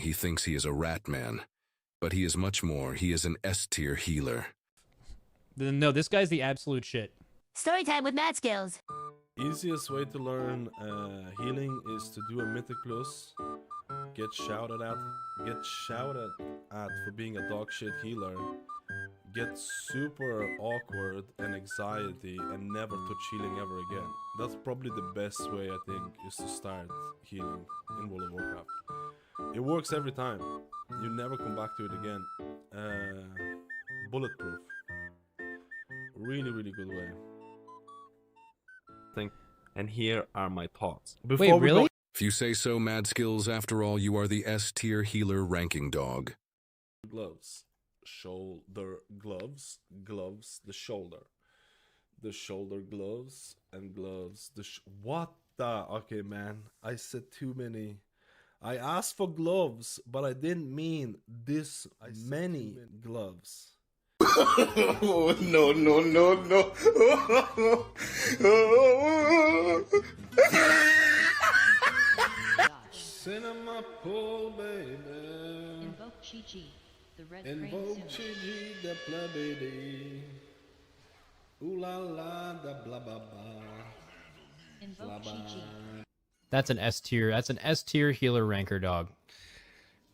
he thinks he is a rat man, but he is much more. He is an S-tier healer. No, this guy's the absolute shit. Storytime with Mad Skills. Easiest way to learn healing is to do a mythic plus. Get shouted at for being a dog shit healer. Get super awkward and anxiety and never touch healing ever again. That's probably the best way, I think, is to start healing in World of Warcraft. It works every time. You never come back to it again. Bulletproof. Really, really good way. And here are my thoughts. Wait, really? If you say so, Mad Skills, after all, you are the S-tier healer ranking dog. Gloves. Shoulder gloves. Gloves. The shoulder. The shoulder gloves. And gloves. What the? Okay, man. I said too many. I asked for gloves, but I didn't mean this many gloves. Oh, no, no, no, no. Cinema pool, baby. Invoke Chi-Chi, the red Invoke Chi-Chi, the plebedy. Ooh la la, the blah blah blah. Invoke Chi-Chi. That's an S tier. That's an S tier healer ranker dog.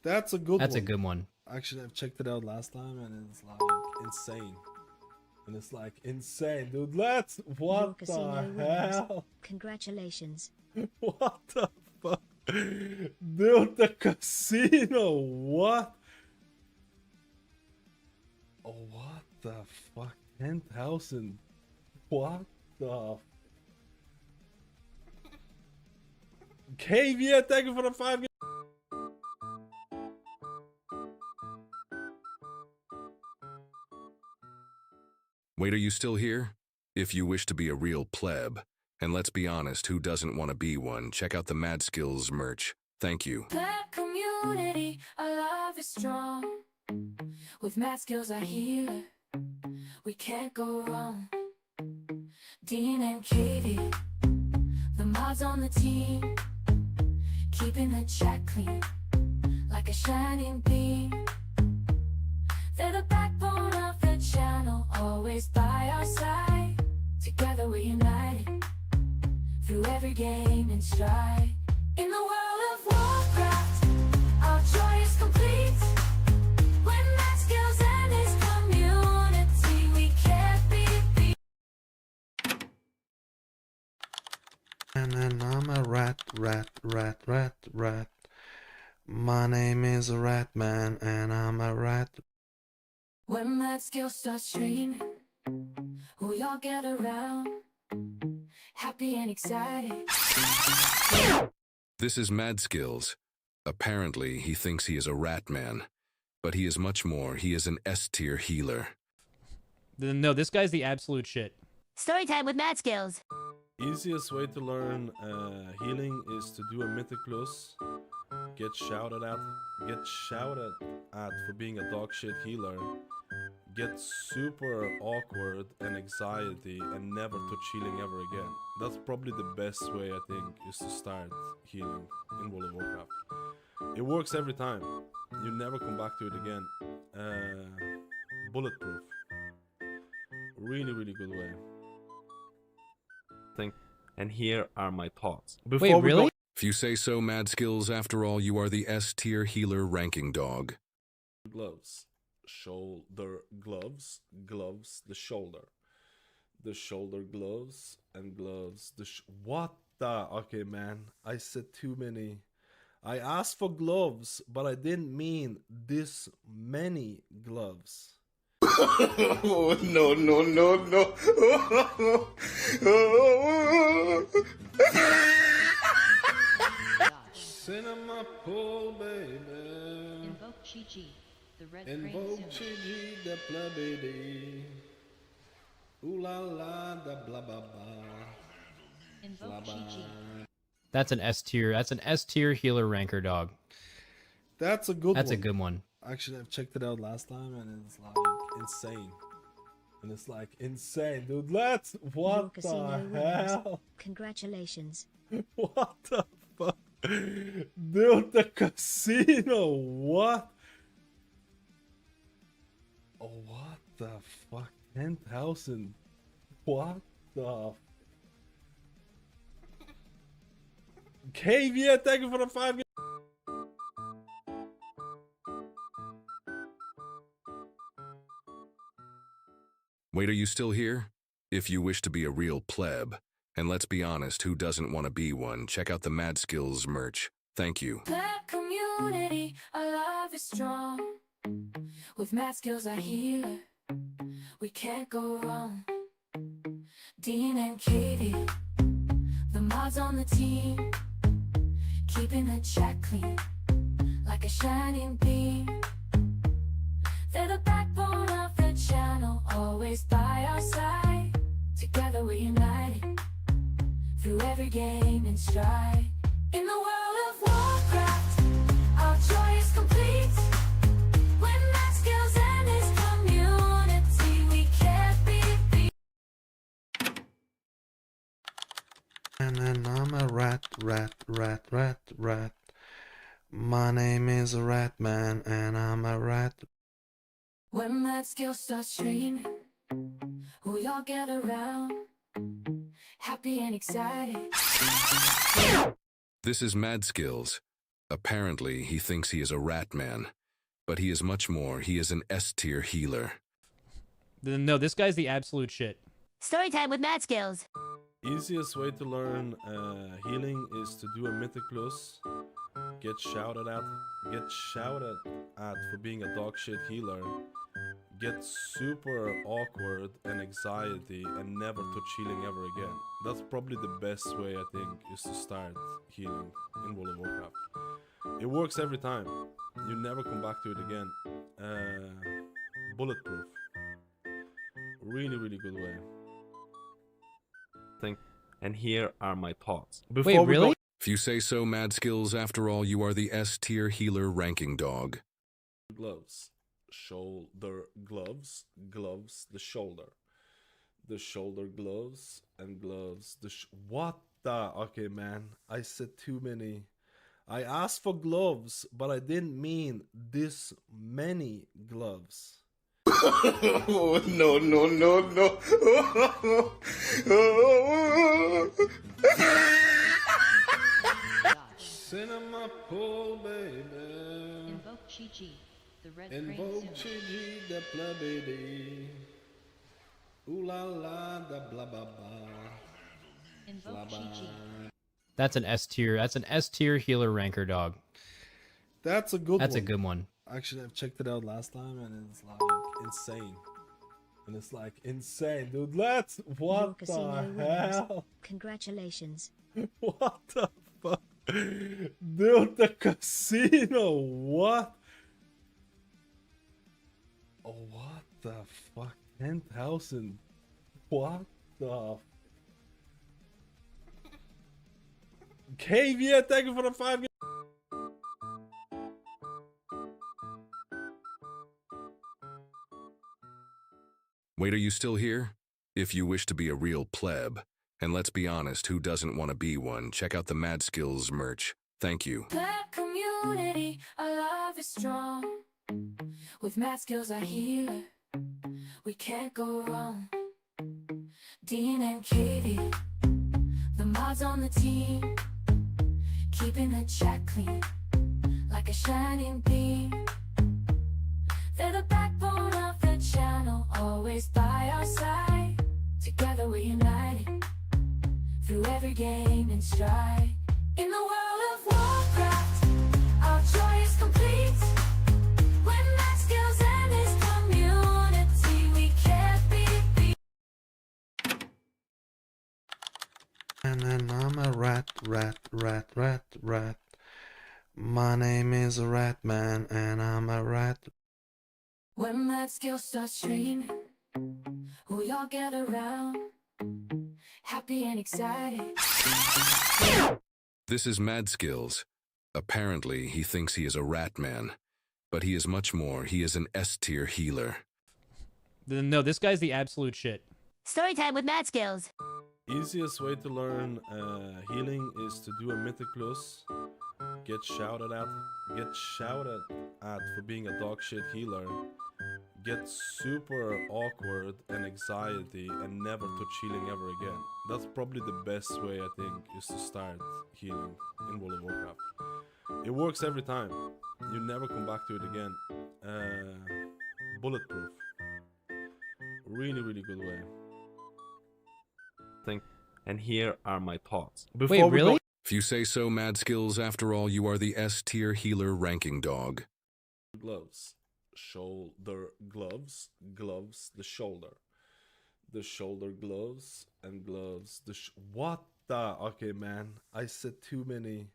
That's a good one. That's a good one. Actually, I've checked it out last time and it's like insane. And it's like insane, dude. What the hell? Congratulations. What the fuck? Dude, the casino, what? Oh, what the fuck? 10,000. What the? KV, thank you for the 5. Wait, are you still here? If you wish to be a real pleb, and let's be honest, who doesn't want to be one, check out the Mad Skills merch. Thank you. Black community, our love is strong. With Mad Skills, our healer, we can't go wrong. Dean and Katie, the mods on the team, keeping the chat clean, like a shining beam. They're the backbone of the channel, always by our side. Together we're united, through every game and stride. In the World of Warcraft, our joy is complete. When Mad Skills and his community, we can't be beat. And I'm a rat. My name is a rat man, and I'm a rat. When Mad Skills starts streaming, we all get around, happy and excited. This is Mad Skills. Apparently, he thinks he is a rat man, but he is much more. He is an S-tier healer. No, this guy's the absolute shit. Storytime with Mad Skills. Easiest way to learn healing is to do a mythic plus. Get shouted at for being a dog shit healer. Get super awkward and anxiety and never touch healing ever again. That's probably the best way, I think, is to start healing in World of Warcraft. It works every time. You never come back to it again. Bulletproof. Really, really good way. And here are my thoughts. Wait, really? If you say so, Mad Skills, after all, you are the S-tier healer ranking dog. Gloves. Shoulder gloves. Gloves. The shoulder. The shoulder gloves. And gloves. What the? Okay, man. I said too many. I asked for gloves, but I didn't mean this many gloves. Oh, no, no, no, no. Cinema pool, baby. Invoke Chi-Chi, the red Invoke Chi-Chi, the plebedy. Ooh la la, the blah blah blah. Invoke Chi-Chi. That's an S tier. That's an S tier healer ranker dog. That's a good one. That's a good one. Actually, I've checked it out last time and it's like insane. And it's like insane, dude. What Your casino the wins. hell? Congratulations. What the fuck? Dude, the casino. What? Oh, what the fuck? 10,000. What the? KV, thank you for the 5. Wait, are you still here? If you wish to be a real pleb, and let's be honest, who doesn't want to be one, check out the Mad Skills merch. Thank you. Black community, our love is strong. With mad skills, our healer, we can't go wrong. Dean and Katie, the mods on the team, keeping the chat clean, like a shining beam. They're the backbone of the channel, always by our side. Together we're united, through every game and stride. In the world of Warcraft, our joy is complete. When Matt Skills and his community, we can't be beat. And I'm a rat. My name is a rat man, and I'm a rat. When Matt Skills starts streaming, we all get around, happy and excited. This is Mad Skills. Apparently, he thinks he is a rat man, but he is much more. He is an S-tier healer. No, this guy's the absolute shit. Storytime with Mad Skills. Easiest way to learn healing is to do a mythic plus. Get shouted at for being a dog shit healer. Get super awkward and anxiety and never touch healing ever again. That's probably the best way, I think, is to start healing in World of Warcraft. It works every time. You never come back to it again. Bulletproof. Really, really good way. And here are my thoughts. Wait, really? If you say so, Mad Skills, after all, you are the S-tier healer ranking dog. Gloves, shoulder gloves, the shoulder gloves, and gloves, what the? Okay, man, I said too many. I asked for gloves, but I didn't mean this many gloves. Oh, no. Cinema pool, baby. Invoke Chi-Chi, the red crane Invoke symbol. Chi-Chi, the plebedy. Ooh la la, the blah blah blah. Invoke Chi-Chi. That's an S tier. That's an S tier healer ranker dog. That's a good That's one. a good one. Actually, I've checked it out last time and it's like insane. And it's like insane, dude. Let's. What the hell? Congratulations. What the fuck? Dude, the casino. What? Oh, what the fuck? 10,000. What the? KV, thank you for the 5. Wait, are you still here? If you wish to be a real pleb, and let's be honest, who doesn't want to be one, check out the Mad Skills merch. Thank you. Black community, our love is strong. With Mad Skills, our healer, we can't go wrong. Dean and Katie, the mods on the team, keeping the chat clean, like a shining beam. They're the backbone of the channel, always by our side. Together we're united, through every game and stride. In the world of Warcraft, our joy is complete. When Matt Skills and his community, we can't be beat. And I'm a rat. My name is a rat man, and I'm a rat. When Matt Skills starts streaming, we all get around, happy and excited. This is Mad Skills. Apparently, he thinks he is a rat man, but he is much more. He is an S-tier healer. No, this guy's the absolute shit. Storytime with Mad Skills. Easiest way to learn healing is to do a mythic plus. Get shouted at for being a dog shit healer. Get super awkward and anxiety and never touch healing ever again. That's probably the best way, I think, is to start healing in World of Warcraft. It works every time. You never come back to it again. Bulletproof. Really, really good way. And here are my thoughts. Wait, really? If you say so, Mad Skills, after all, you are the S-tier healer ranking dog. Gloves. Shoulder gloves. Gloves, the shoulder gloves, and gloves, what the? Okay, man. I said too many.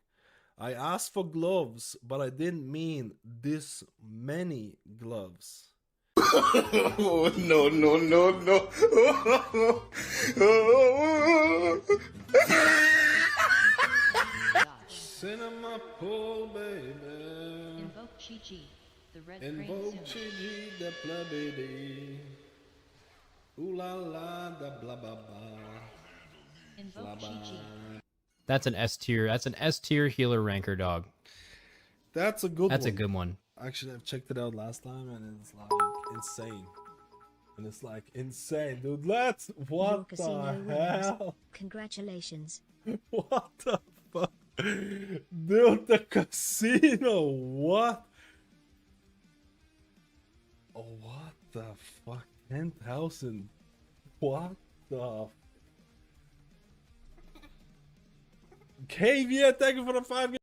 I asked for gloves, but I didn't mean this many gloves. Oh, no, no, no, no. Cinema pool, baby. Invoke Chi, the red Invoke crane Chi, symbol. the plebedy. Ooh la la, the blah blah blah. Invoke Chi. That's an S tier. That's an S tier healer ranker dog. That's a good That's one. a good one. Actually, I've checked it out last time and it's like insane. And it's like insane, dude. Your What casino the wins. hell? Congratulations. What the fuck? Dude, the casino, what? Oh, what the fuck? 10,000. What the? KV, thank you for the 5.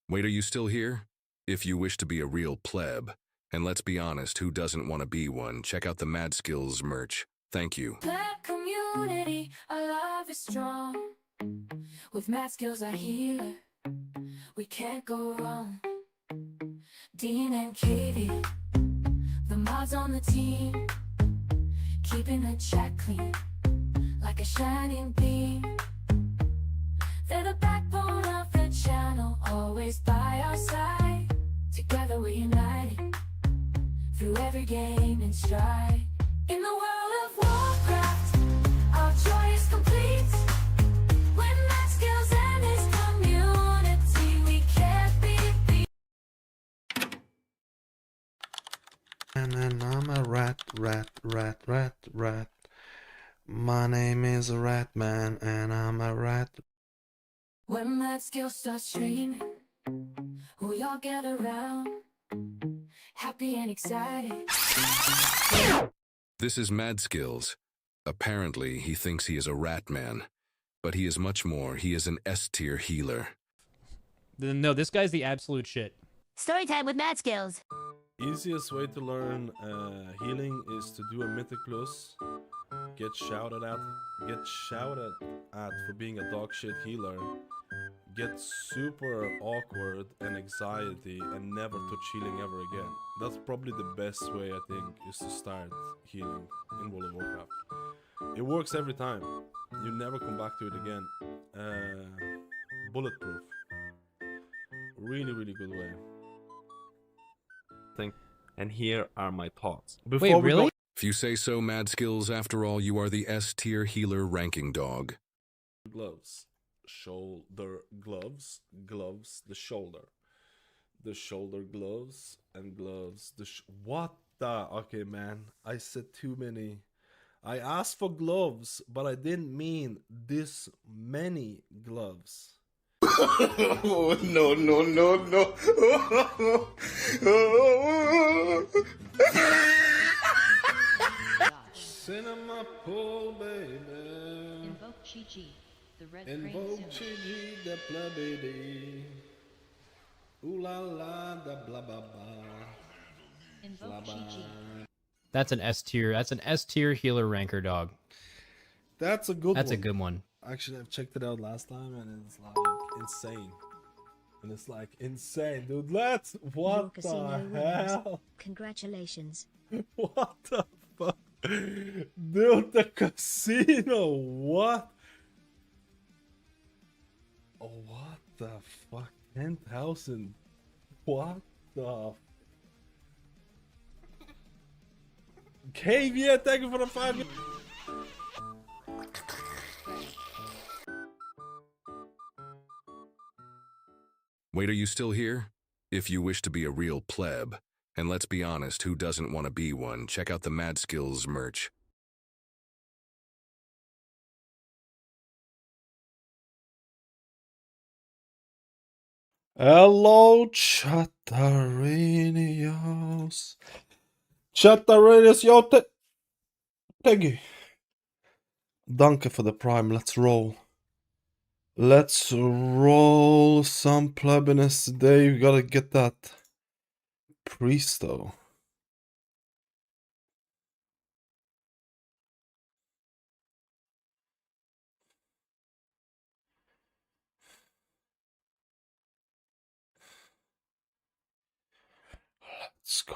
Wait, are you still here? If you wish to be a real pleb, and let's be honest, who doesn't want to be one, check out the Mad Skills merch. Thank you. Black community, our love is strong. With Mad Skills, our healer, we can't go wrong. Dean and Katie, the mods on the team, keeping the chat clean, like a shining beam. They're the backbone of the channel, always by our side. Together we're united, through every game and stride. In the world of Warcraft, our joy is complete. With Mad Skills and his community, we can't be beat. And then I'm a rat. My name is a rat man, and I'm a rat. When Mad Skills start streaming, we all get around, happy and excited. This is Mad Skills. Apparently, he thinks he is a rat man, but he is much more. He is an S-tier healer. No, this guy's the absolute shit. Storytime with Mad Skills. Easiest way to learn healing is to do a mythic plus. Get shouted at for being a dog shit healer. Get super awkward and anxiety and never touch healing ever again. That's probably the best way, I think, is to start healing in World of Warcraft. It works every time. You never come back to it again. Bulletproof. Really, really good way. And here are my thoughts. Wait, really? If you say so, Mad Skills, after all, you are the S-tier healer ranking dog. Gloves. Shoulder gloves. Gloves, the shoulder gloves, and gloves, what the? Okay, man. I said too many. I asked for gloves, but I didn't mean this many gloves. Oh, no, no, no, no. Cinema pool, baby. Invoke Chi, the red Invoke crane Chi, symbol. the plebedy. Ooh la la, the blah blah blah. Invoke Chi. That's an S tier. That's an S tier healer ranker dog. That's a good That's one. a good one. Actually, I've checked it out last time and it's like insane. And it's like insane, dude. Your What casino the wins. hell? Congratulations. What the fuck? Dude, the casino, what? Oh, what the fuck? 10,000. What the KV, thank you for the 5. Wait, are you still here? If you wish to be a real pleb, and let's be honest, who doesn't want to be one, check out the Mad Skills merch. Hello, Chatarinios. Chatarinios, yo, Peggy. Danke for the prime. Let's roll. Let's roll some plebiness today. We gotta get that priest though. Let's go.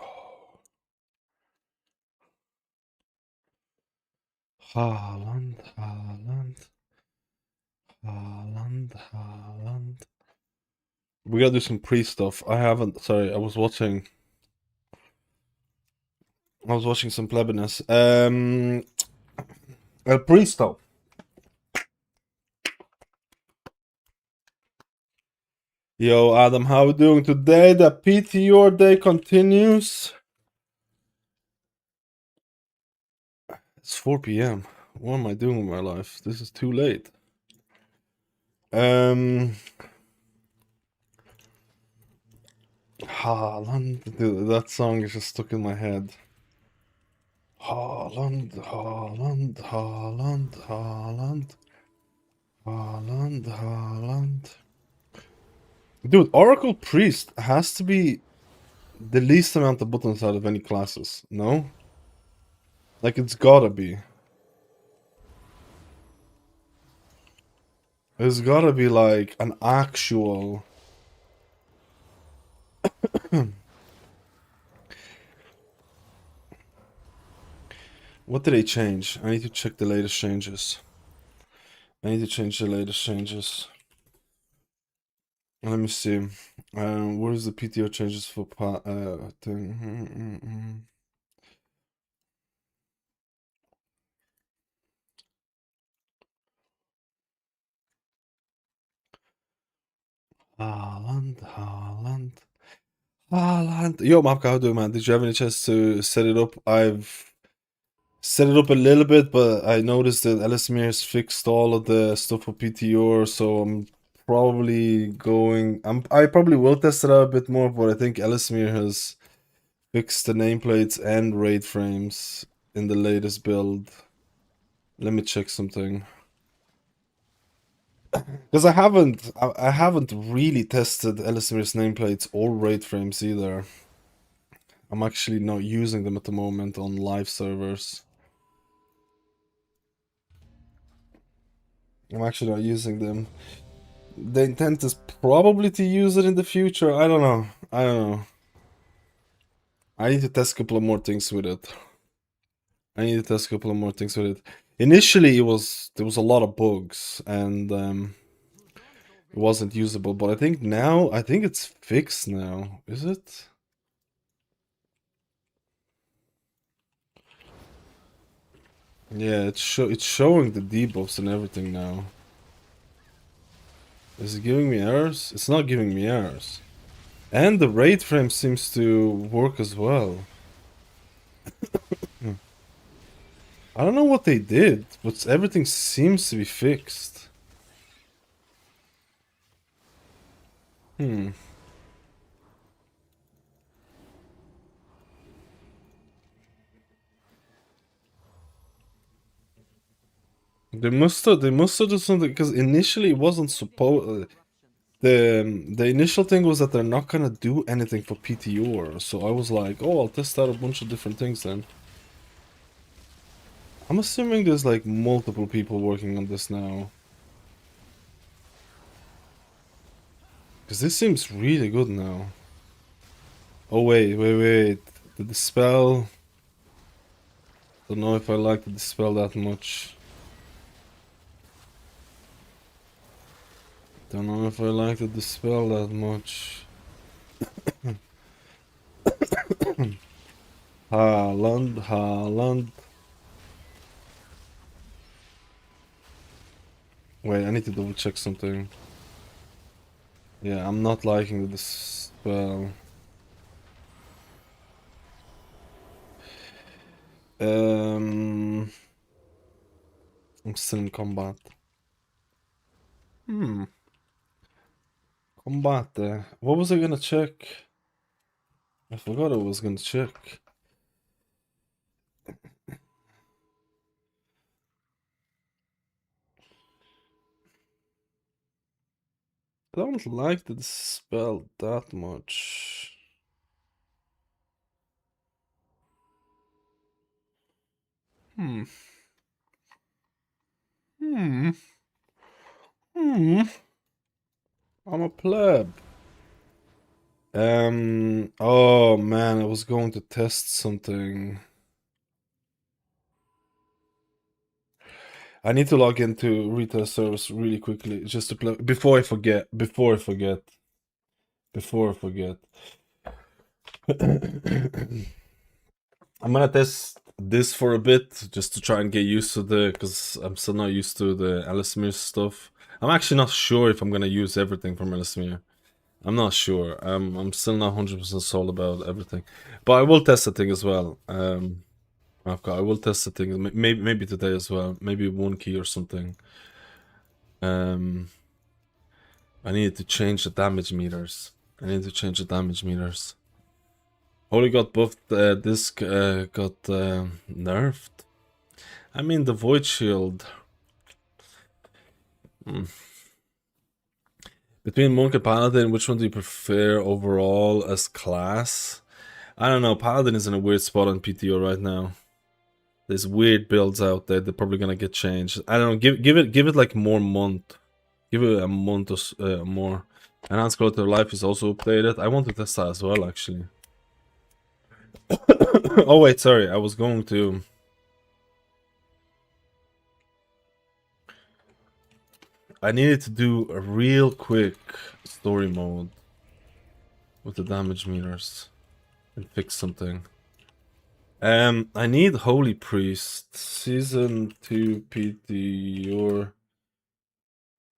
Haaland, Haaland. Haaland, Haaland. We gotta do some priest stuff. I was watching some plebiness. El Priesto. Yo, Adam, how we doing today? The PTR day continues. It's 4 p.m. What am I doing with my life? This is too late. Haaland, dude, that song is just stuck in my head. Haaland, Haaland, Haaland, Haaland, Haaland, Haaland. Dude, Oracle Priest has to be the least amount of buttons out of any classes, no? Like, it's gotta be. There's gotta be, like, an actual... What did they change? I need to check the latest changes. I need to change the latest changes. Let me see. What is the PTO changes for thing? Haaland, Haaland, Haaland. Yo, Mapka, how do you, man? Did you have any chance to set it up? I've set it up a little bit, but I noticed that Ellesmere has fixed all of the stuff for PTR, so I'm probably going... I probably will test it out a bit more, but I think Ellesmere has fixed the nameplates and raid frames in the latest build. Let me check something. Because I haven't really tested Ellesmere's nameplates or raid frames either. I'm actually not using them at the moment on live servers. I'm actually not using them. The intent is probably to use it in the future. I don't know. I need to test a couple of more things with it. Initially, there was a lot of bugs and it wasn't usable. But I think it's fixed now. Is it? Yeah, it's showing the debuffs and everything now. Is it giving me errors? It's not giving me errors. And the raid frame seems to work as well. I don't know what they did, but everything seems to be fixed. They must have done something, because initially it wasn't supposed. The initial thing was that they're not gonna do anything for PTR, so I was like, oh, I'll test out a bunch of different things then. I'm assuming there's like multiple people working on this now. Because this seems really good now. Oh wait. The dispel. Don't know if I like the dispel that much. Don't know if I like the dispel that much. Haaland. Wait, I need to double check something. Yeah, I'm not liking this spell. I'm still in combat. Combat. What was I gonna check? I forgot I was gonna check. I don't like this spell that much. Hmm. I'm a pleb. Oh man, I was going to test something. I need to log into retail service really quickly just to play before I forget. I'm gonna test this for a bit just to try and get used to because I'm still not used to the Ellesmere stuff. I'm actually not sure if I'm gonna use everything from Ellesmere. I'm not sure. I'm still not 100% sold about everything, but I will test the thing as well. I will test the thing maybe today as well. Maybe one key or something. I needed to change the damage meters. Holy got buffed. This got nerfed. I mean the void shield. Between monk and paladin, which one do you prefer overall as class? I don't know. Paladin is in a weird spot on PTO right now. There's weird builds out there. They're probably gonna get changed. I don't know. Give it like more month. Give it a month or more. Enhanced quality of life is also updated. I want to test that as well, actually. Oh wait, sorry. I was going to. I needed to do a real quick story mode with the damage meters and fix something. I need Holy Priest Season 2 PTR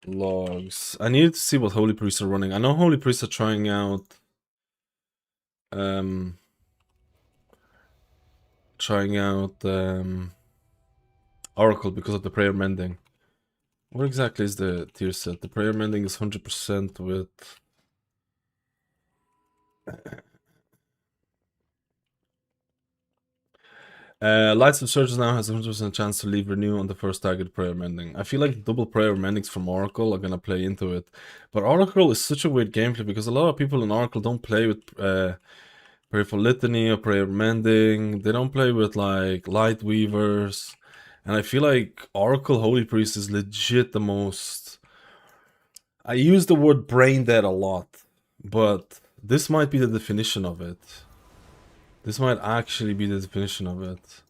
logs. I needed to see what Holy Priests are running. I know Holy Priests are trying out Oracle because of the prayer mending. What exactly is the tier set? The prayer mending is 100% with Lights of Surges now has a 100% chance to leave renew on the first target prayer mending. I feel like double prayer mendings from Oracle are gonna play into it. But Oracle is such a weird gameplay because a lot of people in Oracle don't play with Prayerful Litany or Prayer Mending. They don't play with like Light Weavers. And I feel like Oracle Holy Priest is legit the most... I use the word brain dead a lot, but this might be the definition of it. This might actually be the definition of it.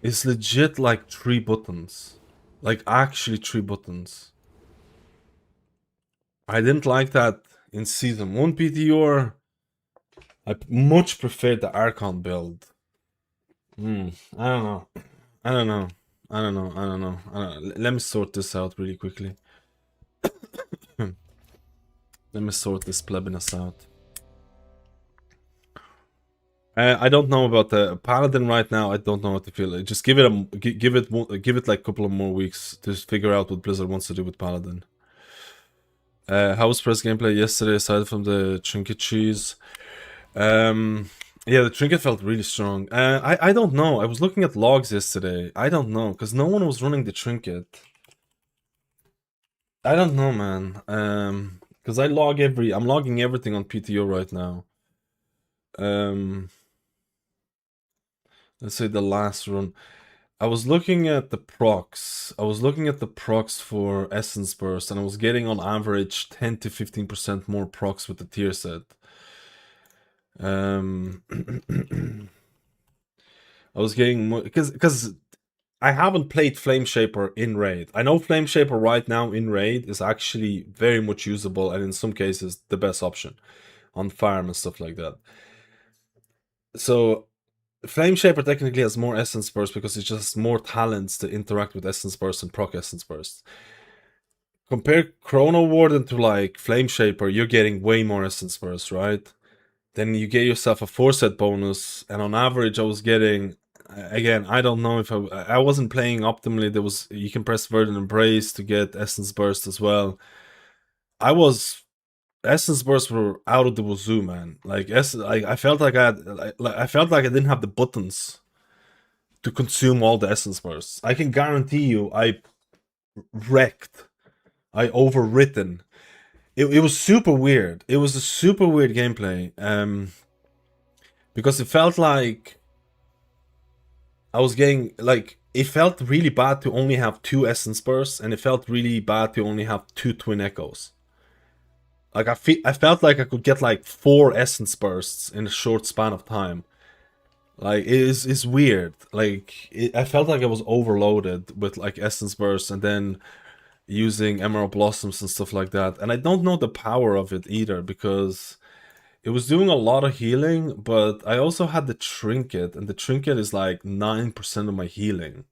It's legit like 3 buttons. Like actually 3 buttons. I didn't like that in Season 1 PTR. I much prefer the Archon build. I don't know. Let me sort this out really quickly. Let me sort this plebiness out. I don't know about the Paladin right now. I don't know what to feel. Just give it like a couple of more weeks to figure out what Blizzard wants to do with Paladin. How was press gameplay yesterday aside from the trinket cheese? Yeah, the trinket felt really strong. I don't know. I was looking at logs yesterday. I don't know, because no one was running the trinket. I don't know, man. Because I'm logging everything on PTO right now. Let's say the last run. I was looking at the procs. For Essence Burst, and I was getting on average 10 to 15% more procs with the tier set. I was getting more because I haven't played Flame Shaper in raid. I know Flame Shaper right now in raid is actually very much usable, and in some cases the best option on farm and stuff like that. So Flame Shaper technically has more Essence Burst because it just has more talents to interact with Essence Burst and proc Essence Burst. Compare Chrono Warden to like Flame Shaper, you're getting way more Essence Burst, right? Then you get yourself a 4-set bonus, and on average I was getting, again, I don't know if I wasn't playing optimally. There was, you can press Verdant Embrace to get Essence Burst as well. Essence Bursts were out of the wazoo, man. Like I felt like I felt like I didn't have the buttons to consume all the Essence Bursts. I can guarantee you, I wrecked, I overwritten. It was super weird. It was a super weird gameplay. Because it felt like I was getting, like, it felt really bad to only have 2 Essence Bursts, and it felt really bad to only have 2 Twin Echoes. Like, I felt like I could get like 4 Essence Bursts in a short span of time. Like, it's weird. Like, I felt like I was overloaded with like Essence Bursts and then using Emerald Blossoms and stuff like that. And I don't know the power of it either, because it was doing a lot of healing, but I also had the Trinket, and the Trinket is like 9% of my healing.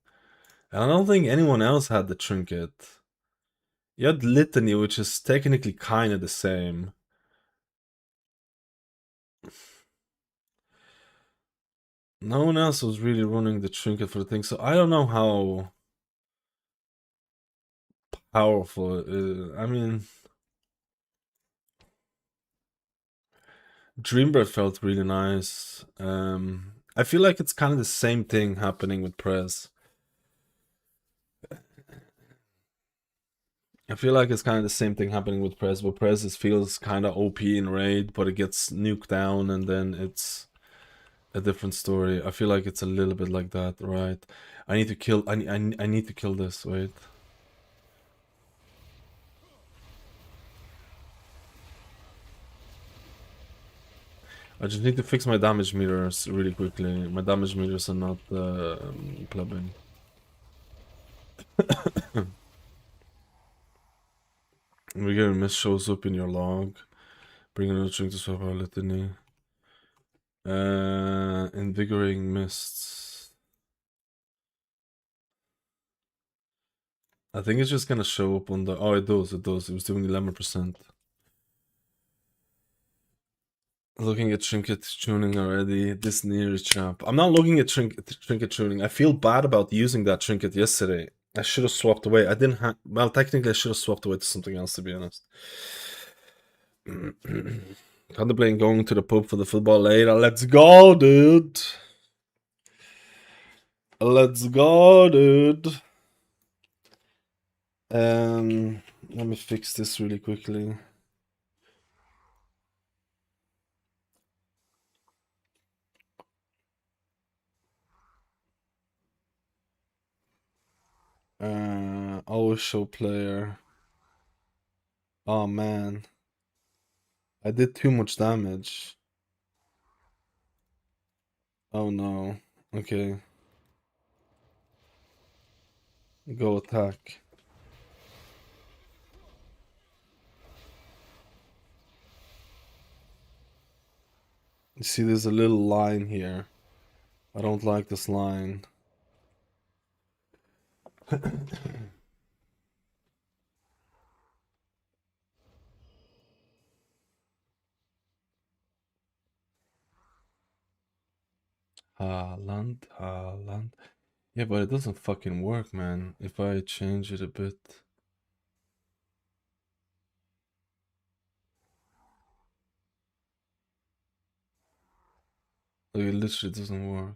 And I don't think anyone else had the Trinket. You had Litany, which is technically kind of the same. No one else was really running the Trinket for the thing, so I don't know how powerful it is. I mean, Dreambird felt really nice. I feel like it's kind of the same thing happening with Prez. I feel like it's kind of the same thing happening with Prez, but Prez feels kind of OP in raid, but it gets nuked down and then it's a different story. I feel like it's a little bit like that, right? I need to kill. I need to kill this. Wait. I just need to fix my damage meters really quickly. My damage meters are not clubbing. Regular mist shows up in your log. Bring another drink to swap out litany. Invigorating mists. I think it's just gonna show up on the. Oh, it does. It does. It was doing 11%. Looking at trinket tuning already. This near chap. I'm not looking at trinket tuning. I feel bad about using that trinket yesterday. I should have swapped away. I didn't have. Well, technically, I should have swapped away to something else, to be honest. Contemplating going to the pub for the football later. Let's go, dude. Let's go, dude. Let me fix this really quickly. Always show player. Oh man, I did too much damage. Oh no. Okay. Go attack. You see, there's a little line here. I don't like this line. Haaland, Haaland. Yeah, but it doesn't fucking work, man. If I change it a bit. Like, it literally doesn't work.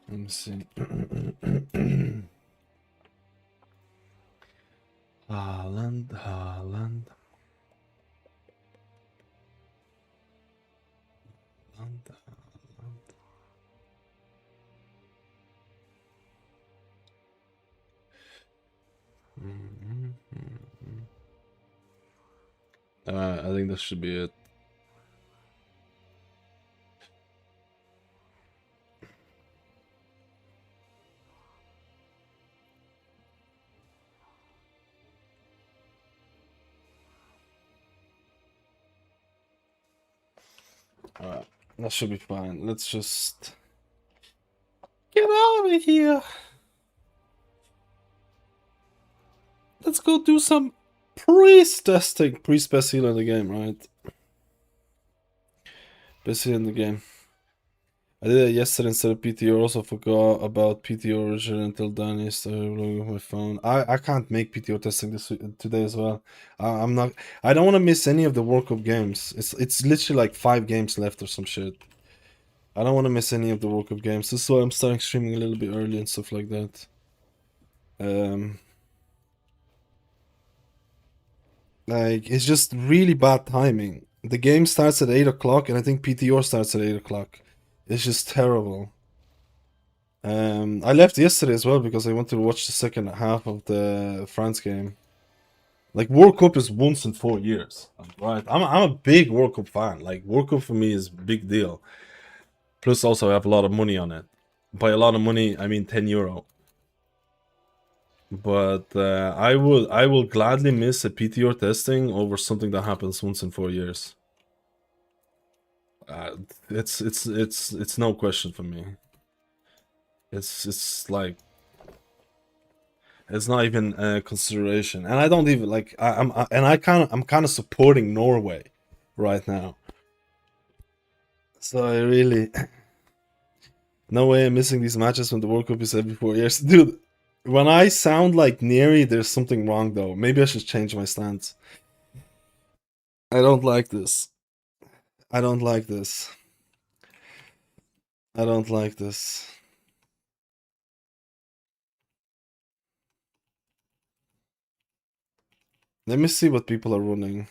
Let me see. Haaland, Haaland. Haaland. I think that should be it. Alright, that should be fine. Let's just get out of here. Let's go do some priest testing. Priest best healer in the game, right? Best healer in the game. I did it yesterday instead of PTR. Also forgot about PTR originally until Danny started looking at my phone. I can't make PTR testing today as well. I'm not. I don't want to miss any of the World Cup games. It's literally like 5 games left or some shit. I don't want to miss any of the World Cup games. This is why I'm starting streaming a little bit early and stuff like that. Like it's just really bad timing. The game starts at 8 o'clock and I think PTR starts at 8 o'clock. It's just terrible. I left yesterday as well because I wanted to watch the second half of the France game. Like World Cup is once in 4 years, right? I'm a big World Cup fan. Like World Cup for me is a big deal. Plus also I have a lot of money on it. By a lot of money I mean €10. But I will gladly miss a PTR testing over something that happens once in 4 years. It's no question for me. It's like it's not even a consideration, and I don't even like I'm kind of supporting Norway right now. So I really no way I'm missing these matches when the World Cup is every 4 years, dude. When I sound like Neri, there's something wrong though. Maybe I should change my stance. I don't like this. I don't like this. I don't like this. Let me see what people are running.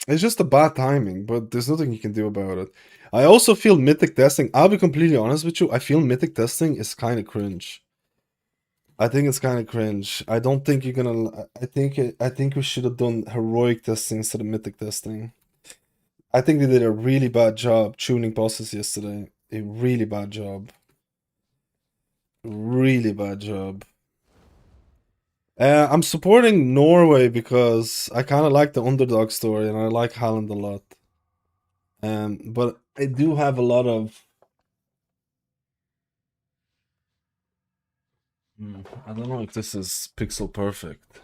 It's just a bad timing, but there's nothing you can do about it. I also feel mythic testing. I'll be completely honest with you. I feel mythic testing is kind of cringe. I think it's kind of cringe. I don't think you're gonna. I think we should have done heroic testing instead of mythic testing. I think they did a really bad job tuning bosses yesterday. A really bad job. Really bad job. I'm supporting Norway because I kind of like the underdog story and I like Haaland a lot. But I do have a lot of. I don't know if this is pixel perfect.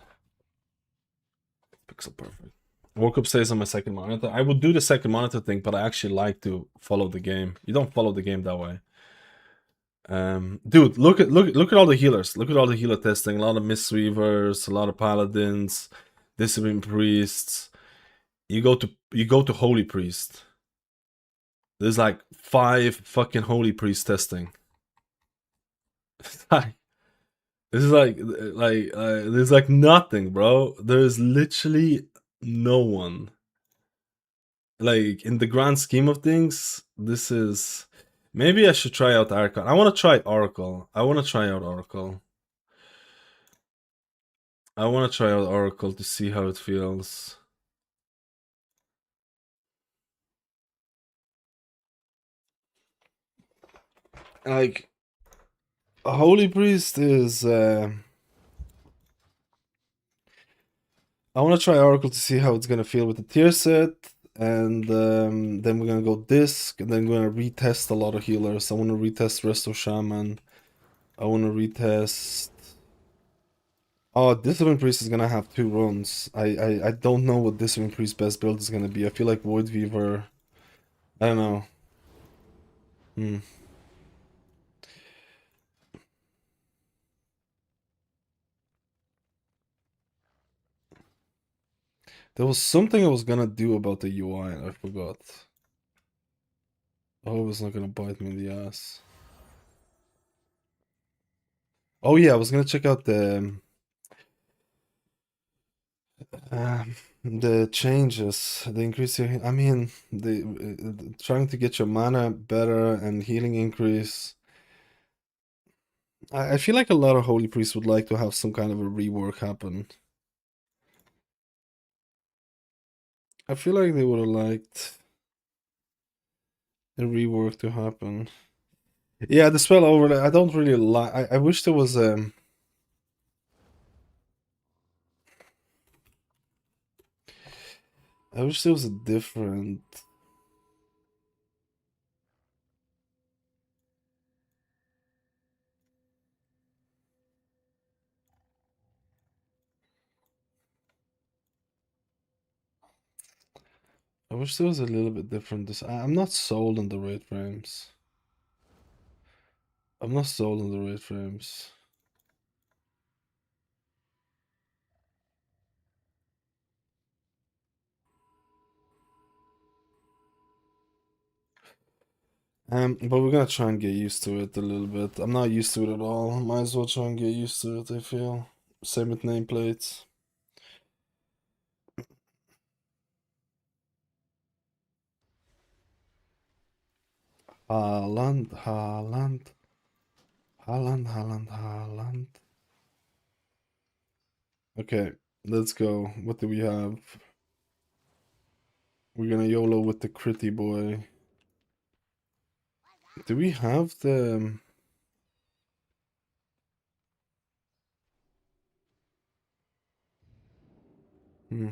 Pixel perfect. World Cup stays on my second monitor. I would do the second monitor thing, but I actually like to follow the game. You don't follow the game that way. Dude, look at all the healers. Look at all the healer testing. A lot of Mistweavers, a lot of Paladins, Discipline Priests. You go to Holy Priest. There's like 5 fucking Holy Priest testing. This is like there's like nothing, bro. There's literally no one. Like in the grand scheme of things, this is maybe I should try out Archon. I want to try Oracle. I want to try out Oracle. I want to try out Oracle to see how it feels. Like a Holy Priest is I want to try Oracle to see how it's gonna feel with the tier set, and then we're gonna go Disc, and then we're gonna retest a lot of healers. I want to retest Resto Shaman. I want to retest. Oh, Discipline Priest is gonna have 2 runs. I don't know what Discipline Priest best build is gonna be. I feel like Void Weaver. I don't know. There was something I was gonna do about the UI and I forgot. I hope it's not gonna bite me in the ass. Oh yeah, I was gonna check out the changes, the increase your, I mean, the trying to get your mana better and healing increase. I feel like a lot of holy priests would like to have some kind of a rework happen. I feel like they would have liked a rework to happen. Yeah, the spell overlay. I don't really like. I wish there was I wish there was a different. I wish there was a little bit different. I'm not sold on the raid frames. I'm not sold on the raid frames. But we're gonna try and get used to it a little bit. I'm not used to it at all. Might as well try and get used to it, I feel. Same with nameplates. Haaland, Haaland. Haaland, Haaland, Haaland. Okay, let's go. What do we have? We're gonna YOLO with the critty boy. Do we have the... Hmm.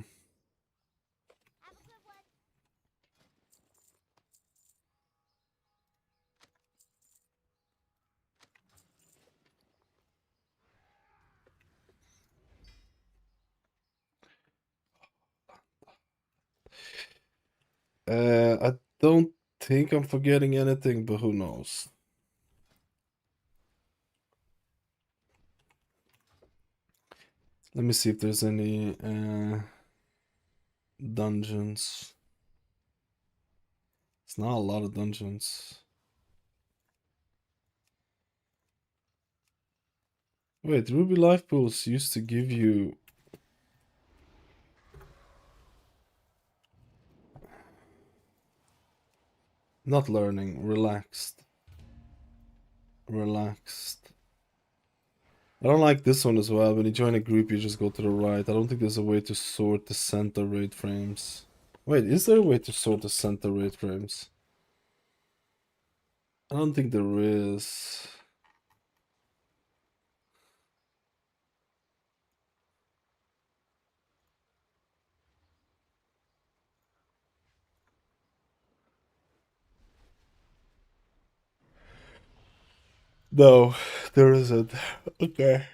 I don't think I'm forgetting anything, but who knows? Let me see if there's any dungeons. It's not a lot of dungeons. Wait, Ruby Life Pools used to give you... Not learning, relaxed. Relaxed. I don't like this one as well. When you join a group, you just go to the right. I don't think there's a way to sort the center raid frames. Wait, is there a way to sort the center raid frames? I don't think there is. No, there isn't. Okay.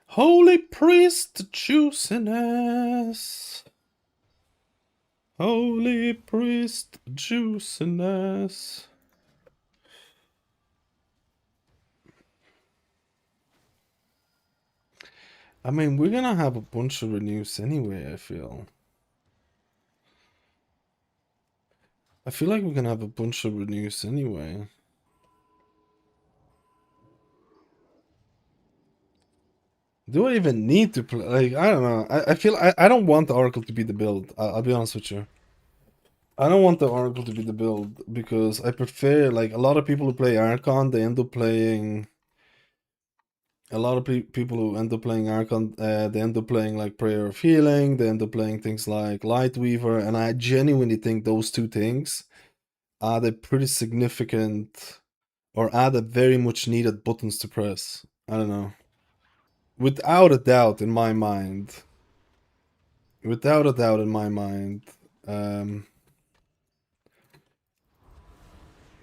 Holy priest juiciness. Holy priest juiciness. I mean, we're gonna have a bunch of renews anyway, I feel. I feel like we're gonna have a bunch of renews anyway. Do I even need to play? Like, I don't know. I feel I don't want the Oracle to be the build. I'll be honest with you. I don't want the Oracle to be the build because I prefer, like, a lot of people who play Archon, they end up playing... A lot of people who end up playing Archon, they end up playing, like, Prayer of Healing, they end up playing things like Lightweaver, and I genuinely think those two things are the pretty significant, or are the very much needed buttons to press. I don't know. Without a doubt, in my mind. Without a doubt, in my mind.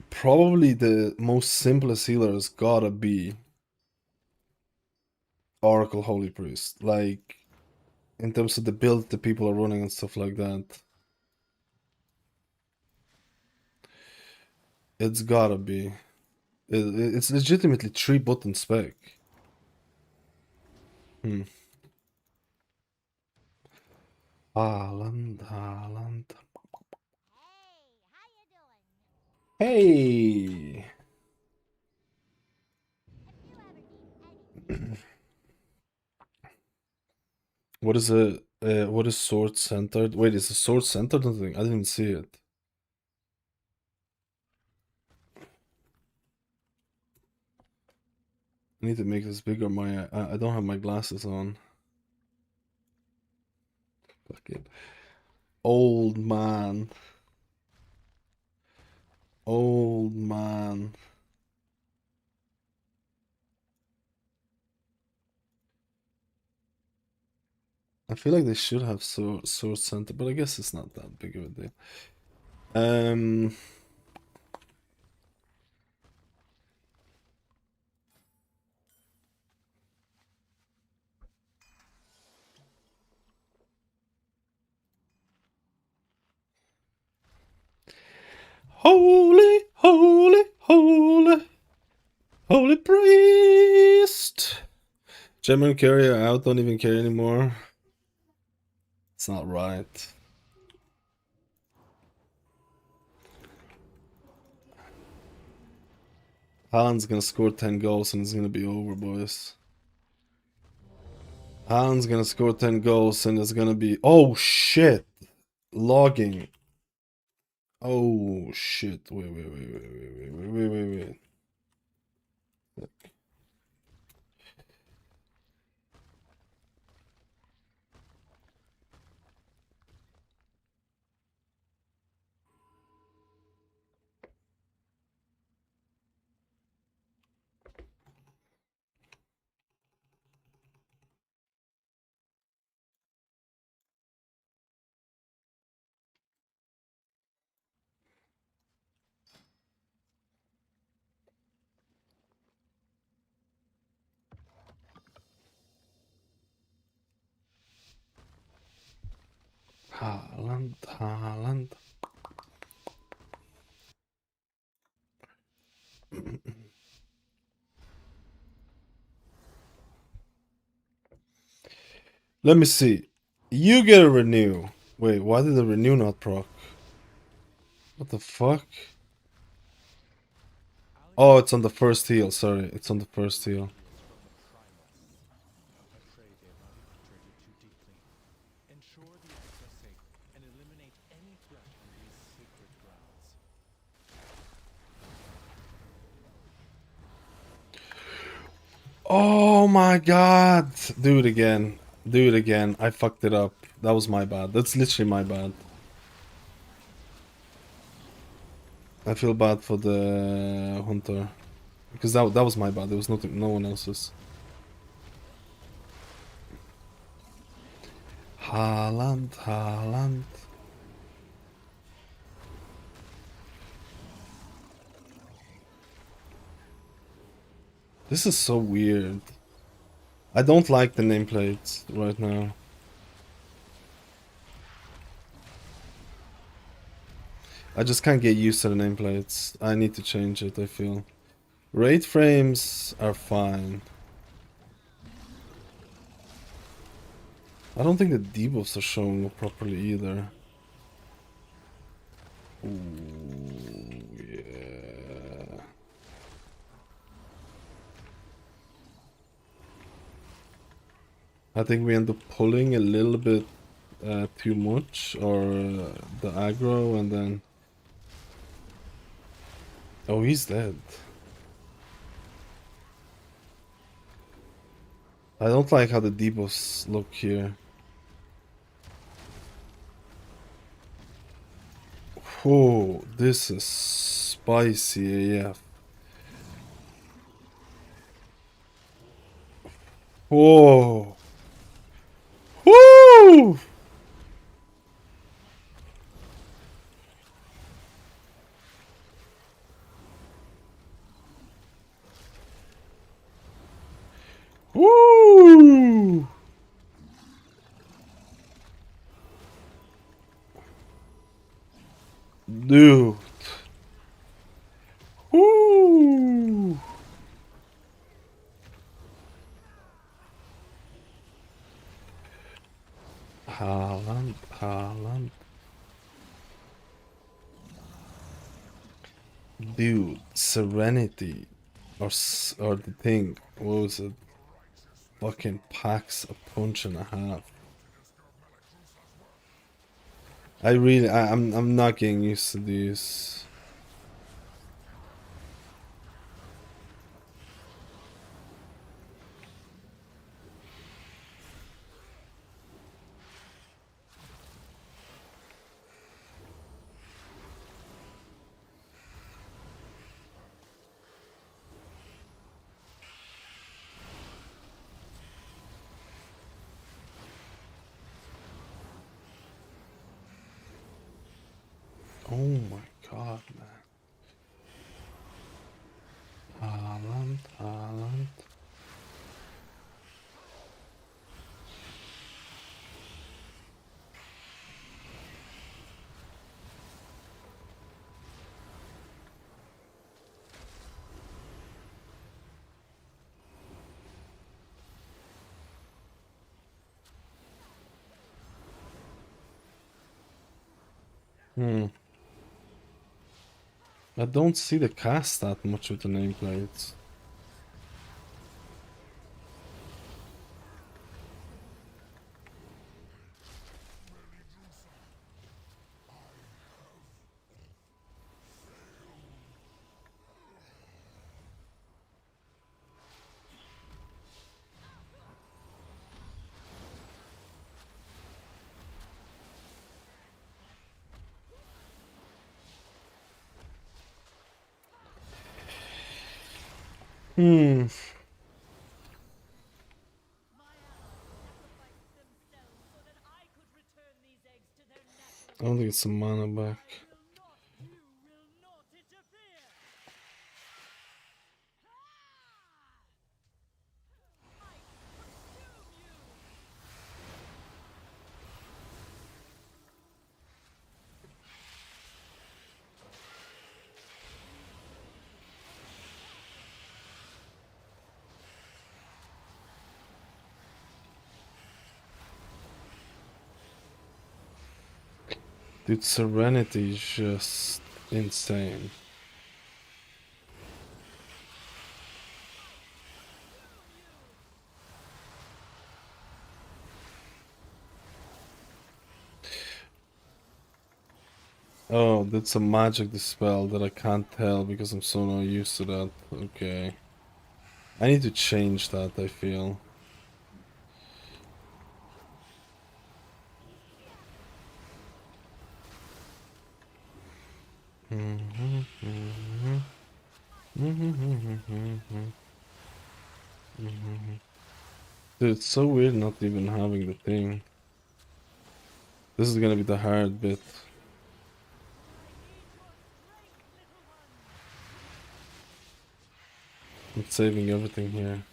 Probably the most simplest healer has gotta be Oracle Holy Priest. Like, in terms of the build that people are running and stuff like that. It's gotta be. It's legitimately 3-button spec. Haaland, Haaland. Hey! What is what is sword centered? Wait, is the sword centered? I didn't even see it. I need to make this bigger. I don't have my glasses on. Fucking old man. Old man. I feel like they should have sword center, but I guess it's not that big of a deal. Holy, holy, holy, holy priest. German carrier out, don't even care anymore. It's not right. Haaland's gonna score 10 goals and it's gonna be over, boys. Haaland's gonna score 10 goals and it's gonna be... Oh, shit! Logging. Oh, shit. Wait. Haaland. Let me see. You get a renew. Wait, why did the renew not proc? What the fuck? Oh, it's on the first heal. Sorry, it's on the first heal. Oh my god. Do it again. Do it again. I fucked it up. That was my bad. That's literally my bad. I feel bad for the hunter. Because that was my bad. There was nothing, no one else's. Haaland. This is so weird. I don't like the nameplates right now. I just can't get used to the nameplates. I need to change it, I feel. Rate frames are fine. I don't think the debuffs are showing up properly either. Ooh, yeah. I think we end up pulling a little bit too much, or the aggro, and then... Oh, he's dead. I don't like how the debuffs look here. Oh, this is spicy AF. Whoa. Woo! Woo! Dude. Woo! Haaland. Dude, Serenity. Or the thing. What was it? Fucking packs a punch and a half. I'm not getting used to these. Oh my god, man. Haaland, Haaland. I don't see the cast that much with the nameplates. I don't think it's a mana back. Dude, Serenity is just insane. Oh, that's a magic dispel that I can't tell because I'm so not used to that. Okay. I need to change that, I feel. Dude, it's so weird not even having the thing. This is gonna be the hard bit. I'm saving everything here.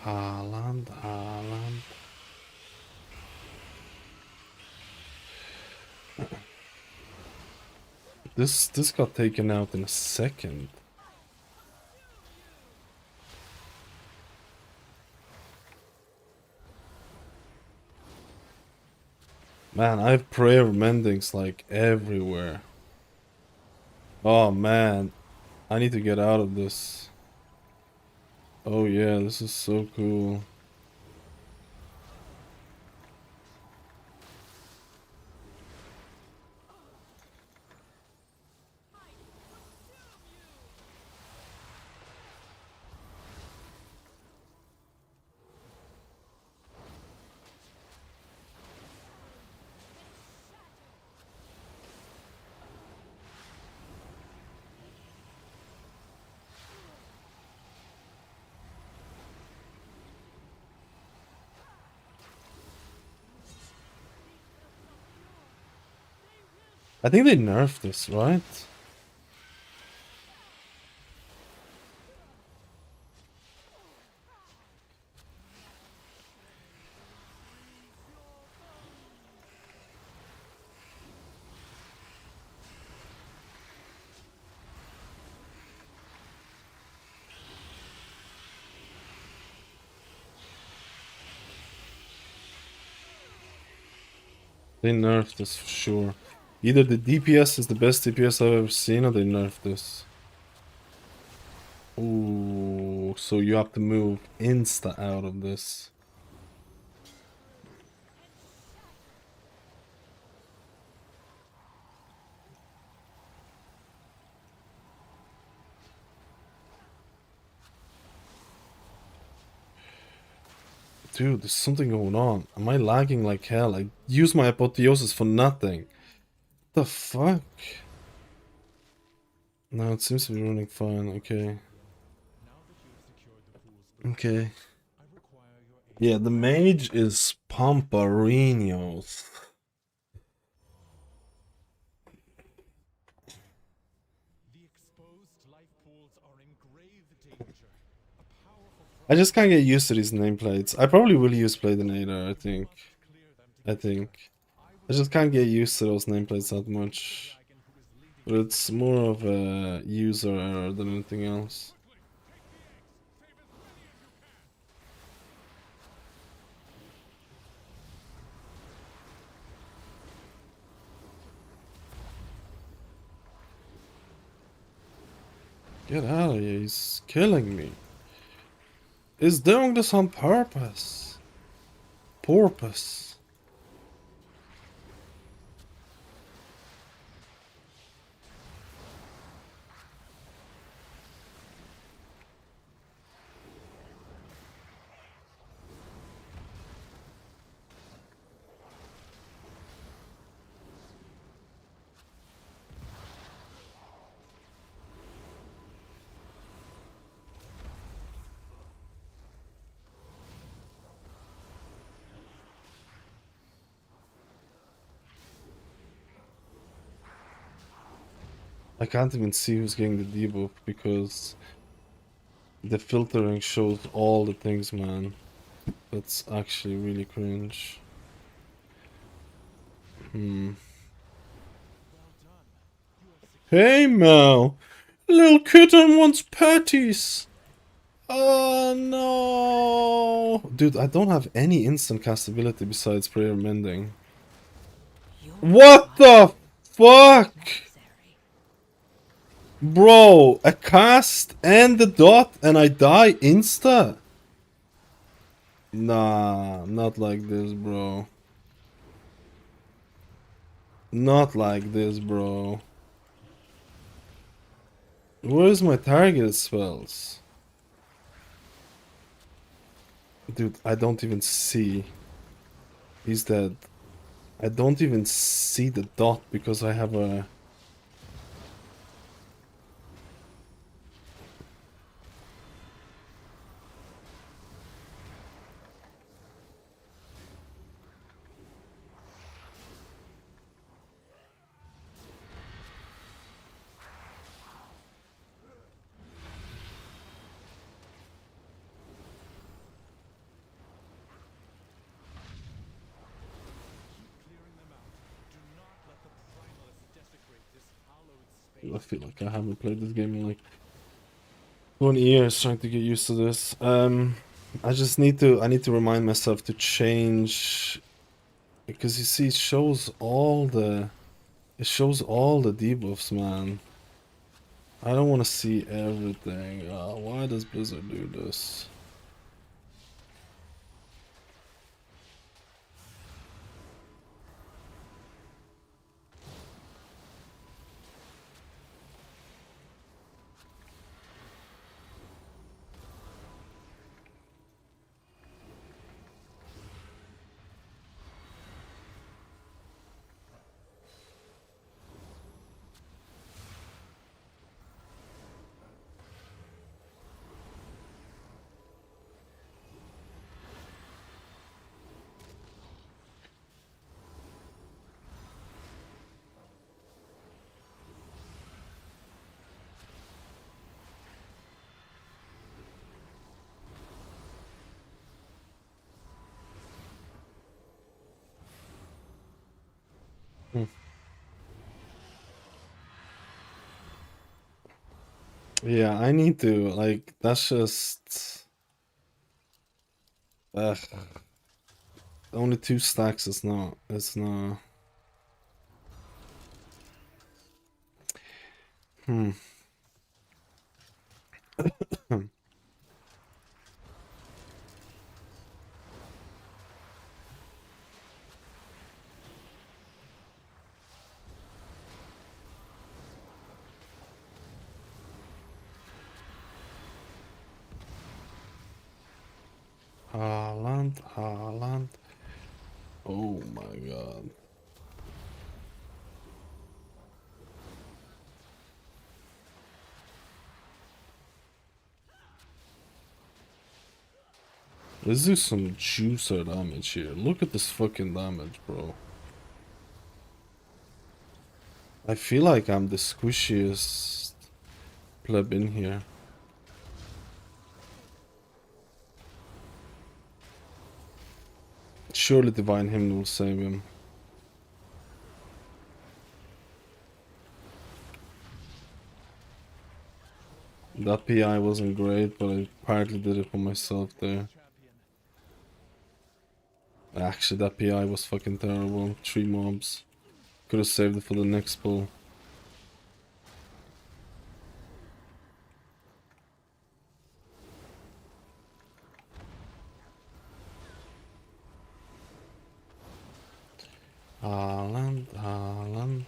Haaland, Haaland. This got taken out in a second. Man, I have prayer mendings like everywhere. Oh man, I need to get out of this. Oh yeah, this is so cool. I think they nerfed this, right? They nerfed this for sure. Either the DPS is the best DPS I've ever seen, or they nerfed this. Ooh, so you have to move insta out of this. Dude, there's something going on. Am I lagging like hell? I use my apotheosis for nothing. What the fuck? No, it seems to be running fine. Okay. Okay. Yeah, the mage is Pamparinos. I just can't get used to these nameplates. I probably will use Paladinator, I think. I just can't get used to those nameplates that much. But it's more of a user error than anything else. Get out of here, he's killing me. He's doing this on purpose. Porpoise. I can't even see who's getting the debuff because the filtering shows all the things, man. That's actually really cringe. Hey, Mao! Little kitten wants patties! Oh no! Dude, I don't have any instant cast ability besides prayer mending. What the fuck? Bro, a cast and the dot and I die insta? Nah, not like this, bro. Not like this, bro. Where's my target spells? Dude, I don't even see. He's dead. I don't even see the dot because I have a... I feel like I haven't played this game in like 20 years trying to get used to this. I just need to remind myself to change because you see it shows all the debuffs, man. I don't want to see everything. Why does Blizzard do this? Yeah, I need to, like, that's just... Ugh. Only 2 stacks is not, it's not... Haaland. Oh my god. Let's do some juicer damage here. Look at this fucking damage, bro. I feel like I'm the squishiest pleb in here. Surely Divine Hymn will save him. That PI wasn't great, but I partly did it for myself there. Actually, that PI was fucking terrible. 3 mobs. Could have saved it for the next pull. Haaland, Haaland.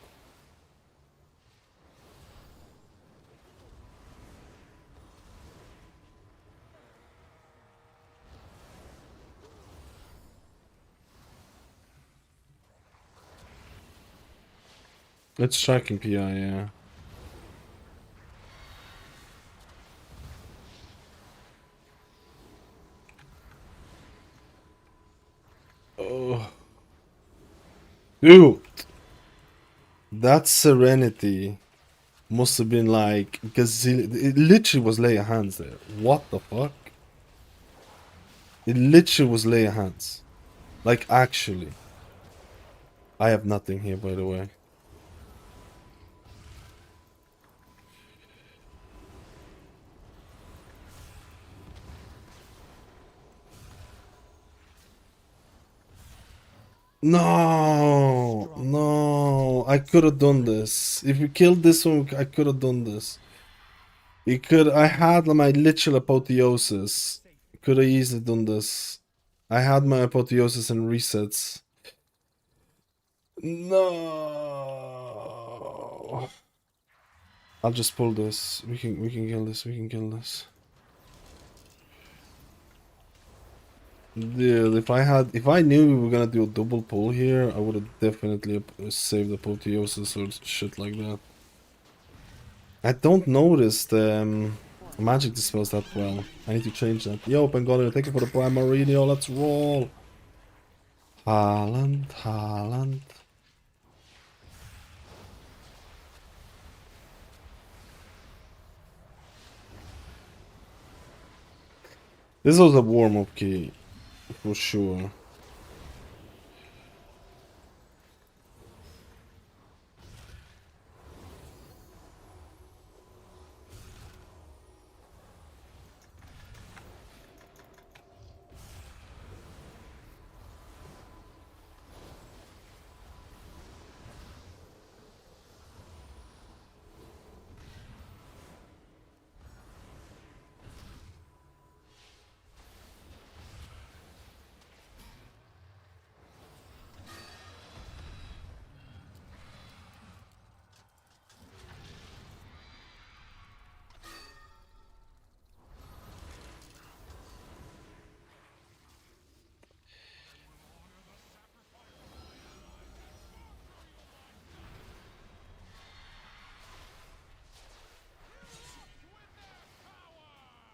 It's tracking PI, yeah. Oh. Dude! That Serenity must have been like gazillion. It literally was lay of hands there. What the fuck? It literally was lay of hands. Like, actually. I have nothing here, by the way. No, no, I could have done this. If we killed this one, I could have done this. I had my literal apotheosis. Could have easily done this. I had my apotheosis and resets. No. I'll just pull this. We can kill this. We can kill this. Dude, if I knew we were gonna do a double pull here, I would have definitely saved apotheosis or shit like that. I don't notice the magic dispels that well. I need to change that. Yo, Bengali, thank you for the Prime Mourinho. Let's roll. Haaland, Haaland. This was a warm-up key, for sure.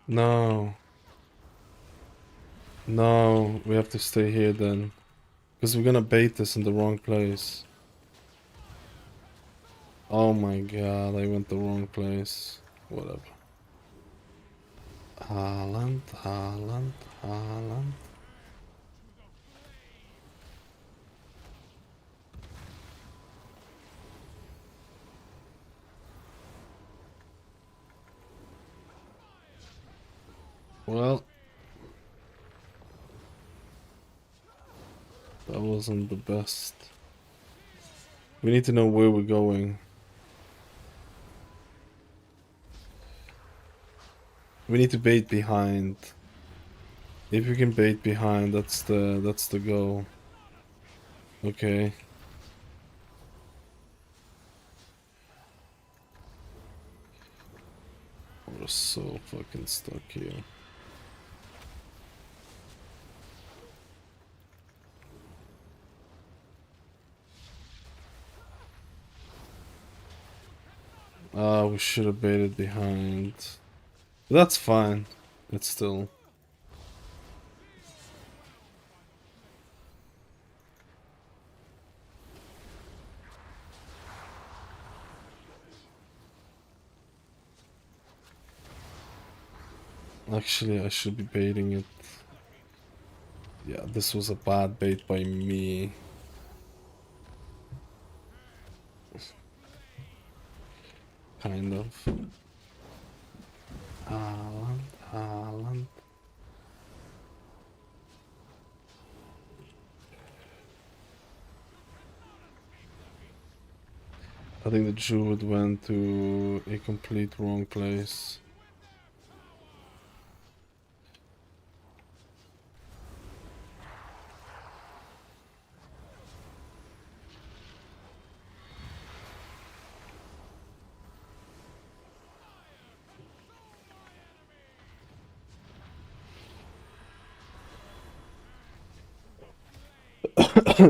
No. No, we have to stay here then. Because we're gonna bait this in the wrong place. Oh my god, I went the wrong place. Whatever. Haaland, Haaland, Haaland. Well, that wasn't the best. We need to know where we're going. We need to bait behind. If we can bait behind, that's the goal. Okay. We're so fucking stuck here. We should have baited behind. But that's fine. It's still... Actually, I should be baiting it. Yeah, this was a bad bait by me. Kind of. Haaland. I think the Druid went to a complete wrong place.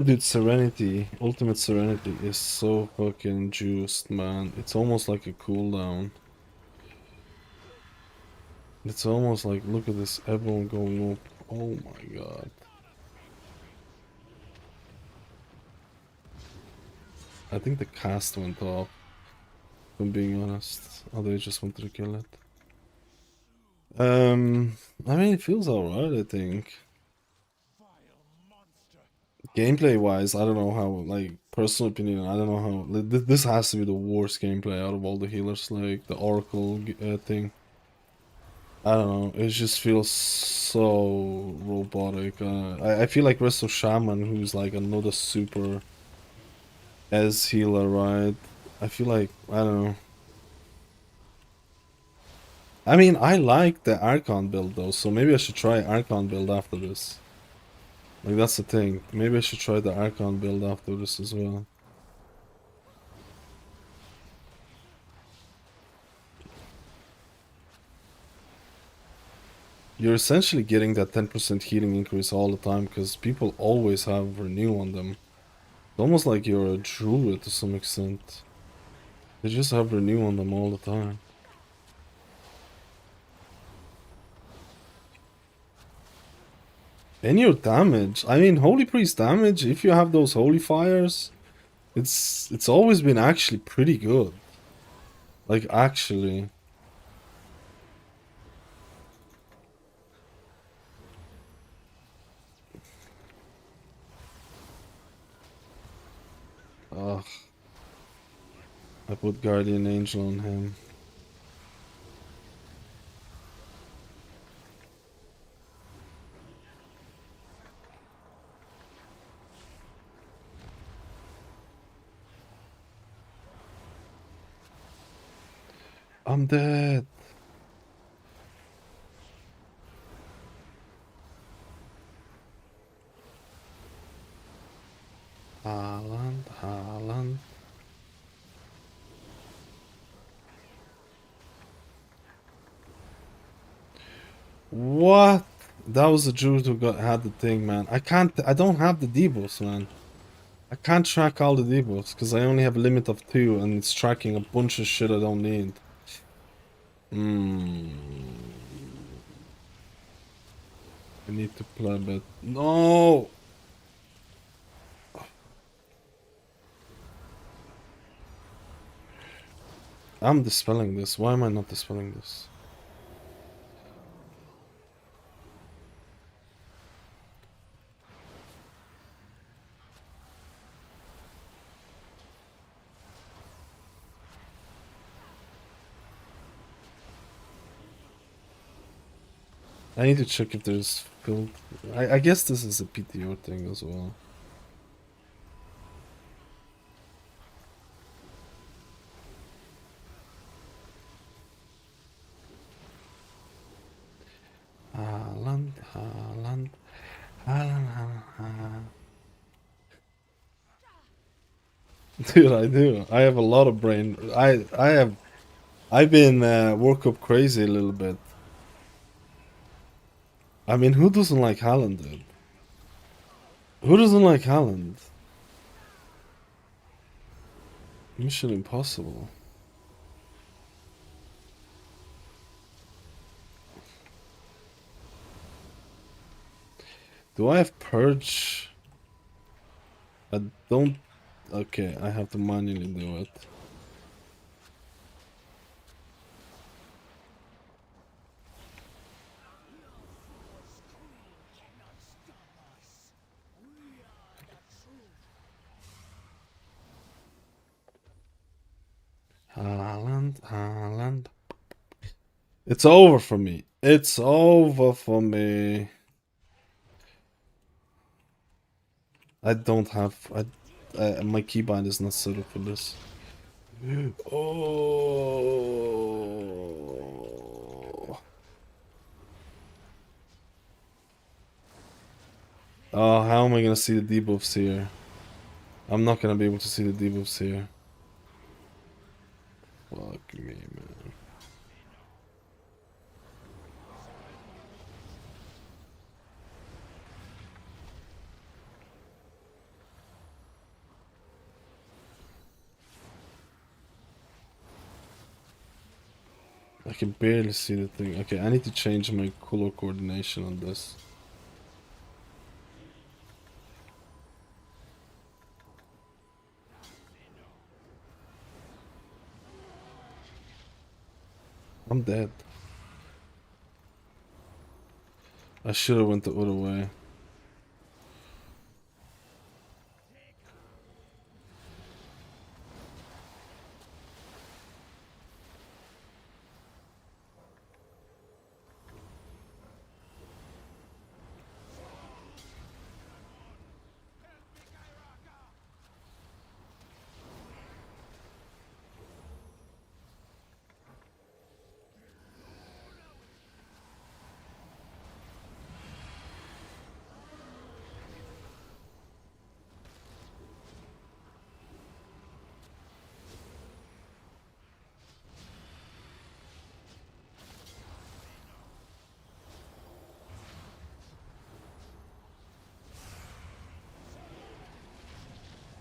Dude, Serenity, Ultimate Serenity is so fucking juiced, man. It's almost like a cooldown. It's almost like, look at this, everyone going up. Oh my god. I think the cast went off, if I'm being honest. Oh, they just wanted to kill it. I mean, it feels alright, I think. Gameplay wise, I don't know how, like, personal opinion, I don't know how, this has to be the worst gameplay out of all the healers, like, the Oracle thing. I don't know, it just feels so robotic. I feel like Resto Shaman, who's like another super as healer, right? I feel like, I don't know. I mean, I like the Archon build though, so maybe I should try Archon build after this. Like, that's the thing. Maybe I should try the Archon build after this as well. You're essentially getting that 10% healing increase all the time because people always have renew on them. It's almost like you're a druid to some extent. They just have renew on them all the time. And your damage, I mean, Holy Priest damage, if you have those Holy Fires, it's always been actually pretty good. Like, actually. Ugh. I put Guardian Angel on him. I'm dead. Haaland. What? That was the Druid who had the thing, man. I don't have the debuffs, man. I can't track all the debuffs because I only have a limit of 2 and it's tracking a bunch of shit I don't need. I need to play a bit. No! I'm dispelling this. Why am I not dispelling this? I need to check if there's build. I guess this is a PTR thing as well. Haaland. Dude, I do. I have a lot of brain. I've been work up crazy a little bit. I mean, who doesn't like Haaland, dude? Who doesn't like Haaland? Mission Impossible. Do I have Purge? I don't. Okay, I have to manually do it. Haaland. It's over for me. It's over for me. I don't have. My keybind is not set up for this. Oh. Oh, how am I gonna see the debuffs here? I'm not gonna be able to see the debuffs here. Fuck me, man. I can barely see the thing. Okay, I need to change my color coordination on this. I'm dead. I should have went the other way.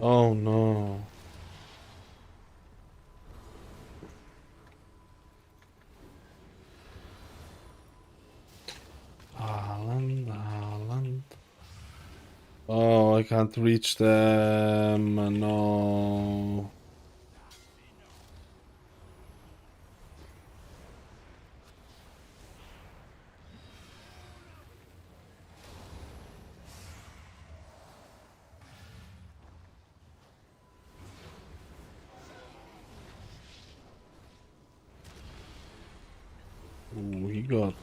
Oh no. Haaland. Oh, I can't reach them. No. Ooh, he got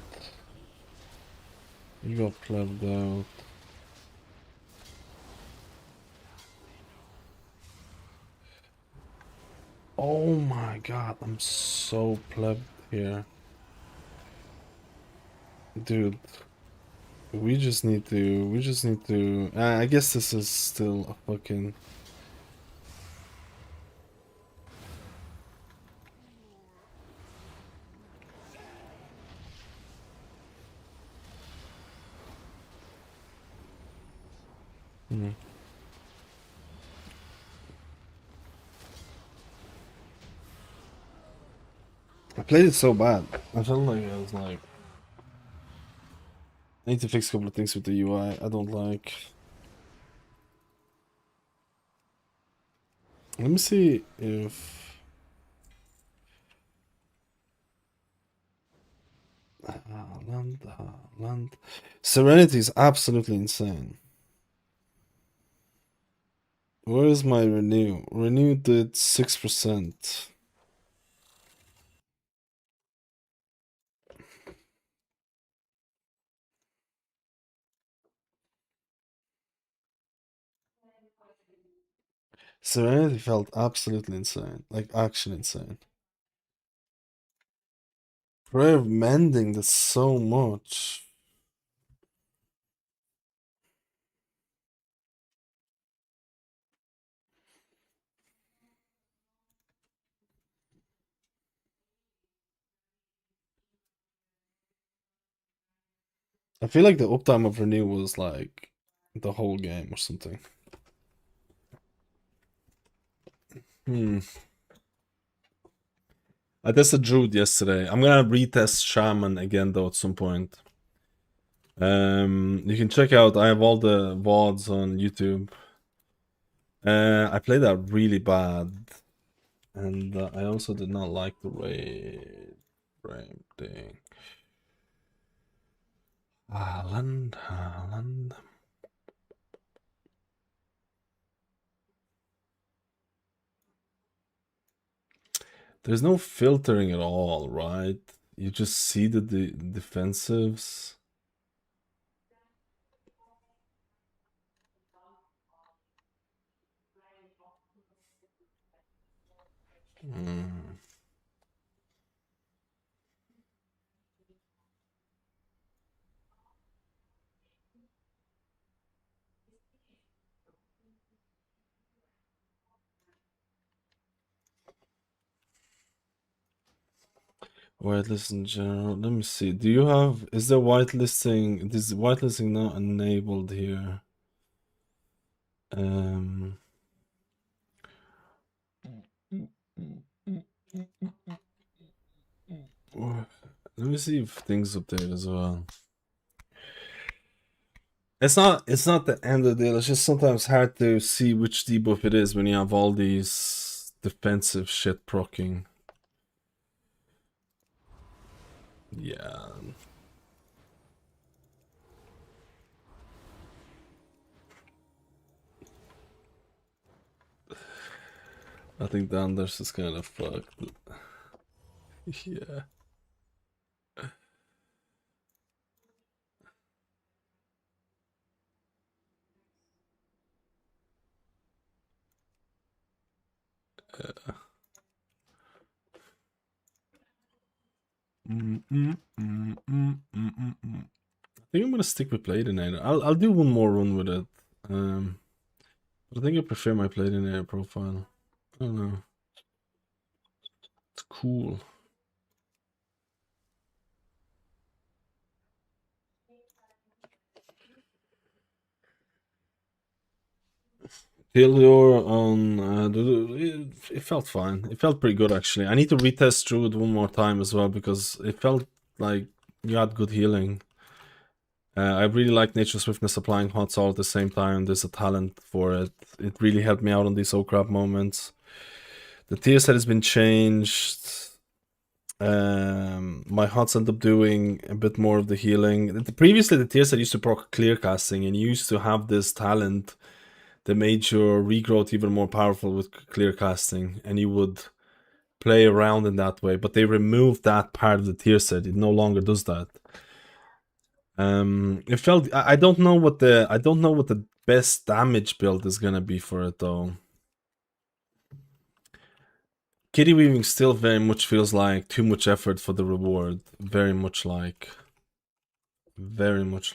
plugged out. Oh my god, I'm so plugged here. Dude, we just need to, I guess this is still a fucking... I played it so bad. I felt like I was like... I need to fix a couple of things with the UI I don't like. Let me see if... Haaland. Serenity is absolutely insane. Where is my renew? Renew did 6%. Serenity felt absolutely insane. Like, actually insane. Prayer of Mending did so much. I feel like the uptime of Renew was like the whole game or something. I tested Druid yesterday. I'm gonna retest Shaman again though at some point. You can check out, I have all the VODs on YouTube. I played that really bad. And I also did not like the raid frame thing. Haaland. There's no filtering at all, right? You just see the defensives. Mm. Whitelist in general. Let me see. Do you have? Is there whitelisting? This whitelisting not enabled here. Let me see if things update as well. It's not the end of the deal. It's just sometimes hard to see which debuff it is when you have all these defensive shit proccing. Yeah. I think the Anders is kind of fucked. Yeah. I think I'm gonna stick with Paladin. I'll do one more run with it. But I think I prefer my Paladin profile. I don't know. It's cool. Failure on it felt fine. It felt pretty good actually. I need to retest Druid one more time as well because it felt like you had good healing. I really like Nature Swiftness applying Hot Soul at the same time. There's a talent for it. It really helped me out on these oh crap moments. The tier set has been changed. My hots end up doing a bit more of the healing. Previously, the tier set used to proc clear casting, and you used to have this talent that made your regrowth even more powerful with clear casting, and you would play around in that way. But they removed that part of the tier set. It no longer does that. It felt I don't know what the best damage build is gonna be for it though. Kitty weaving still very much feels like too much effort for the reward. Very much like. The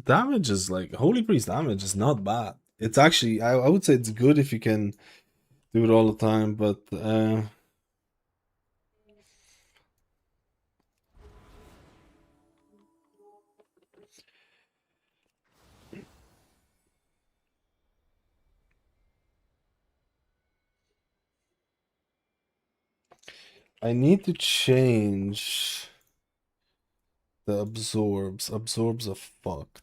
damage is like Holy Priest damage is not bad. It's actually I would say it's good if you can do it all the time, but I need to change the absorbs. Absorbs are fucked.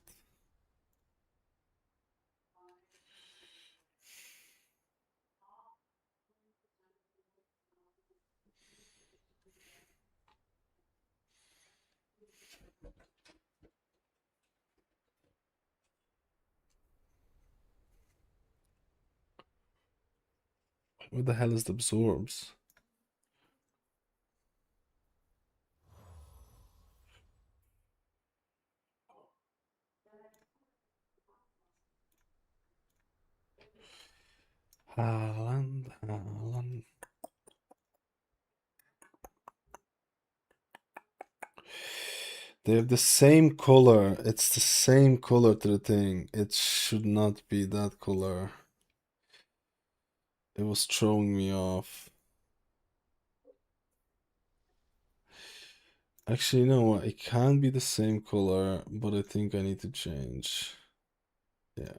What the hell is the absorbs? Haaland. They have the same color. It's the same color to the thing. It should not be that color. It was throwing me off. Actually, you know what? It can be the same color, but I think I need to change. Yeah.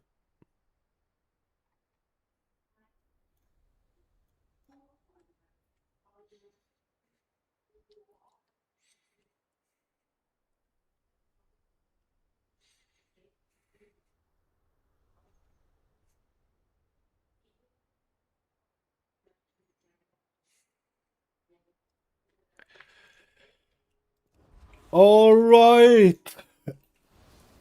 All right.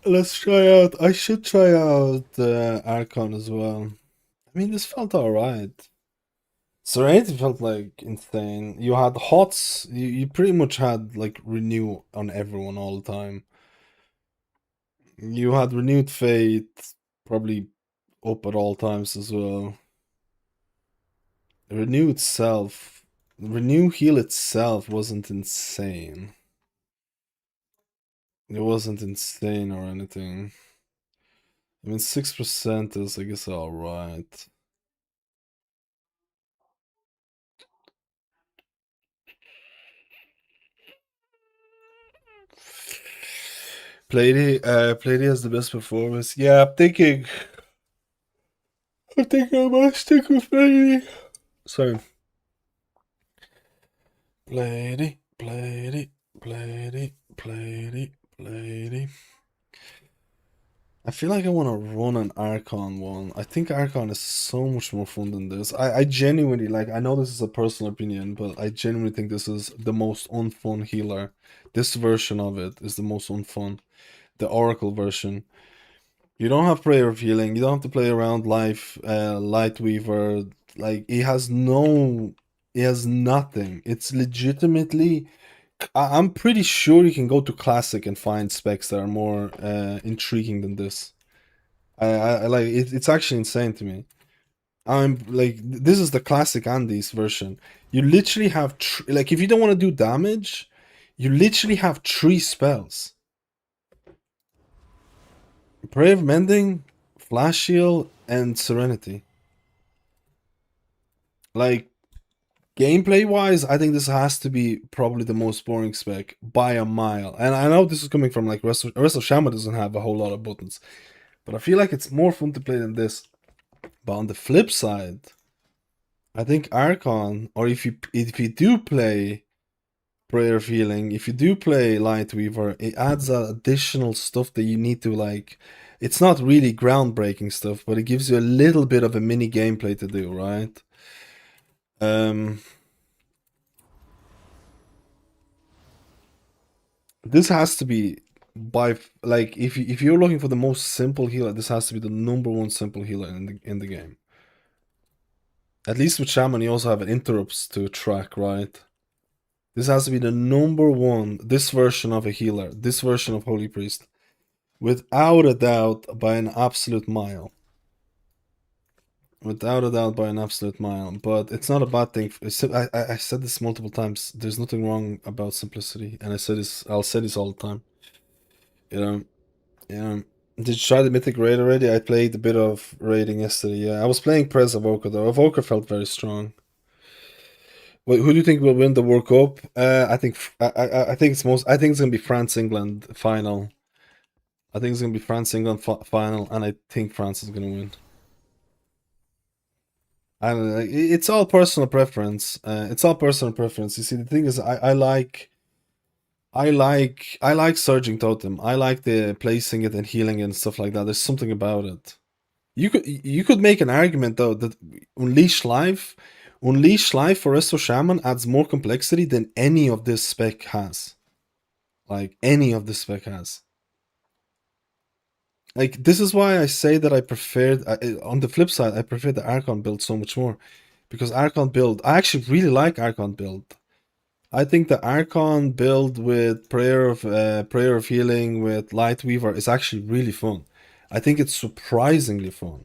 Let's try out. I should try out Archon as well. I mean, this felt alright. Serenity felt like insane. You had HOTS. You pretty much had like renew on everyone all the time. You had renewed fate probably up at all times as well. Renew itself, renew heal itself wasn't insane. It wasn't insane or anything. I mean, 6% is, I guess, alright. Plady has the best performance. Yeah, I'm thinking I might stick with Plady. Sorry. Plady. I feel like I want to run an Archon one. I think Archon is so much more fun than this. I genuinely, like, I know this is a personal opinion, but I genuinely think this is the most unfun healer. This version of it is the most unfun. The Oracle version. You don't have Prayer of Healing. You don't have to play around Life, Lightweaver. Like, it has nothing. It's legitimately... I'm pretty sure you can go to Classic and find specs that are more intriguing than this. I like it, it's actually insane to me. I'm like, this is the Classic Andes version. You literally have like, if you don't want to do damage, you literally have 3 spells: Prayer of Mending, Flash Shield, and Serenity. Like, gameplay wise, I think this has to be probably the most boring spec by a mile. And I know this is coming from like Resto Shaman doesn't have a whole lot of buttons, but I feel like it's more fun to play than this. But on the flip side, I think Archon, or if you do play Prayer of Healing, if you do play Lightweaver, it adds additional stuff that you need to, like, it's not really groundbreaking stuff, but it gives you a little bit of a mini gameplay to do, right? This has to be by, like, if you're looking for the most simple healer, this has to be the #1 simple healer in the game. At least with Shaman, you also have interrupts to track, right? This has to be the #1, this version of a healer, this version of Holy Priest, without a doubt, by an absolute mile. Without a doubt, by an absolute mile. But it's not a bad thing. I said this multiple times. There's nothing wrong about simplicity, and I'll say this all the time. You know, did you try the Mythic raid already? I played a bit of raiding yesterday. Yeah, I was playing Prez Evoker though. Evoker felt very strong. Wait, who do you think will win the World Cup? I think it's gonna be France England final. I think it's gonna be France England final, and I think France is gonna win. I don't know, it's all personal preference. It's all personal preference. You see, the thing is, I like Surging Totem. I like the placing it and healing it and stuff like that. There's something about it. You could make an argument though that Unleash Life for Resto Shaman adds more complexity than any of this spec has. Like, any of this spec has. Like, this is why I say that I preferred, on the flip side, I prefer the Archon build so much more. Because Archon build, I actually really like Archon build. I think the Archon build with Prayer of Healing with Lightweaver is actually really fun. I think it's surprisingly fun.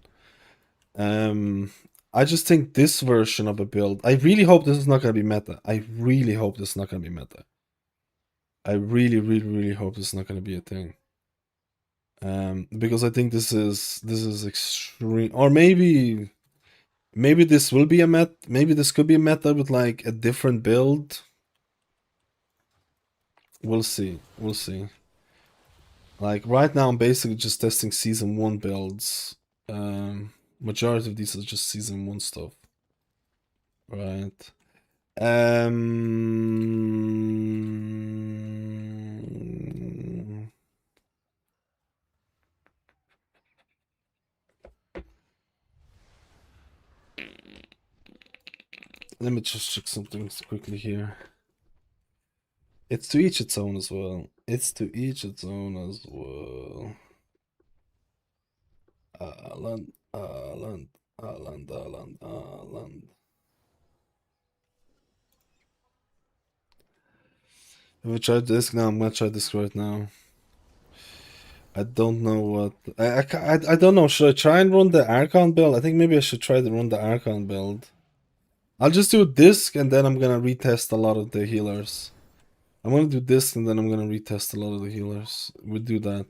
I just think this version of a build, I really hope this is not going to be meta. I really hope this is not going to be meta. I really, really, really hope this is not going to be a thing. Because I think this is extreme, or maybe this will be a meta. Maybe this could be a meta with like a different build. We'll see. We'll see. Like, right now, I'm basically just testing season 1 builds. Majority of these are just season 1 stuff. Right. Let me just check something quickly here. It's to each its own as well. It's to each its own as well. Alan, Alan, Alan, Alan, Alan. Have I tried this? No, I'm gonna try this right now. I don't know what I don't know. Should I try and run the Archon build? I think maybe I should try to run the Archon build. I'll just do disc and then I'm gonna retest a lot of the healers. I'm gonna do this and then I'm gonna retest a lot of the healers. We'll do that.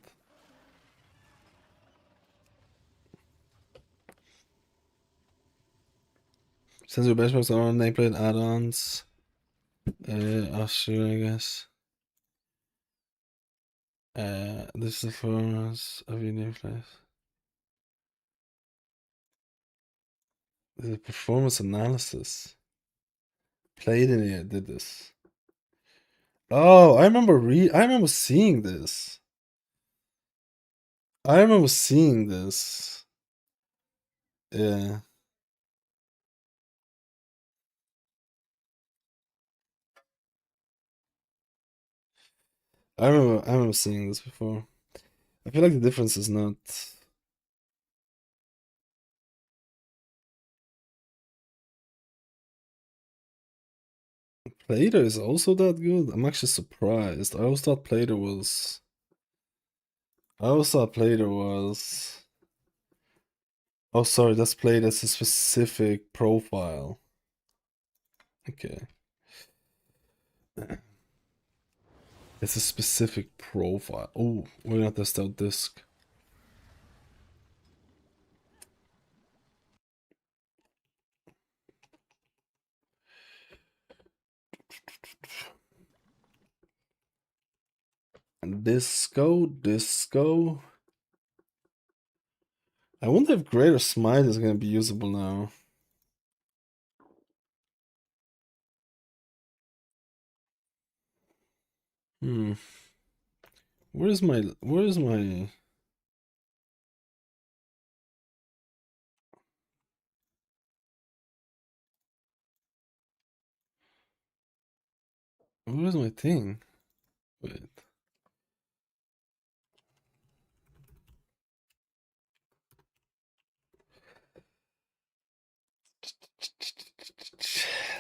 Since your benchmarks are on nameplate add-ons, I'll sure I guess. This is the performance of your nameplate. The performance analysis. Played in it, did this. Oh, I remember seeing this. I remember seeing this. Yeah. I remember seeing this before. I feel like the difference is not. Plater is also that good? I'm actually surprised. I always thought Plater was. Oh, sorry, that's played as a specific profile. Okay. It's a specific profile. Oh, we're gonna test out disc. Disco. I wonder if Greater Smite is gonna be usable now. Where's my Where's my thing? Wait.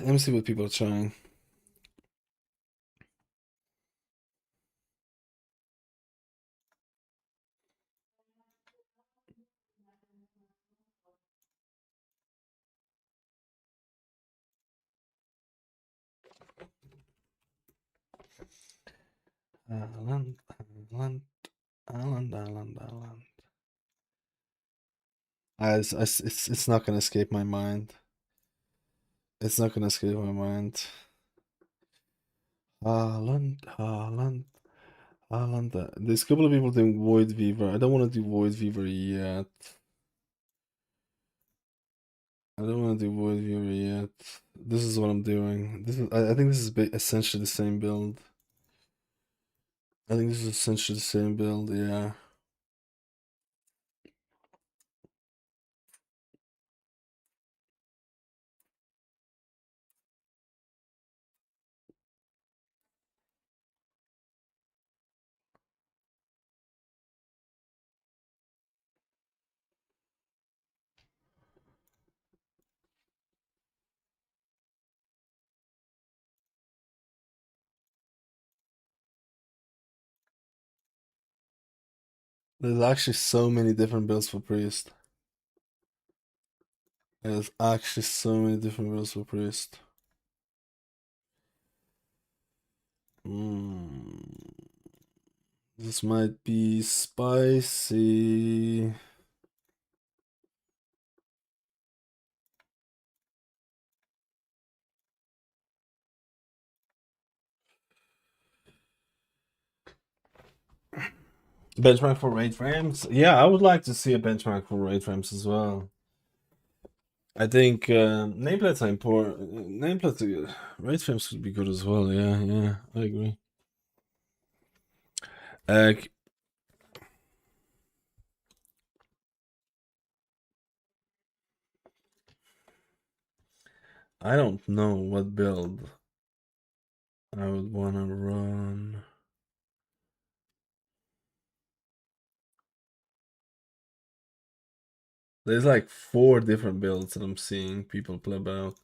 Let me see what people are trying. Alan. It's not gonna escape my mind. It's not gonna escape my mind. Haaland. There's a couple of people doing Void Weaver. I don't want to do Void Weaver yet. This is what I'm doing. I think this is essentially the same build. Yeah. There's actually so many different builds for Priest. There's actually so many different builds for Priest. This might be spicy. Benchmark for raid frames? Yeah, I would like to see a benchmark for raid frames as well. I think nameplates are important. Raid frames would be good as well. Yeah, I agree. I don't know what build I would want to run. There's like 4 different builds that I'm seeing people play about.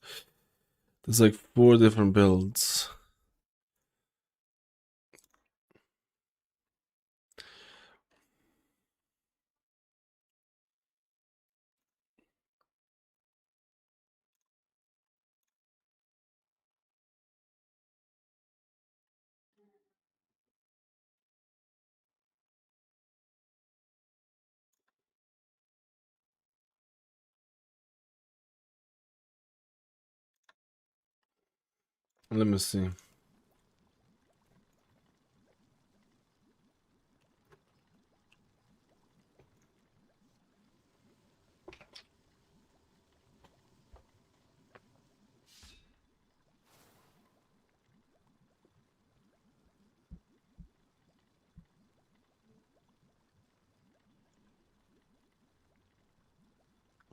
There's like 4 different builds. Let me see.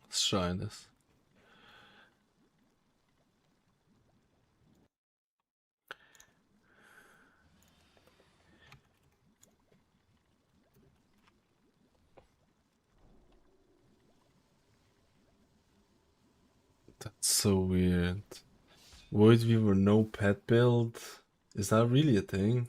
Let's try this. That's so weird. Void Weaver no pet build? Is that really a thing?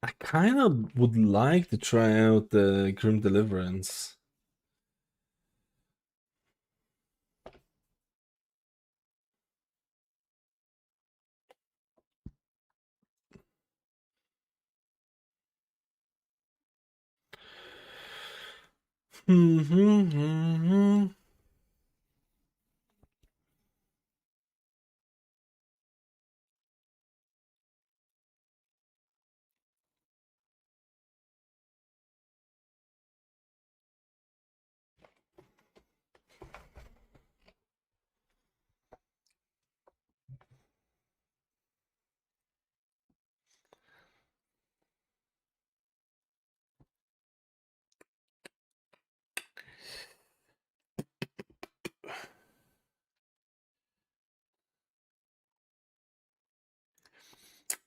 I kind of would like to try out the Grim Deliverance.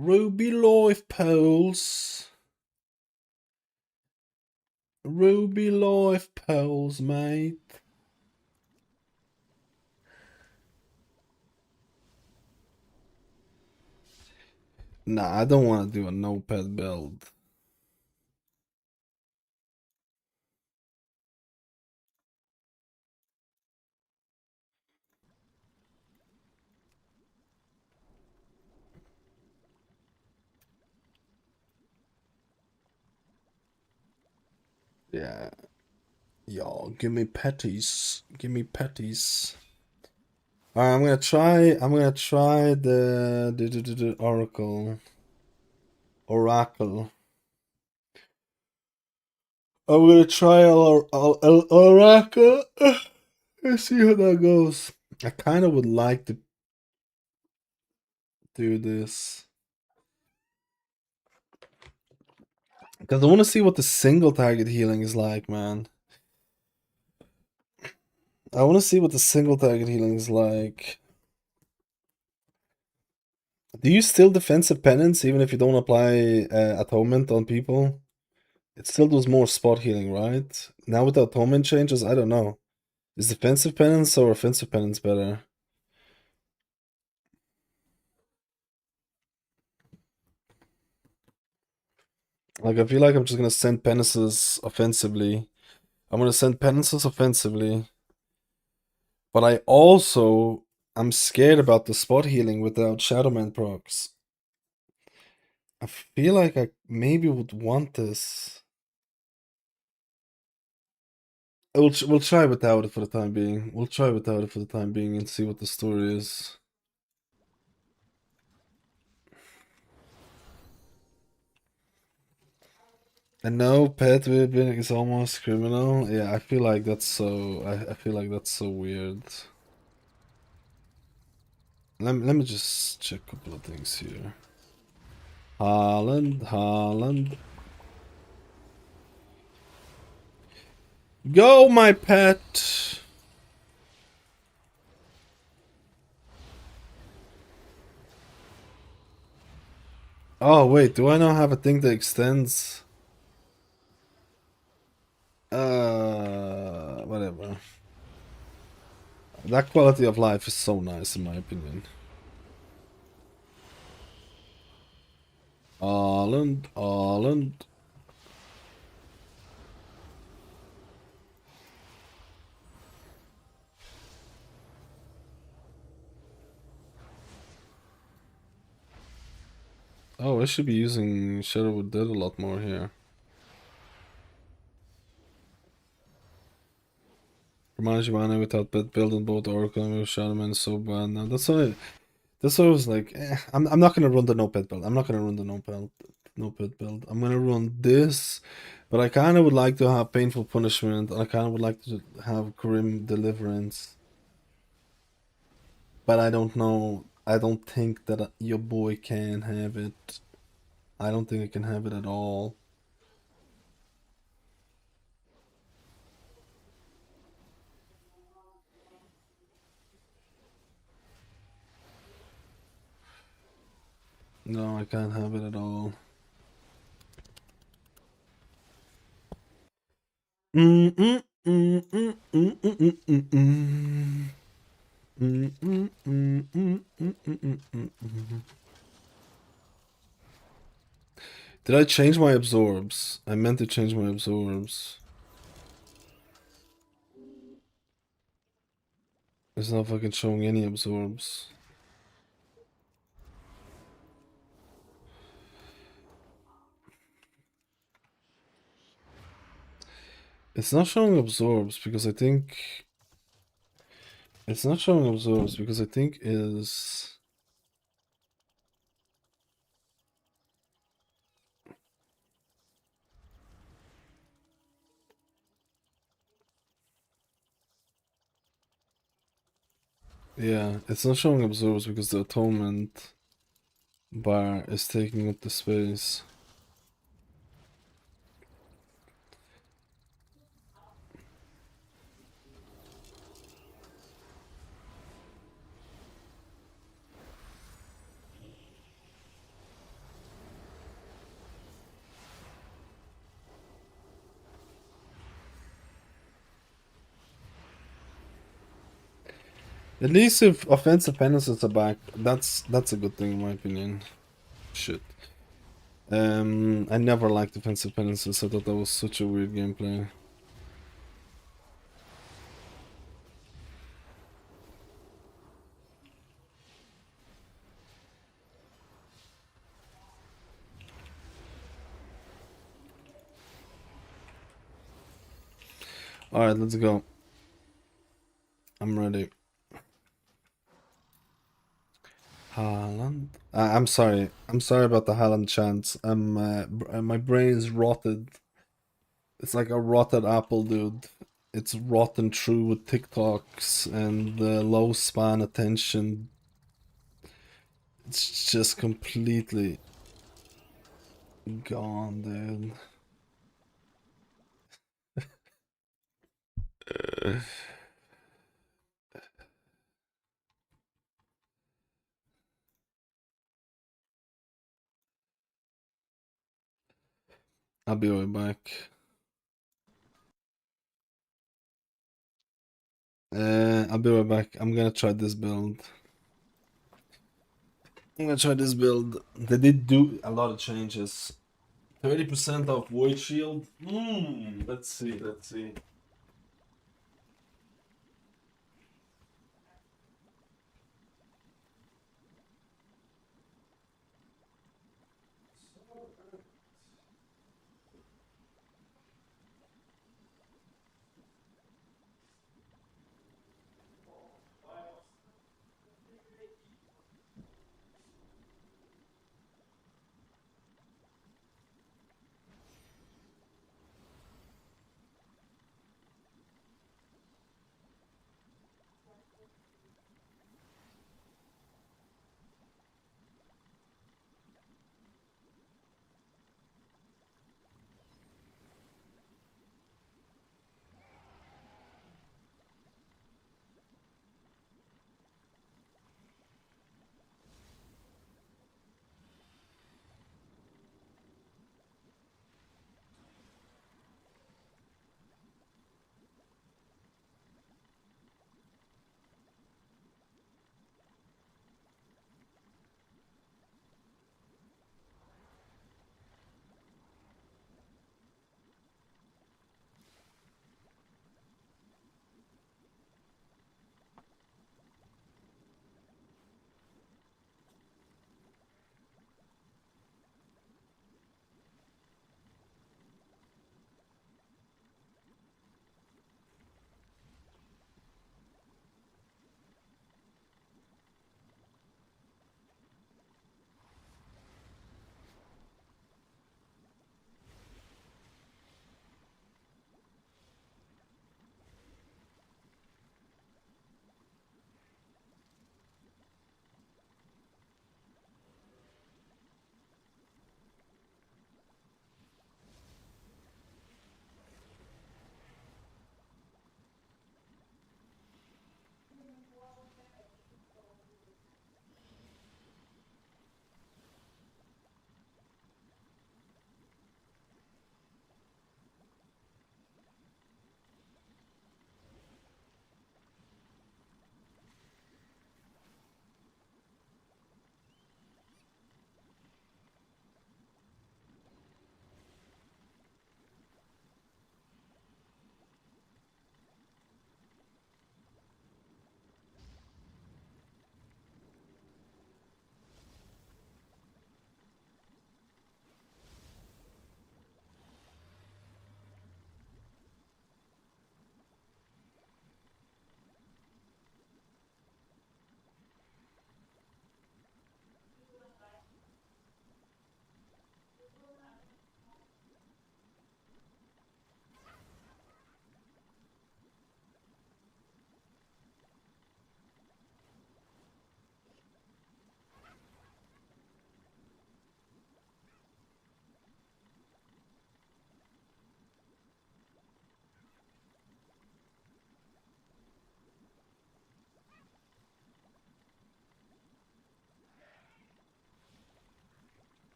Ruby Life Pearls. Ruby Life Pearls, mate. Nah, I don't want to do a no pet build. Yeah. Yo, give me patties. Give me patties. Alright, I'm gonna try the Oracle. Oracle. I'm gonna try Oracle. Let's see how that goes. I kind of would like to do this. Because I want to see what the single target healing is like, man. I want to see what the single target healing is like. Do you still defensive penance even if you don't apply atonement on people? It still does more spot healing, right? Now with the atonement changes, I don't know. Is defensive penance or offensive penance better? Like, I feel like I'm just gonna send penances offensively. I'm gonna send penances offensively. But I'm scared about the spot healing without Shadowman procs. I feel like I maybe would want this. We'll try without it for the time being. We'll try without it for the time being and see what the story is. And no, pet whipping is almost criminal. Yeah, I feel like that's so. I feel like that's so weird. Let me just check a couple of things here. Haaland. Go, my pet! Oh, wait, do I not have a thing that extends? Whatever. That quality of life is so nice, in my opinion. Haaland. Oh, I should be using Shadow with Dead a lot more here. Reminds you mana without pet building both Oracle and Shaman is so bad now. That's why I was like, I'm not gonna run the no pet build. I'm not gonna run the no pet build. I'm gonna run this, but I kinda would like to have Painful Punishment, and I kinda would like to have Grim Deliverance. But I don't know. I don't think that your boy can have it. I don't think I can have it at all. No, I can't have it at all. Did I change my absorbs? I meant to change my absorbs. It's not fucking showing any absorbs. It's not showing absorbs because I think it's not showing absorbs because I think is yeah, it's not showing absorbs because the atonement bar is taking up the space. At least if offensive penances are back, that's a good thing in my opinion. Shit. I never liked offensive penances. I thought that was such a weird gameplay. Alright, let's go. I'm ready. Haaland. I'm sorry. I'm sorry about the Haaland chance. My brain is rotted. It's like a rotted apple, dude. It's rotten through with TikToks and low span attention. It's just completely gone, dude. I'll be right back. I'll be right back. I'm gonna try this build. They did do a lot of changes. 30% of Void Shield. Let's see.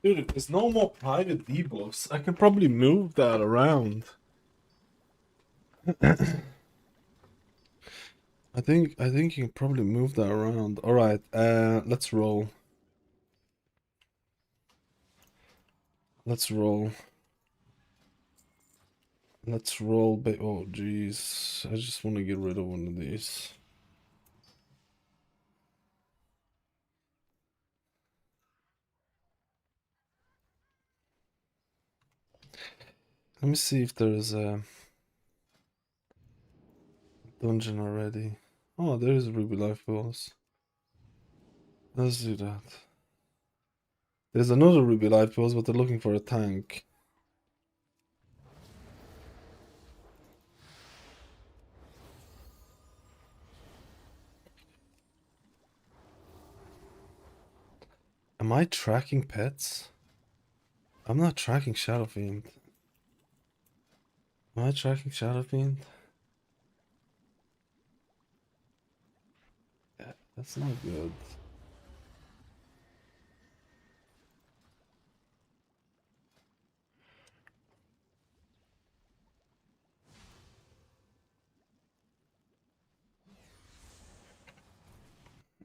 Dude, there's no more private ebooks. I can probably move that around. I think you can probably move that around. All right, let's roll. Let's roll. Let's roll. Oh, jeez. I just want to get rid of one of these. Let me see if there's a dungeon already. Oh, there is Ruby Life Balls. Let's do that. There's another Ruby Life Balls, but they're looking for a tank. Am I tracking pets? I'm not tracking Shadow Fiend. Am I tracking Shadow Fiend? Yeah, that's not good.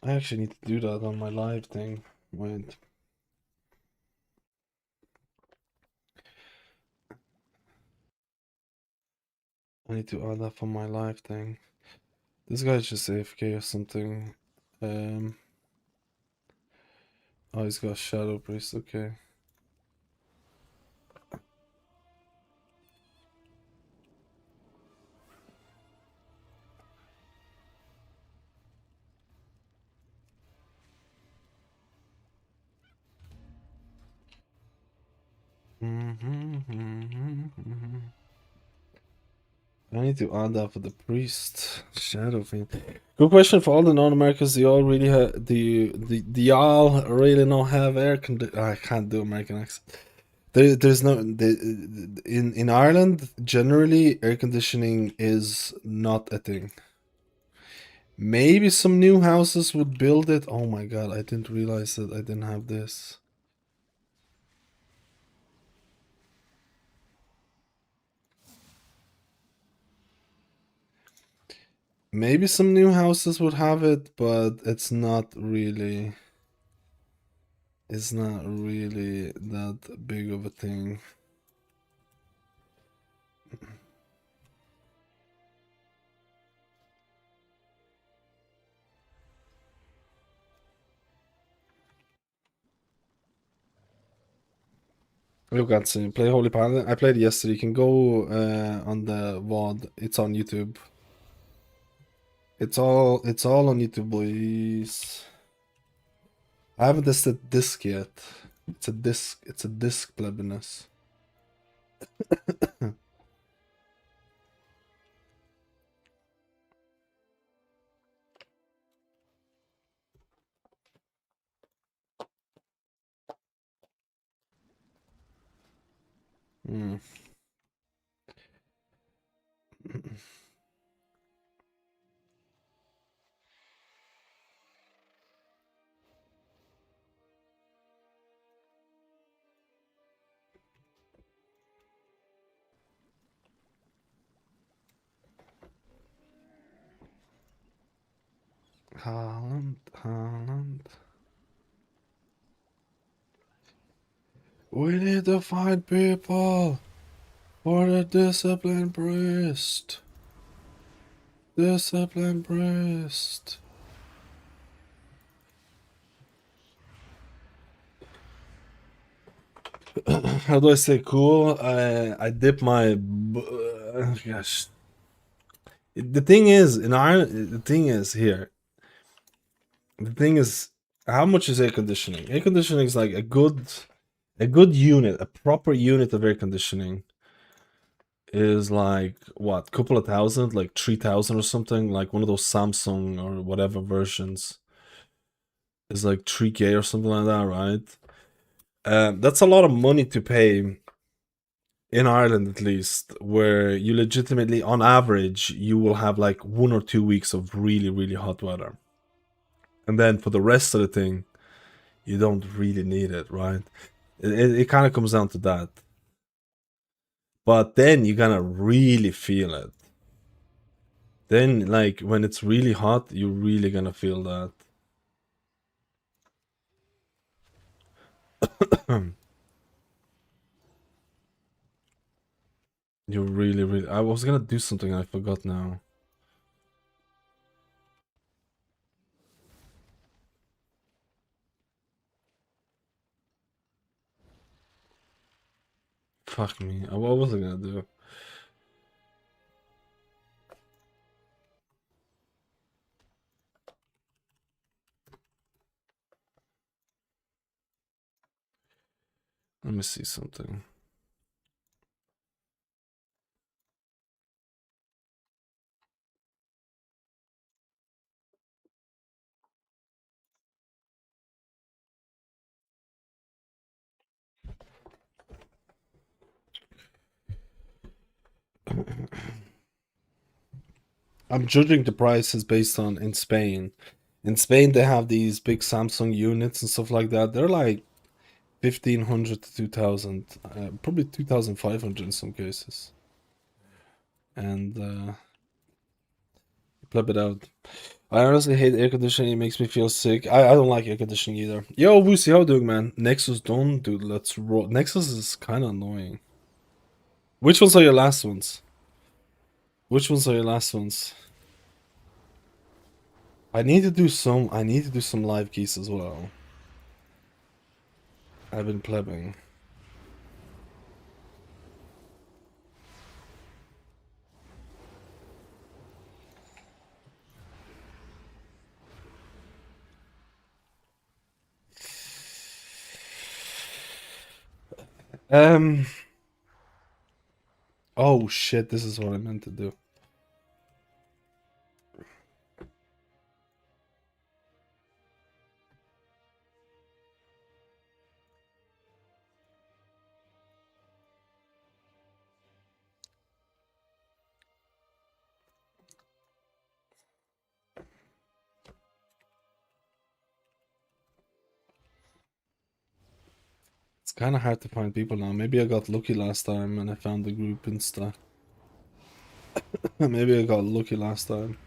I actually need to do that on my live thing. Wait. I need to add that for my live thing. This guy's just AFK or something. Oh, he's got Shadow Priest, okay. I need to add that for the priest. Shadow Fiend. Good question for all the non-Americans. Do y'all really have do y'all really not have air conditioning? I can't do American accent. There's no in Ireland generally air conditioning is not a thing. Maybe some new houses would build it. Oh my god, I didn't realize that I didn't have this. Maybe some new houses would have it, but it's not really that big of a thing. You can see play Holy Paladin. I played yesterday. You can go on the VOD. It's on YouTube. It's all on YouTube, boys. I haven't tested disc yet. It's a disc plebiness. Mm. Haaland. We need to find people for the disciplined priest. Disciplined priest. How do I say cool? I dip my gosh. The thing is in Ireland. The thing is here. The thing is, how much is air conditioning? Air conditioning is like a good unit, a proper unit of air conditioning is like what, couple of thousand, like 3,000 or something, like one of those Samsung or whatever versions is like 3K or something like that, right? That's a lot of money to pay in Ireland, at least, where you legitimately, on average, you will have like 1 or 2 weeks of really, really hot weather. And then for the rest of the thing, you don't really need it, right? It kind of comes down to that. But then you're gonna really feel it. Then, like, when it's really hot, you're really gonna feel that. You really. I was gonna do something, I forgot now. Fuck me. What was I gonna do? Let me see something. I'm judging the prices based on in Spain. In Spain, they have these big Samsung units and stuff like that. They're like 1,500 to 2,000, probably 2,500 in some cases. And pleb it out. I honestly hate air conditioning. It makes me feel sick. I don't like air conditioning either. Yo, Woosie, how you doing, man? Nexus done, dude. Let's roll. Nexus is kind of annoying. Which ones are your last ones? Which ones are your last ones? I need to do some. I need to do some live keys as well. I've been plebbing. Oh shit! This is what I meant to do. It's kind of hard to find people now. Maybe I got lucky last time and I found the group and stuff. Maybe I got lucky last time.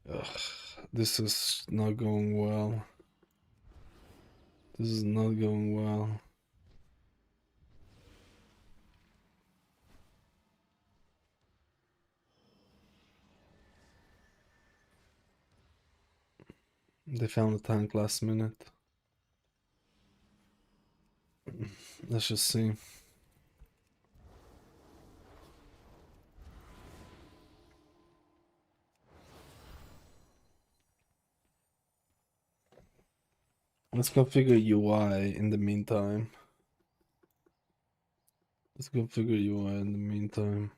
Ugh, this is not going well. This is not going well. They found a tank last minute. Let's just see. Let's configure UI in the meantime. Let's configure UI in the meantime.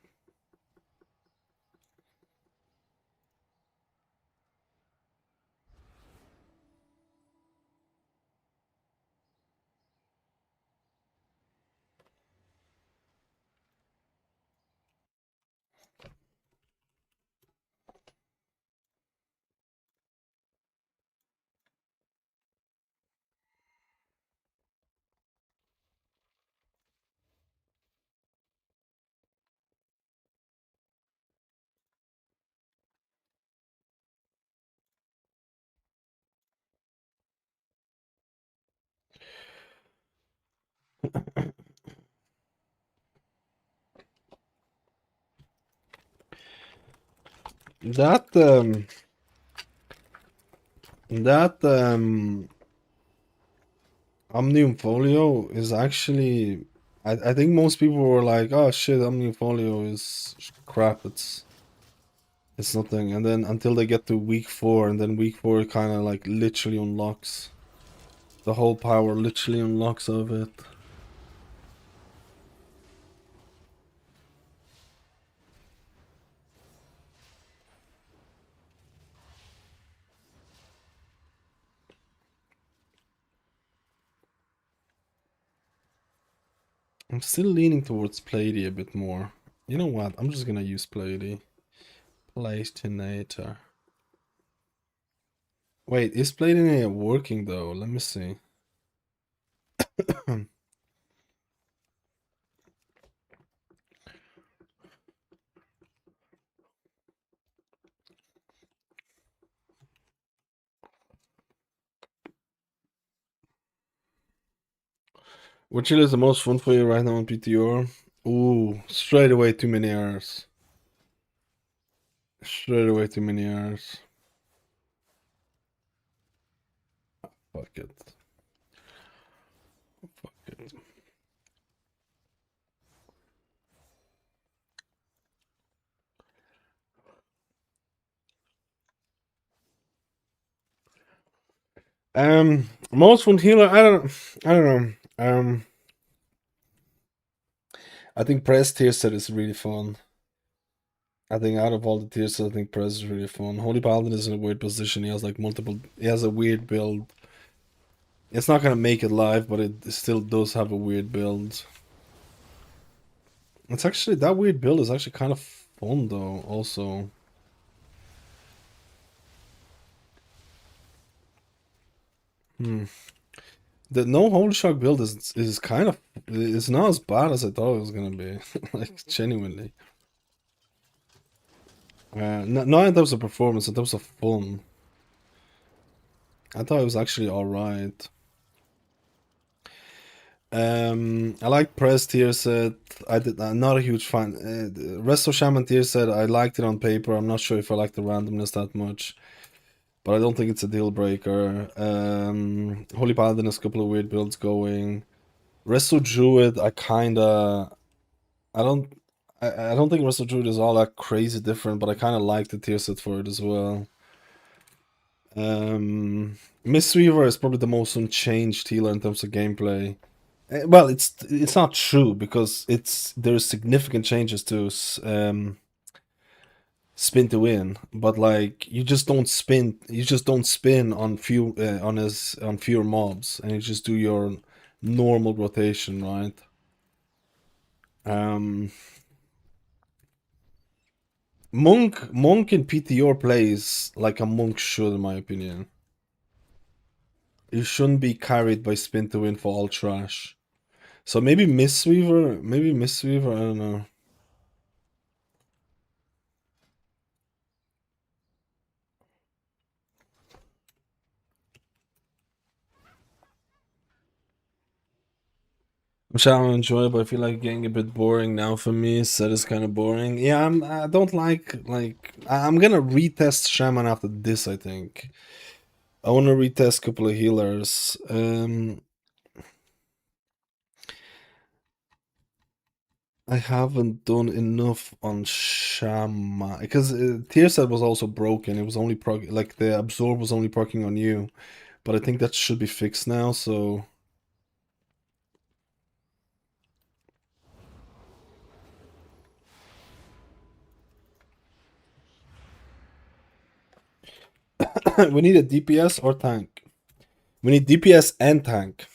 That Omnium Folio is actually I think most people were like, oh shit, Omnium Folio is crap, it's nothing. And then until they get to week 4, and then week 4 kind of like literally unlocks the whole power, literally unlocks of it. I'm still leaning towards Plady a bit more. You know what? I'm just gonna use Plady. Platinator. Wait, is Platinator working though? Let me see. Which is the most fun for you right now on PTR? Ooh, straight away too many errors. Straight away too many errors. Fuck it. Fuck it. Most fun healer. I don't know. I think Press tier set is really fun. I think out of all the tiers, I think Press is really fun. Holy Paladin is in a weird position. He has like multiple. He has a weird build. It's not gonna make it live, but it still does have a weird build. It's actually that weird build is actually kind of fun though. Also. The no Holy Shock build is kind of it's not as bad as I thought it was gonna be. Like genuinely. Not in terms of performance, in terms of fun. I thought it was actually alright. I like Press tier set. I'm not a huge fan. Resto Shaman tier set, I liked it on paper. I'm not sure if I like the randomness that much. But I don't think it's a deal breaker. Holy Paladin has a couple of weird builds going. Resto Druid, I don't think Resto Druid is all that crazy different, but I kinda like the tier set for it as well. Mistweaver is probably the most unchanged healer in terms of gameplay. Well, it's not true because there's significant changes to spin to win, but like you just don't spin on fewer mobs, and you just do your normal rotation, right? Monk in PTR plays like a monk should, in my opinion. You shouldn't be carried by spin to win for all trash. So maybe Mistweaver, I don't know. Which I don't enjoy, but I feel like getting a bit boring now for me. Set is kind of boring. Yeah, I don't I'm gonna retest Shaman after this, I think. I want to retest a couple of healers. I haven't done enough on Shaman because tier set was also broken. It was only like the absorb was only proccing on you, but I think that should be fixed now. So we need a DPS or tank. We need DPS and tank.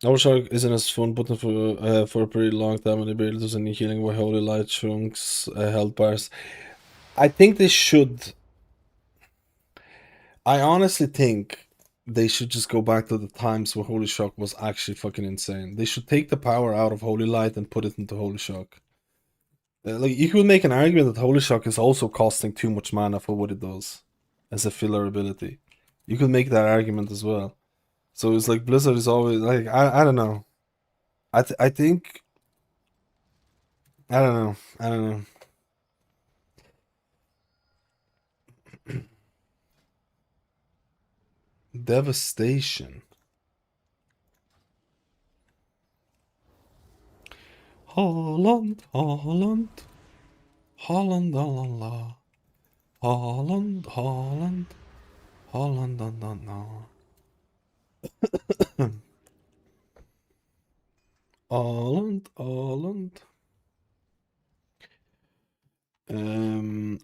Overshark isn't as fun button for a pretty long time, and it barely does any healing with holy light chunks, health bars. I think they should. I honestly think they should just go back to the times where Holy Shock was actually fucking insane. They should take the power out of Holy Light and put it into Holy Shock. Like you could make an argument that Holy Shock is also costing too much mana for what it does as a filler ability. You could make that argument as well. So it's like Blizzard is always like I don't know. I think I don't know. I don't know. Devastation. Holland, Holland, Holland, la la la. Holland, Holland, Holland, la la la. Holland, Holland.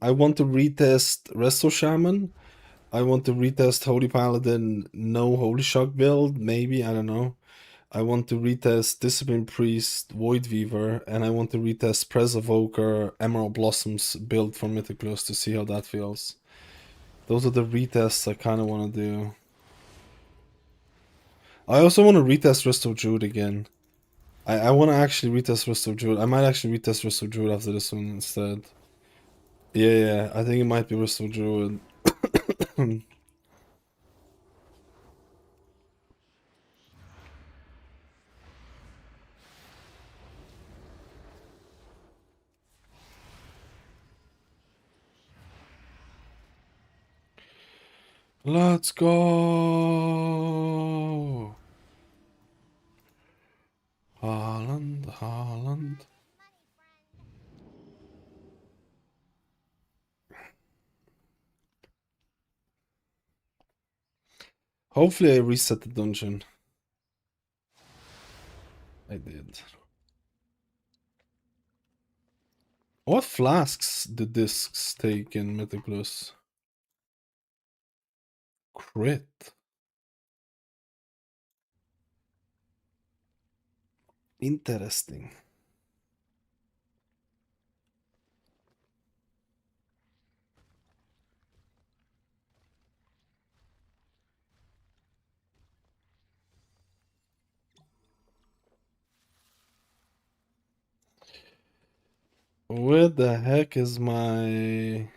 I want to retest Resto Shaman. I want to retest Holy Paladin, no Holy Shock build, maybe, I don't know. I want to retest Discipline Priest, Void Weaver, and I want to retest Press Evoker, Emerald Blossoms build from Mythic Plus to see how that feels. Those are the retests I kind of want to do. I also want to retest Resto Druid again. I want to actually retest Resto Druid. I might actually retest Resto Druid after this one instead. Yeah, I think it might be Resto Druid. Let's go! Haaland, Haaland. Hopefully I reset the dungeon. I did. What flasks do discs take in Mythic Plus? Crit. Interesting. Where the heck is my...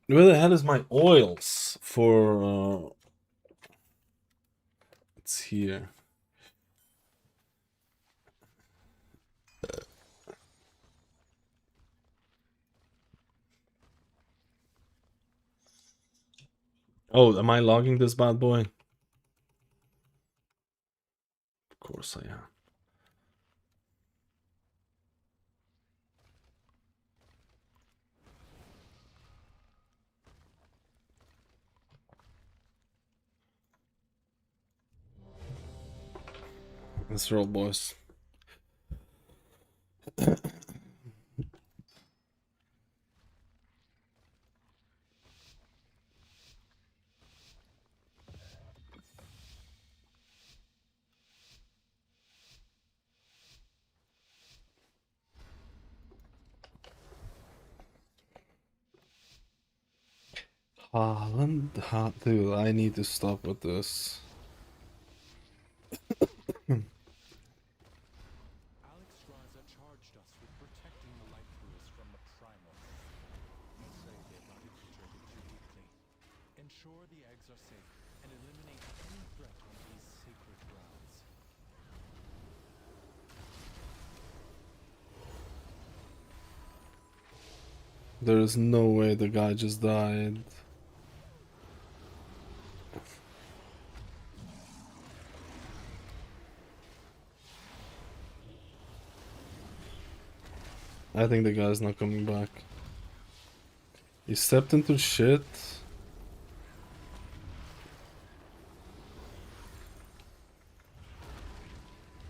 Where the hell is my oils for... It's here. Oh, am I logging this bad boy? Of course I am. Let's roll, boys. Haaland, dude, I need to stop with this. There is no way the guy just died. I think the guy's not coming back. He stepped into shit.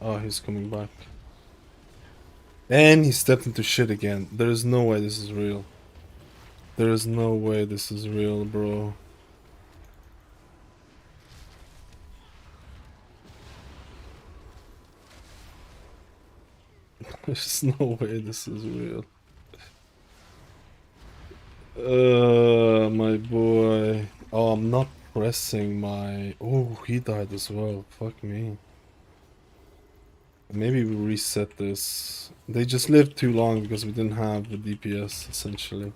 Oh, he's coming back. And he stepped into shit again. There is no way this is real. There is no way this is real, bro. There's no way this is real. My boy. Oh, I'm not pressing my... Oh, he died as well. Fuck me. Maybe we reset this. They just lived too long because we didn't have the DPS, essentially.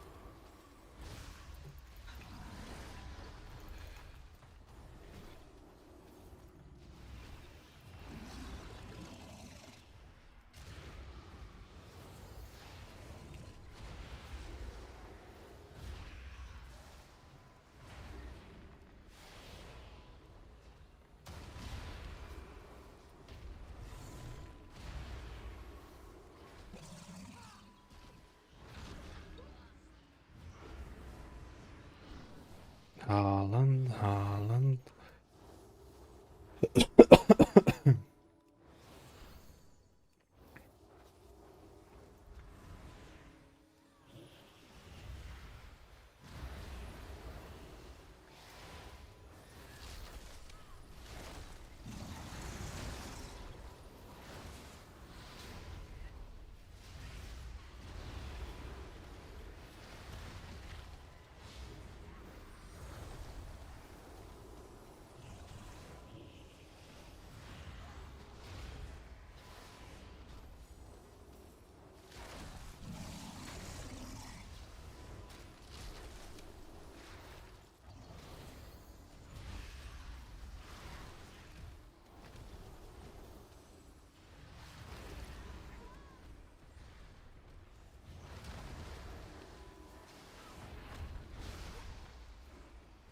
Haaland, Haaland.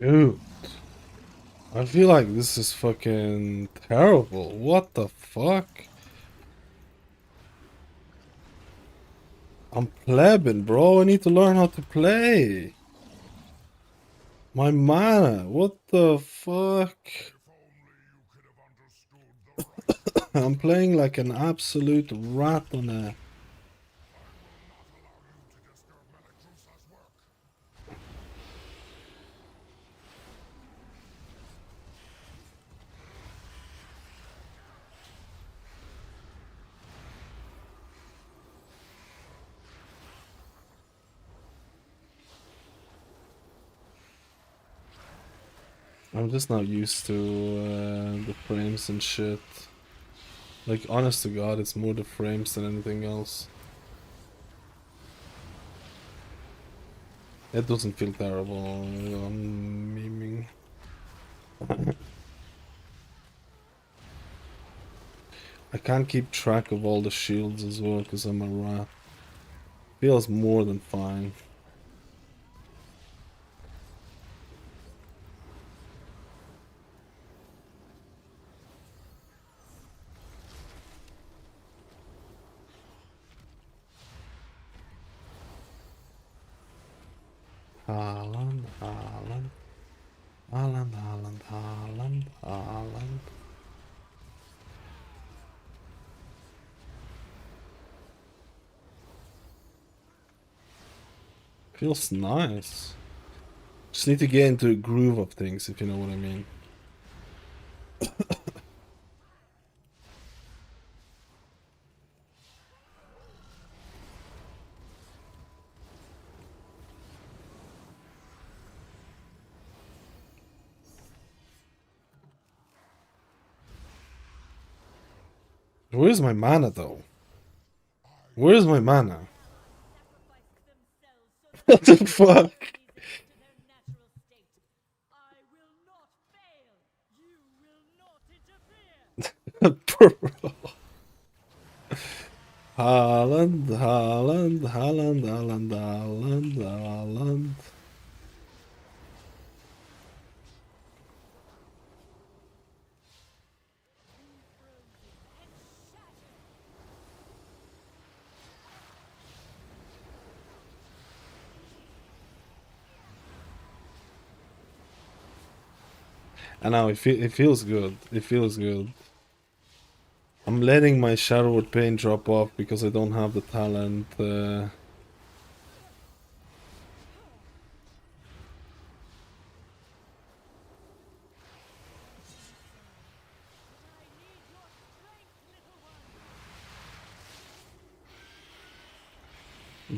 Dude, I feel like this is fucking terrible. What the fuck? I'm plebbing, bro. I need to learn how to play. My mana, what the fuck? I'm playing like an absolute rat on a... I'm just not used to the frames and shit. Like, honest to God, it's more the frames than anything else. It doesn't feel terrible. I'm memeing. I can't keep track of all the shields as well because I'm a rat. Feels more than fine. Haaland, Haaland, Haaland, Haaland, Haaland, Haaland. Feels nice. Just need to get into a groove of things, if you know what I mean. Where's my mana though? Where's my mana? What the fuck? Bro. Haaland, Haaland, Haaland, Haaland, Haaland, Haaland. I know it feels good. It feels good. I'm letting my Shadowward Pain drop off because I don't have the talent.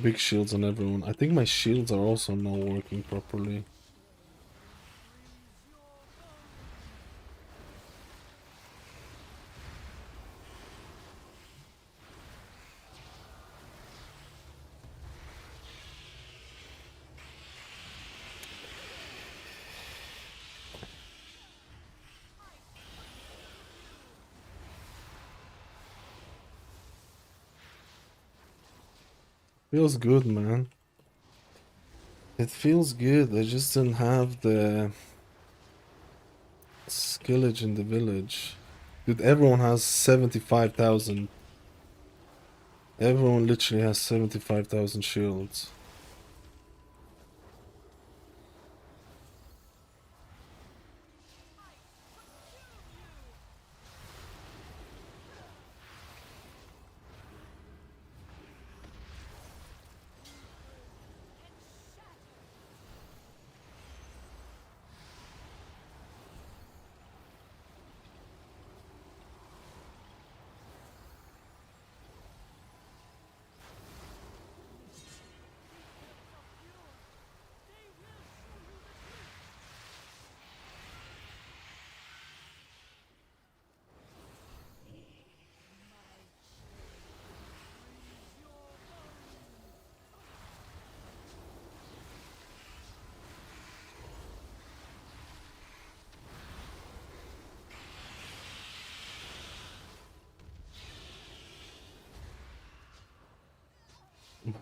Big shields on everyone. I think my shields are also not working properly. Feels good, man. It feels good. I just didn't have the skillage in the village. Dude, everyone has 75,000. Everyone literally has 75,000 shields.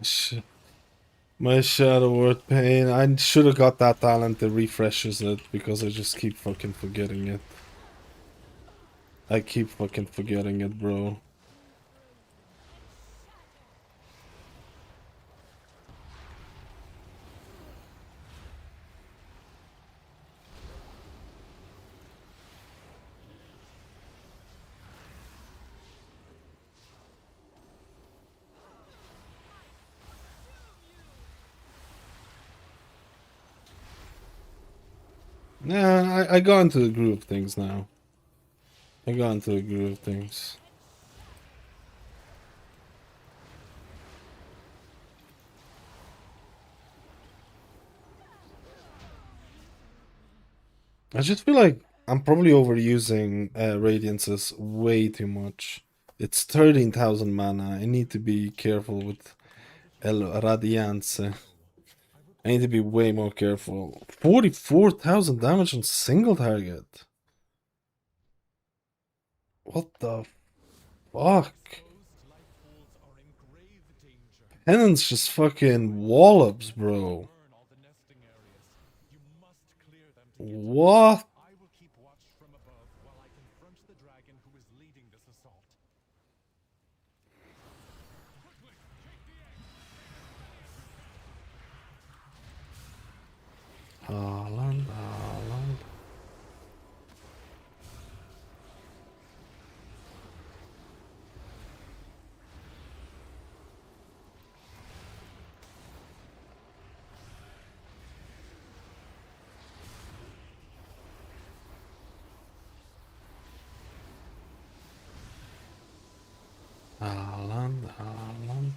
Shit. My Shadow Word Pain. I should have got that talent that refreshes it because I just keep fucking forgetting it. I keep fucking forgetting it, bro. Nah, I got into the groove of things now. I got into the groove of things. I just feel like I'm probably overusing Radiances way too much. It's 13,000 mana. I need to be careful with El Radiance. I need to be way more careful. 44,000 damage on single target. What the fuck? Penance just fucking wallops, bro. What? Haaland, Haaland. Haaland, Haaland.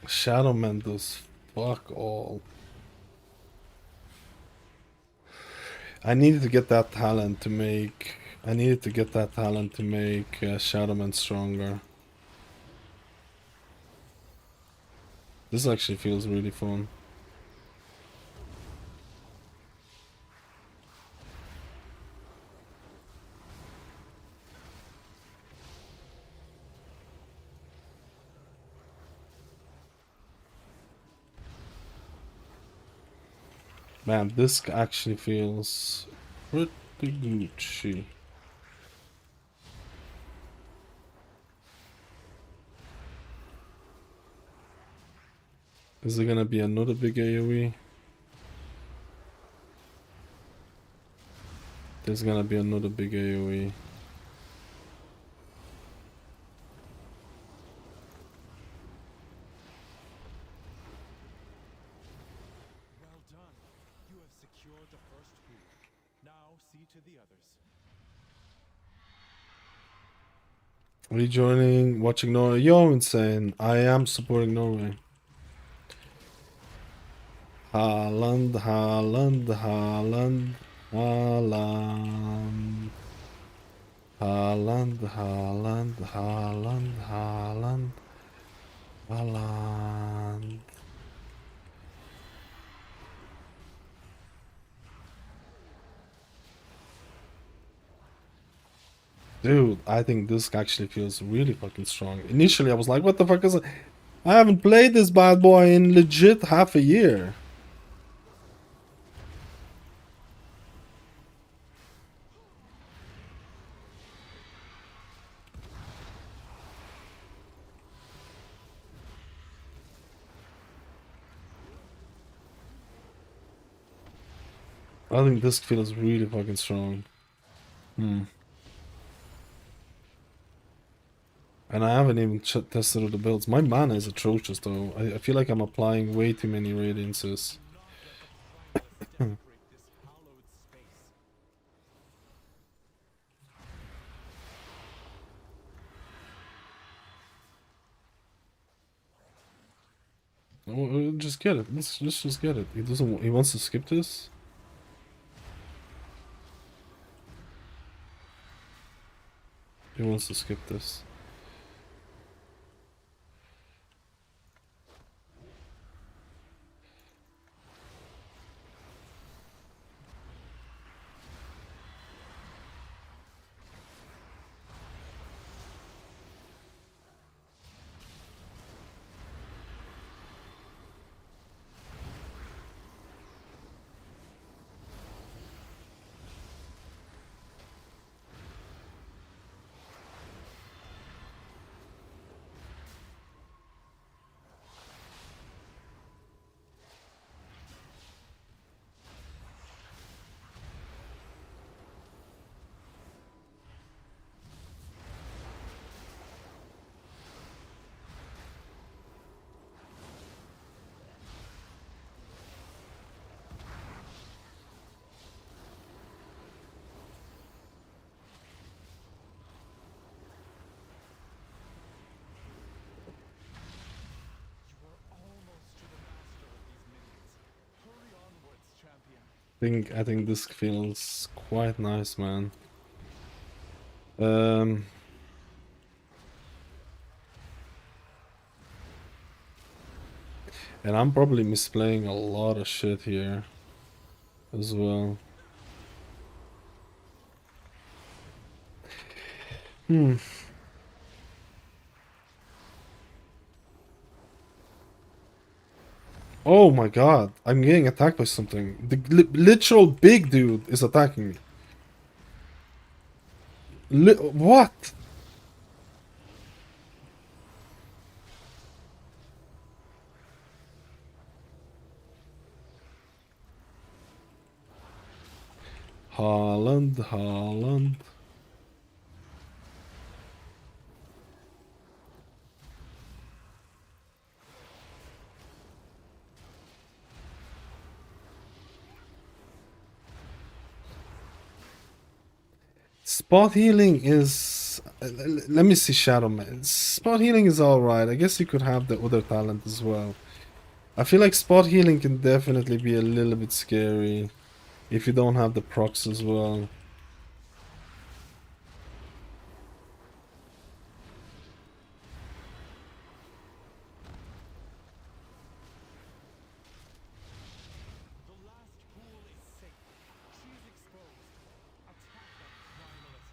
Shadowman does fuck all. I needed to get that talent to make. I needed to get that talent to make Shadowman stronger. This actually feels really fun. Man, this actually feels pretty Gucci. Is there gonna be another big AoE? There's gonna be another big AoE. Rejoining, watching Norway. Yo, insane. I am supporting Norway. Haaland, Haaland, Haaland, Haaland. Haaland, Haaland, Haaland, Haaland, Haaland. Dude, I think this actually feels really fucking strong. Initially, I was like, what the fuck is it? I haven't played this bad boy in legit half a year. I think this feels really fucking strong. And I haven't even tested out the builds. My mana is atrocious though. I feel like I'm applying way too many radiances. just get it. Let's just get it. He doesn't. He wants to skip this. He wants to skip this. I think this feels quite nice, man. And I'm probably misplaying a lot of shit here as well. Oh my god, I'm getting attacked by something. The literal big dude is attacking me. What? Holland. Spot healing is... let me see Shadow Man. Spot healing is alright. I guess you could have the other talent as well. I feel like spot healing can definitely be a little bit scary if you don't have the procs as well.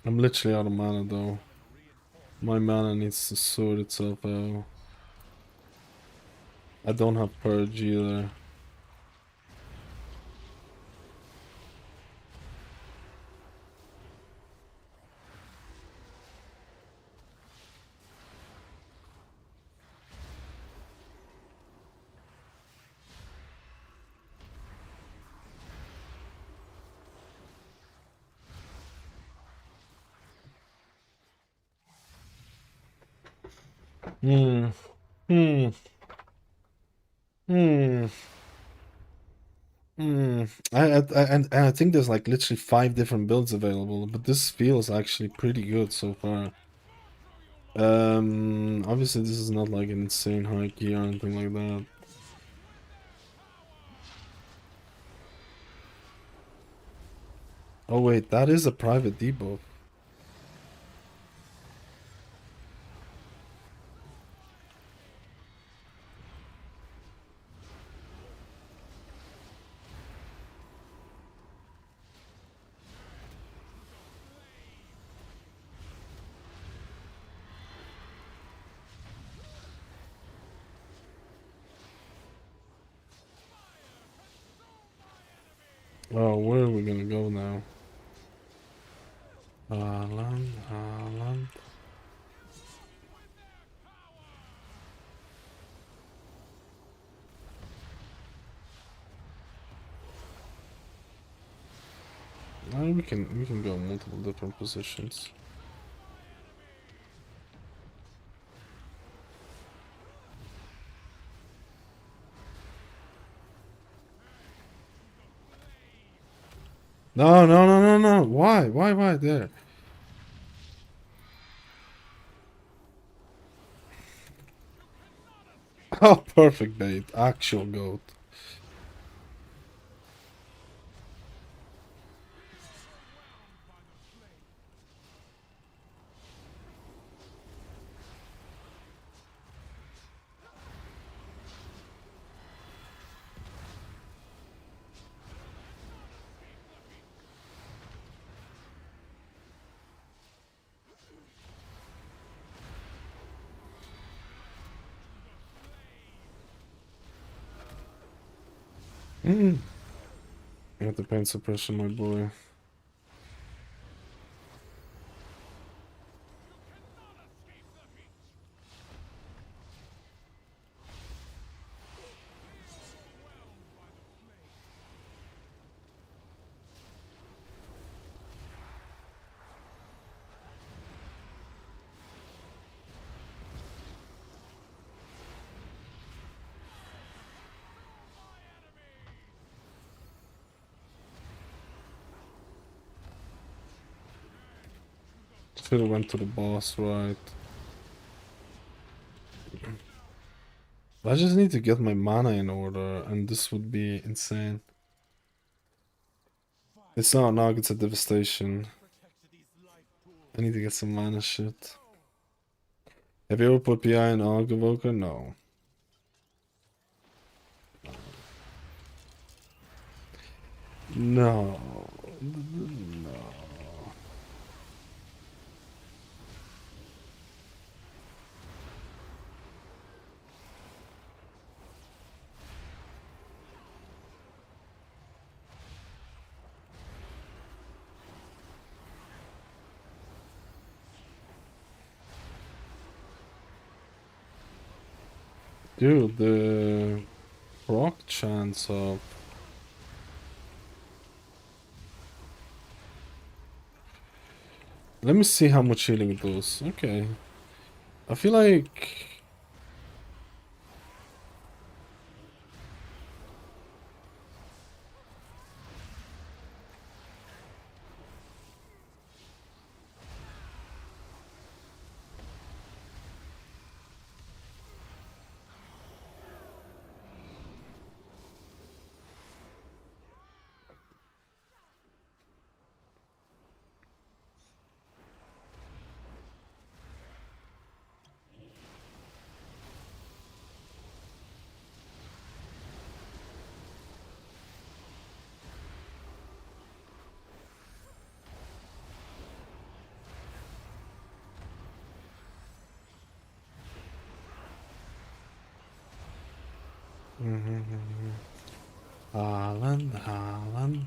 I'm literally out of mana though. My mana needs to sort itself out. I don't have purge either. And I think there's like literally 5 different builds available, but this feels actually pretty good so far. Obviously this is not like an insane high key or anything like that. Oh wait, that is a private debuff. Oh, where are we gonna go now? Land. We can go multiple different positions. No. Why there? Oh, perfect bait. Actual goat. You have the pain suppression, my boy. Should've went to the boss, right? I just need to get my mana in order, and this would be insane. It's not Nog, it's a devastation. I need to get some mana shit. Have you ever put PI in Og Evoker? No. No. No. Dude, the proc chance up. Let me see how much healing it does. Okay. I feel like... Haaland.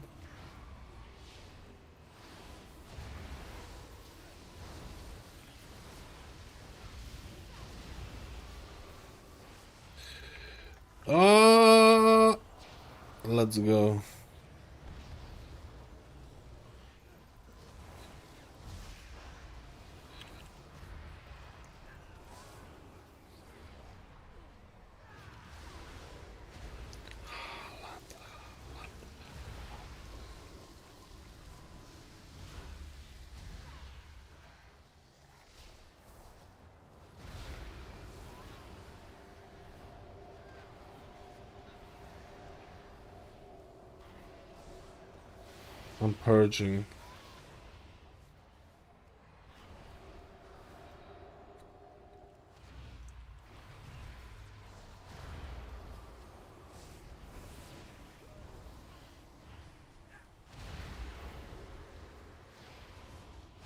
Let's go. I'm purging.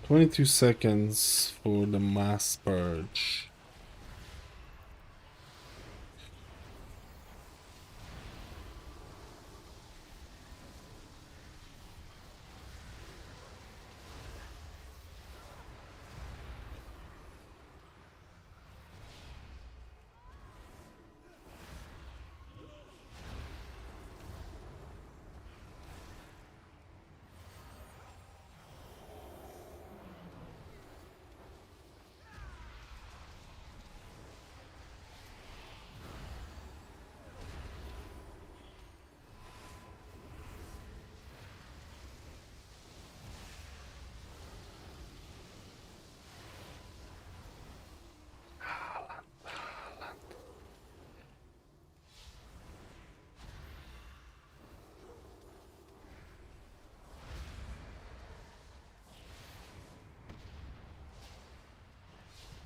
"22 seconds for the mass purge."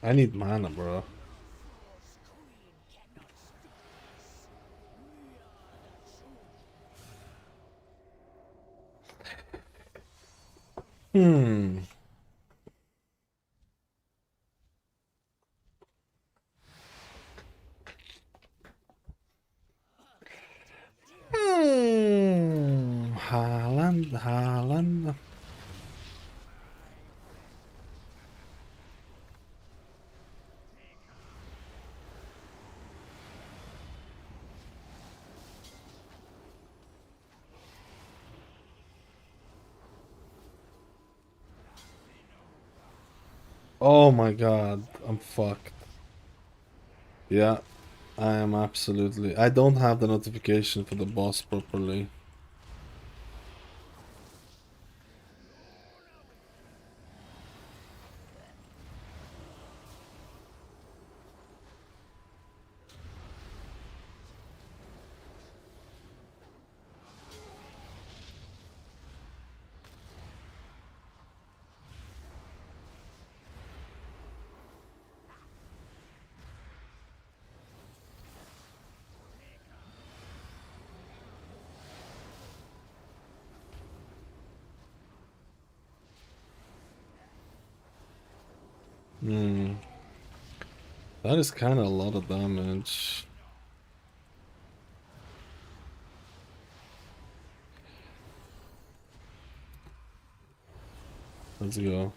I need mana, bro. Hmm. Haaland. Oh my god, I'm fucked. Yeah, I am absolutely. I don't have the notification for the boss properly. Hmm. That is kind of a lot of damage. Let's go.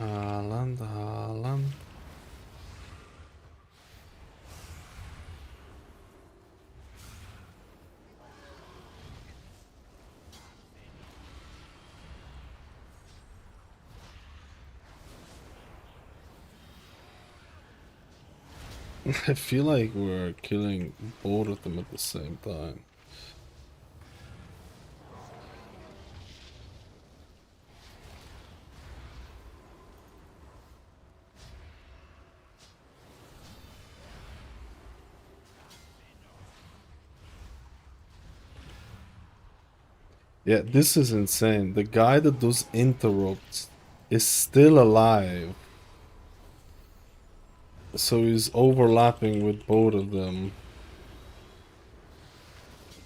Haaland. I feel like we're killing both of them at the same time. Yeah, this is insane. The guy that does interrupts is still alive. So he's overlapping with both of them.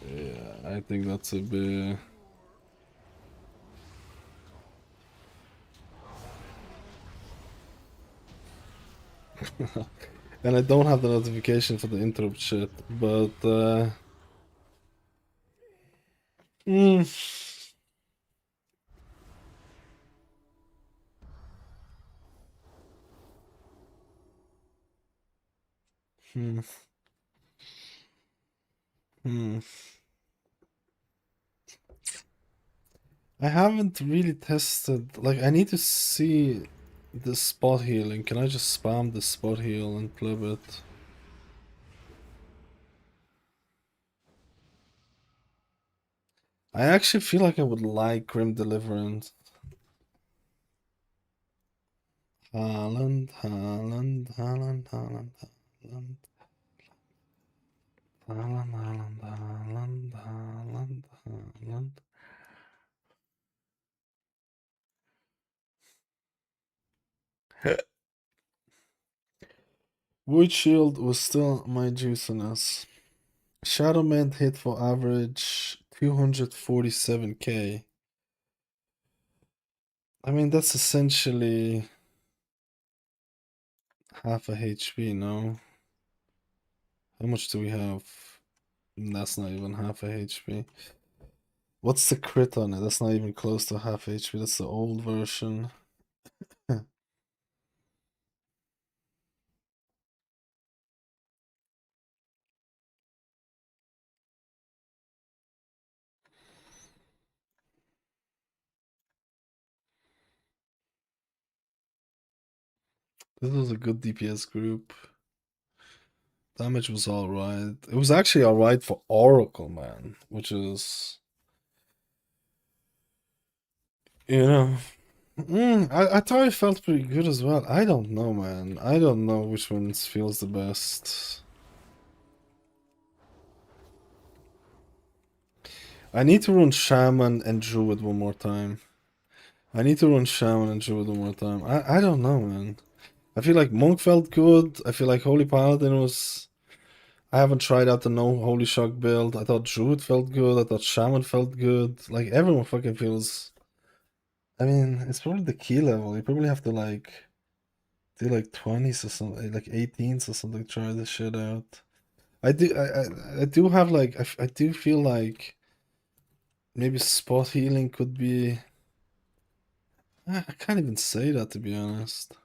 Yeah, I think that's a bit... And I don't have the notification for the interrupt shit, but mm, hmm, hmm. I haven't really tested, like I need to see the spot healing. Can I just spam the spot heal and pleb it? I actually feel like I would like Grim Deliverance. Haaland. Wood Shield was still my juiciness. Shadowman hit for average 247k. I mean, that's essentially half a HP, no? How much do we have? That's not even half a HP. What's the crit on it? That's not even close to half HP. That's the old version. This was a good DPS group. Damage was alright. It was actually alright for Oracle, man, which is, you know, I thought it felt pretty good as well. I don't know, man. I don't know which one feels the best. I need to run Shaman and Druid one more time. I don't know, man. I feel like Monk felt good. I feel like Holy Paladin was... I haven't tried out the no Holy Shock build. I thought Druid felt good. I thought Shaman felt good. Like, everyone fucking feels... I mean, it's probably the key level. You probably have to, like, do, like, 20s or something, like, 18s or something, try this shit out. I do have, like... I do feel like... Maybe spot healing could be... I can't even say that, to be honest.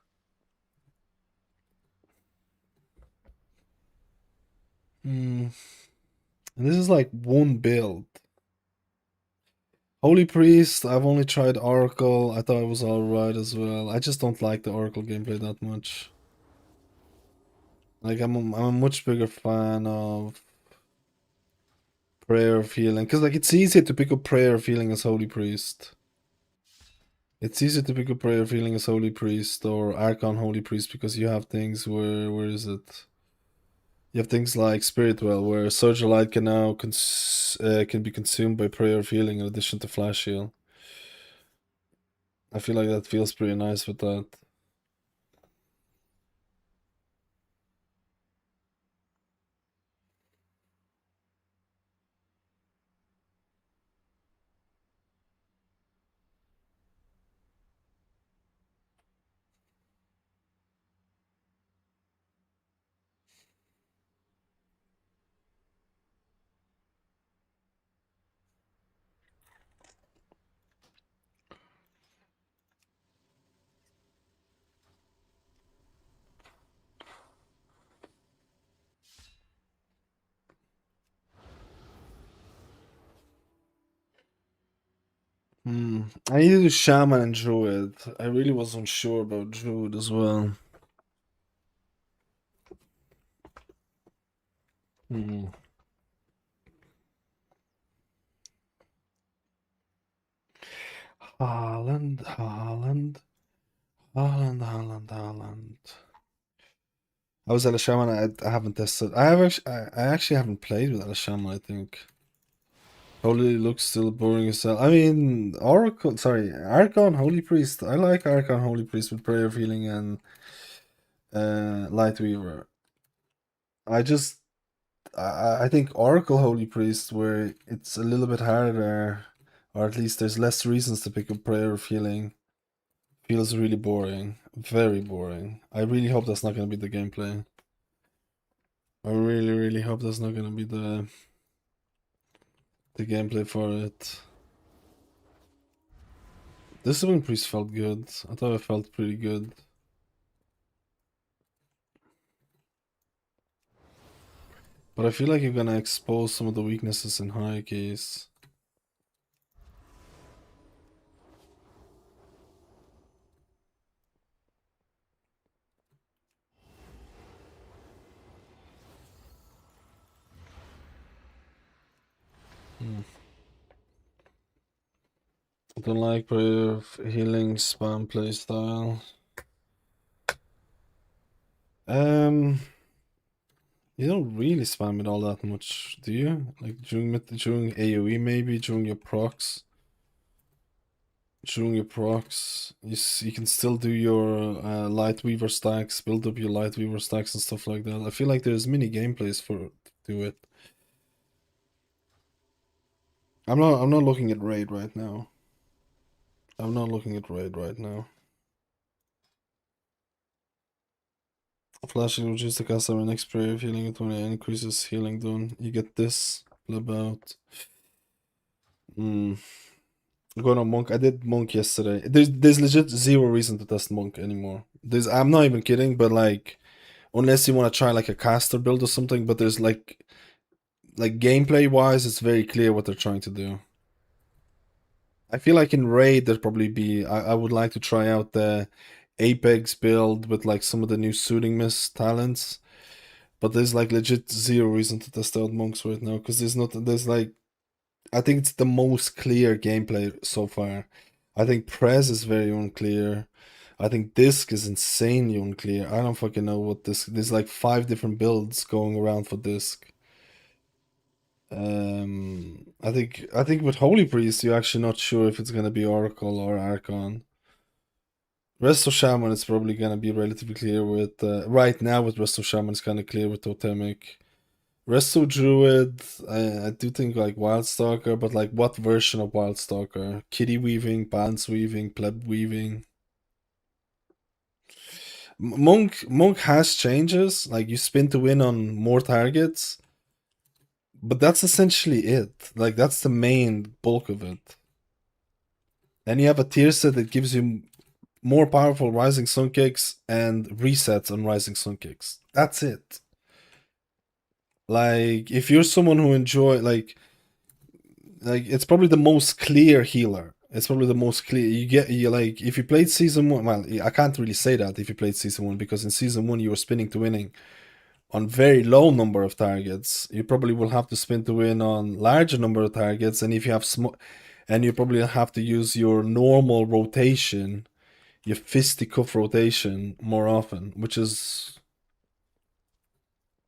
And this is like one build. Holy Priest, I've only tried Oracle. I thought it was alright as well. I just don't like the Oracle gameplay that much. Like, I'm a much bigger fan of Prayer of Healing. Because, like, it's easier to pick up Prayer of Healing as Holy Priest. It's easier to pick up Prayer of Healing as Holy Priest or Archon Holy Priest because you have things where is it? You have things like Spirit Well, where Surge of Light can now can be consumed by Prayer of Healing in addition to Flash Heal. I feel like that feels pretty nice with that. I need to do Shaman and Druid. I really was unsure about Druid as well. Haaland. How was Ella Shaman? I haven't tested. I actually haven't played with Ella Shaman, I think. Holy looks still boring as hell. I mean, Archon Holy Priest. I like Archon Holy Priest with Prayer of Healing and Lightweaver. I think Oracle Holy Priest, where it's a little bit harder, or at least there's less reasons to pick up Prayer of Healing, feels really boring. Very boring. I really hope that's not going to be the gameplay. I really, really hope that's not going to be the gameplay for it. Discipline Priest felt good. I thought it felt pretty good. But I feel like you're gonna expose some of the weaknesses in high keys. I don't like Prayer of Healing spam playstyle. You don't really spam it all that much, do you? Like during AoE maybe, during your procs. You can still do your Lightweaver stacks, build up your Lightweaver stacks and stuff like that. I feel like there's mini gameplays to do it. I'm not looking at raid right now. Flashing reduce the cast of next prayer of healing when it increases healing done. You get this about. Going on Monk. I did Monk yesterday. There's legit zero reason to test Monk anymore. I'm not even kidding, but like unless you want to try like a caster build or something, but there's like gameplay wise it's very clear what they're trying to do. I feel like in raid there'd probably be I would like to try out the Apex build with like some of the new Soothing Mist talents. But there's like legit zero reason to test out monks right now, because there's like, I think it's the most clear gameplay so far. I think Prez is very unclear. I think Disc is insanely unclear. I don't fucking know what Disc. There's like 5 different builds going around for Disc. I think with Holy Priest, you're actually not sure if it's gonna be Oracle or Archon. Resto Shaman is probably gonna be relatively clear with right now. With Resto Shaman, it's kind of clear with Totemic. Resto Druid, I do think like Wildstalker, but like what version of Wildstalker? Kitty Weaving, Balance Weaving, Pleb Weaving. Monk has changes, like you spin to win on more targets, but that's essentially it. Like that's the main bulk of it. Then you have a tier set that gives you more powerful Rising Sun Kicks and resets on Rising Sun Kicks. That's it. Like if you're someone who enjoy like it's probably the most clear healer. It's probably the most clear. You like if you played season 1. Well, I can't really say that if you played season 1, because in season 1 you were spinning to winning on very low number of targets. You probably will have to spin to win on larger number of targets, and if you have and you probably have to use your normal rotation, your fisticuff rotation more often, which is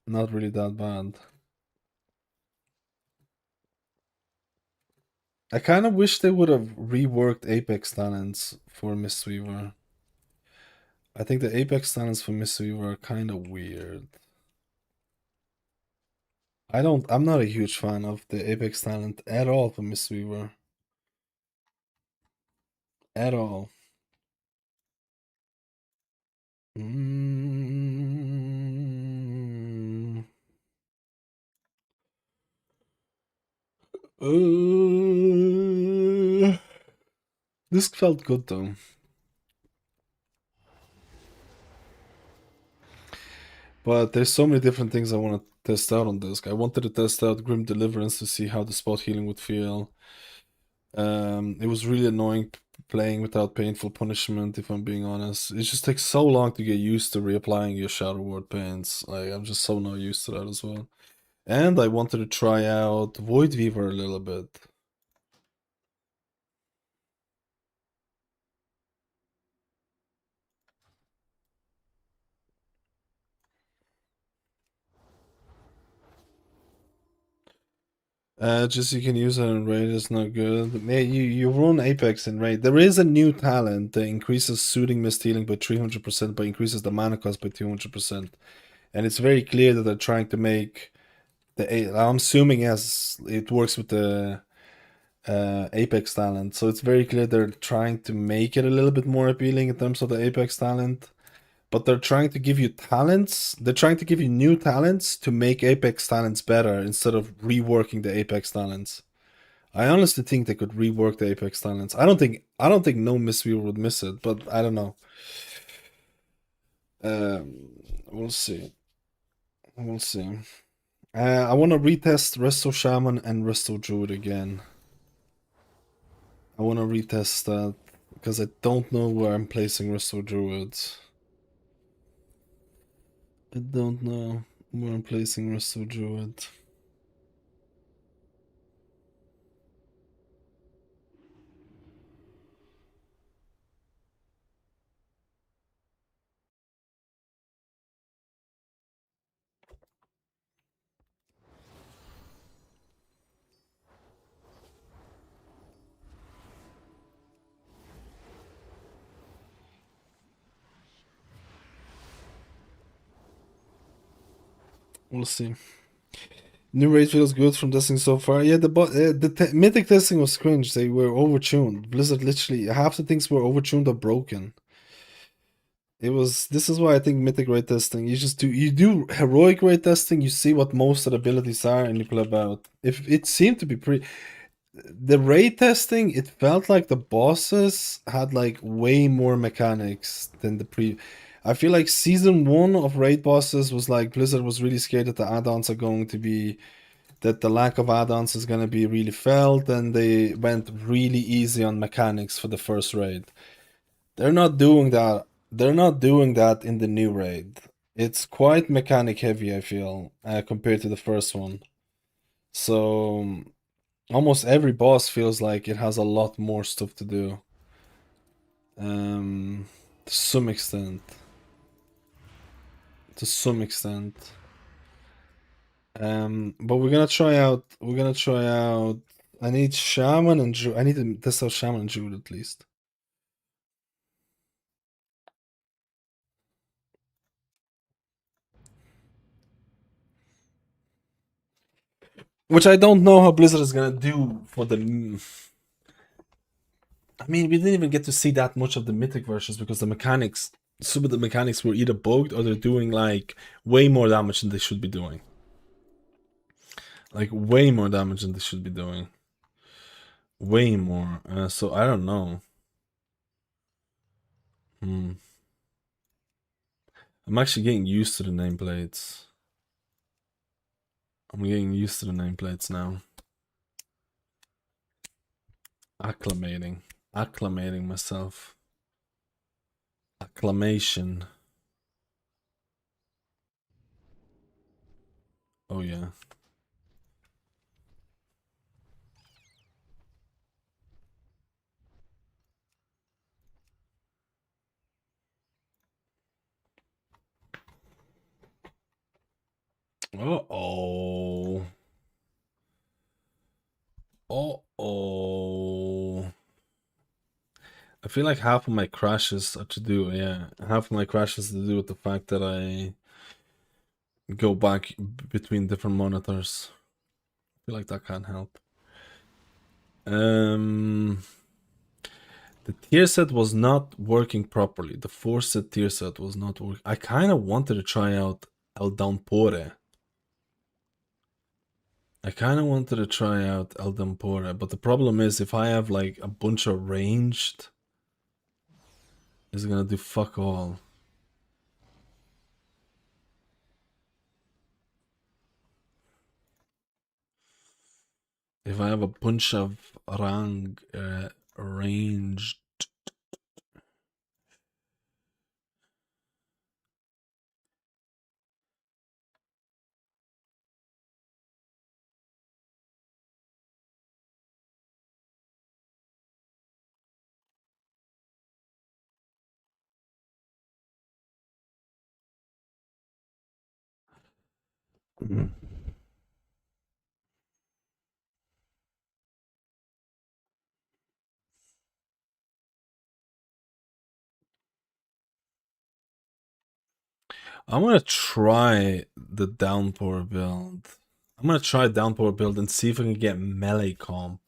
not really that bad. I kind of wish they would have reworked Apex talents for Mistweaver. I think the Apex talents for Mistweaver are kind of weird. I'm not a huge fan of the Apex talent at all for Mistweaver. At all. This felt good though. But there's so many different things I want to test out on Disc. I wanted to test out Grim Deliverance to see how the spot healing would feel. It was really annoying playing without painful punishment, if I'm being honest. It just takes so long to get used to reapplying your Shadow Ward pains. Like, I'm just so not used to that as well. And I wanted to try out Void Weaver a little bit. Just you can use it in raid, it's not good. You run Apex in raid. There is a new talent that increases Soothing Mist healing by 300%, but increases the mana cost by 200%. And it's very clear that they're trying to make I'm assuming as it works with the Apex talent, so it's very clear they're trying to make it a little bit more appealing in terms of the Apex talent. But they're trying to give you talents. They're trying to give you new talents to make Apex talents better instead of reworking the Apex talents. I honestly think they could rework the Apex talents. I don't think no Mistweaver would miss it, but I don't know. We'll see. We'll see. I want to retest Resto Shaman and Resto Druid again. I want to retest that because I don't know where I'm placing Resto Druid. I don't know where I'm placing Resto Druid. We'll see. New raid feels good from testing so far. Yeah, the mythic testing was cringe. They were overtuned. Blizzard literally half the things were overtuned or broken. This is why I think mythic raid testing. You do heroic raid testing. You see what most of the abilities are, and you play about. If it seemed to be pretty. The raid testing, it felt like the bosses had like way more mechanics than the pre. I feel like season 1 of raid bosses was like Blizzard was really scared that the add-ons are going to be, that the lack of add-ons is going to be really felt, and they went really easy on mechanics for the first raid. They're not doing that They're not doing that in the new raid. It's quite mechanic heavy, I feel, compared to the first one. So almost every boss feels like it has a lot more stuff to do. To some extent. To some extent. But we're gonna try out. I need Shaman and Druid. I need to test out Shaman and Druid at least. Which I don't know how Blizzard is gonna do for the. I mean, we didn't even get to see that much of the mythic versions because the mechanics, some of the mechanics were either bugged or they're doing like way more damage than they should be doing. Like way more damage than they should be doing. Way more. So I don't know. I'm actually getting used to the nameplates. I'm getting used to the nameplates now. Acclimating myself. Acclamation. Oh yeah. Uh-oh. Uh-oh. I feel like half of my crashes are to do, yeah. Half of my crashes to do with the fact that I go back between different monitors. I feel like that can't help. The tier set was not working properly. The 4-set tier set was not working. I kind of wanted to try out El Downpour. But the problem is if I have like a bunch of ranged, it's gonna do fuck all. If I have a bunch of ranged. I'm gonna try the Downpour build. I'm gonna try Downpour build and see if I can get melee comp.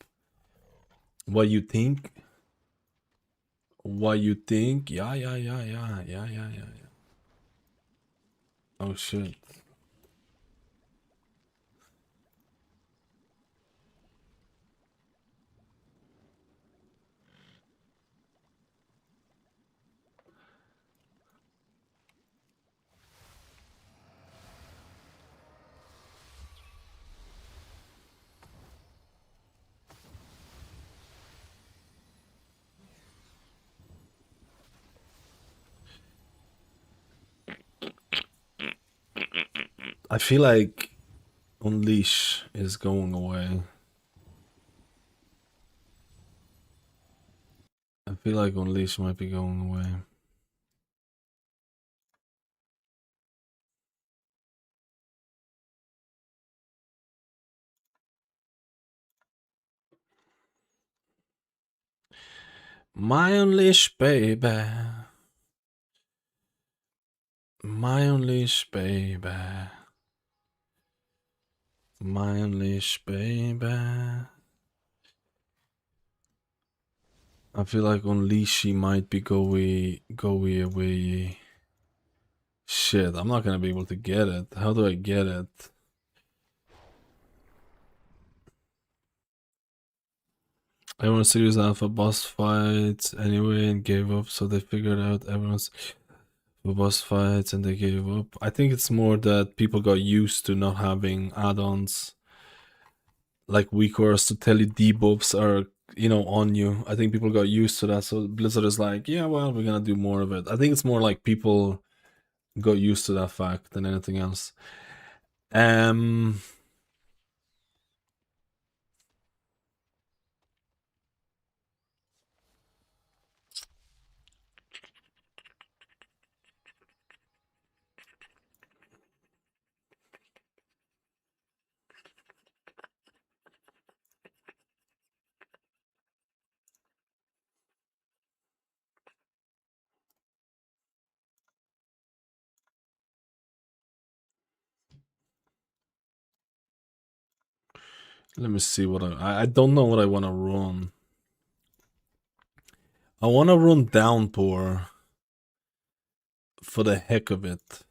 What you think? Yeah. Oh shit. I feel like Unleash is going away. I feel like Unleash might be going away. My Unleash, baby. My Unleash, baby. My Unleash, baby. I feel like Unleashy might be go away. Shit, I'm not gonna be able to get it. How do I get it? Everyone serious alpha boss fights anyway and gave up, so they figured out everyone's for boss fights and they gave up. I think it's more that people got used to not having add-ons like WeCourse to tell you debuffs are on you. I think people got used to that, so Blizzard is like, yeah, well, we're gonna do more of it. I think it's more like people got used to that fact than anything else. Let me see what I don't know what I want to run. I want to run Downpour for the heck of it.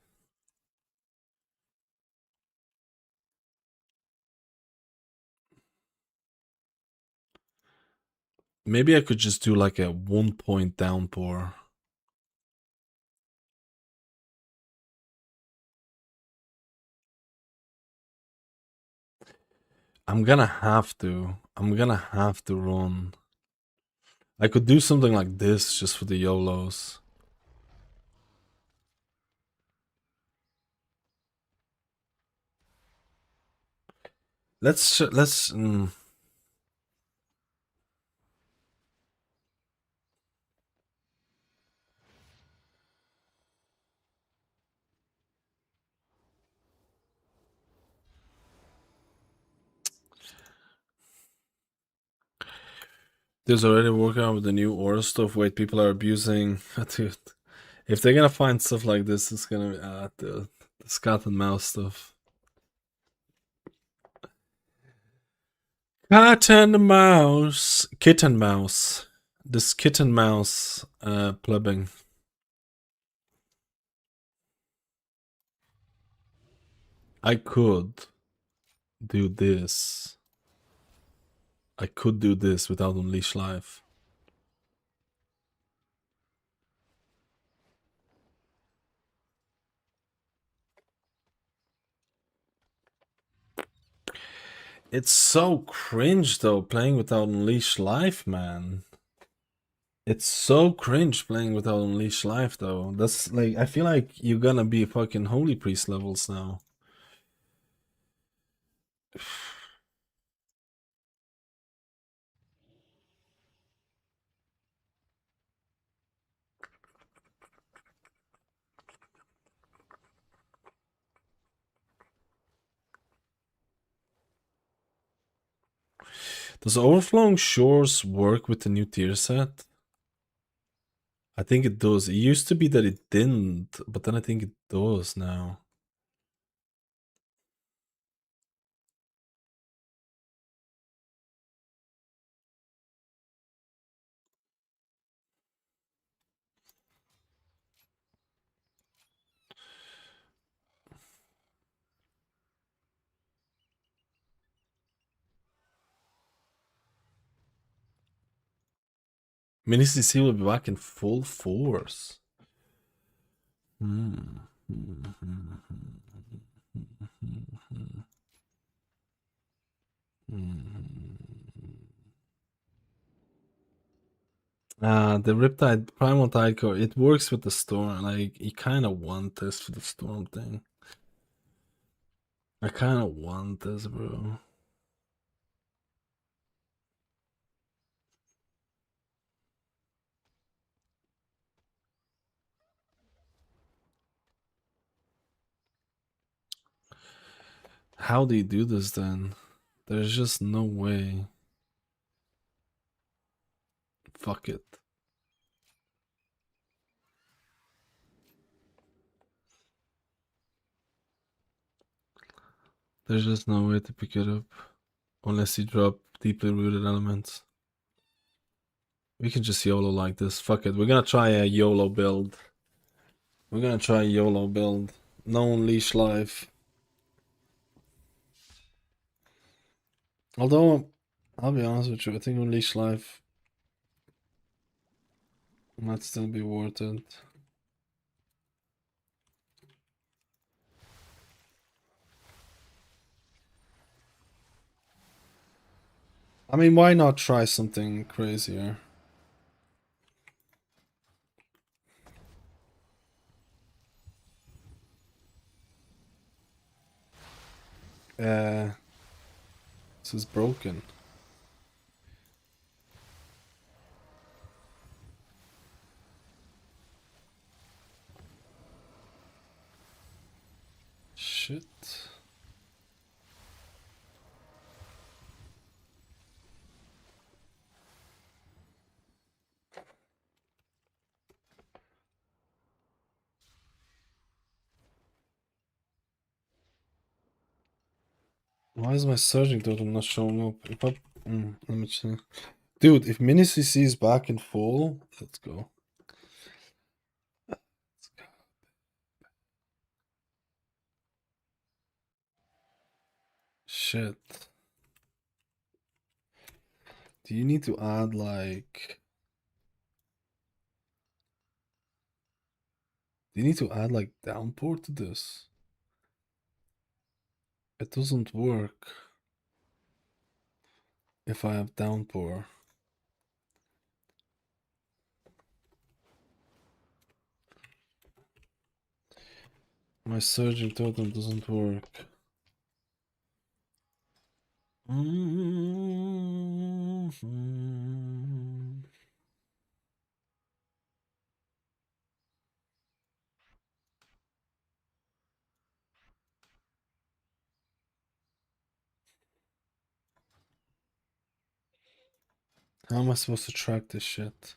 Maybe I could just do like a 1-point Downpour. I'm gonna have to run. I could do something like this just for the YOLOs. Let's There's already working on with the new Aura stuff. Wait, people are abusing. Dude, if they're gonna find stuff like this, it's gonna be the cat and mouse stuff. Cat and mouse, kitten mouse. This kitten mouse plubbing. I could do this. I could do this without Unleash Life. It's so cringe though, playing without Unleash Life, man. It's so cringe playing without Unleash Life though. That's like, I feel like you're gonna be fucking Holy Priest levels now. Does Overflowing Shores work with the new tier set? I think it does. It used to be that it didn't, but then I think it does now. Mini CC will be back in full force. The Riptide Primal Tide Core, it works with the Storm. Like, you kind of want this for the Storm thing. I kind of want this, bro. How do you do this then? There's just no way. Fuck it. There's just no way to pick it up. Unless you drop deeply rooted elements. We can just YOLO like this. Fuck it. We're gonna try a YOLO build. No Unleash Life. Although, I'll be honest with you, I think Unleash Life might still be worth it. I mean, why not try something crazier? This is broken. Shit. Why is my surging totem not showing up? If I, let me check. Dude, if mini CC is back in full, let's go. Shit. Do you need to add like... Do you need to add like downpour to this? It doesn't work if I have downpour. My surging totem doesn't work. How am I supposed to track this shit?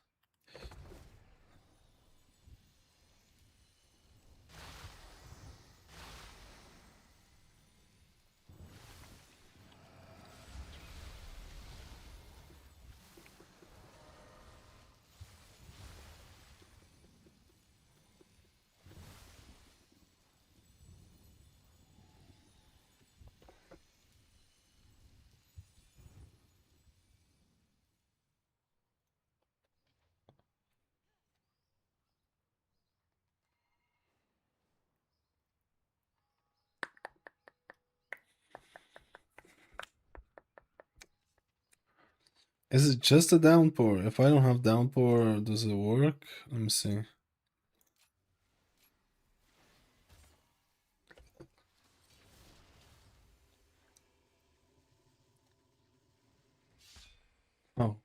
Is it just a downpour? If I don't have downpour, does it work? Let me see. Oh.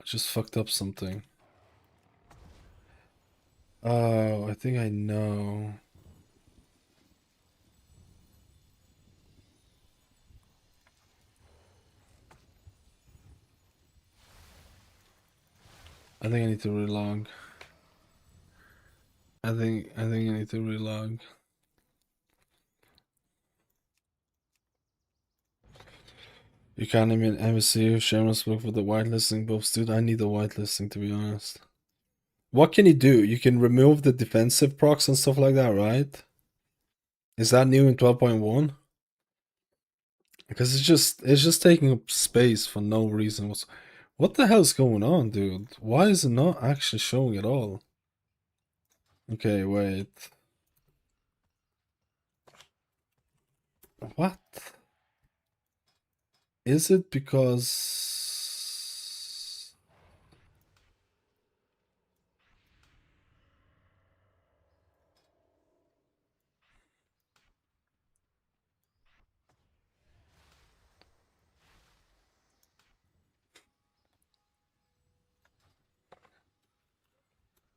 I just fucked up something. Oh, I think I know. I think I need to relog. I think I need to relog. You can't even MSC Shaman's book for the whitelisting buffs, dude. I need the whitelisting to be honest. What can you do? You can remove the defensive procs and stuff like that, right? Is that new in 12.1? Because it's just taking up space for no reason. What the hell's going on, dude? Why is it not actually showing at all? Okay, wait. What? Is it because...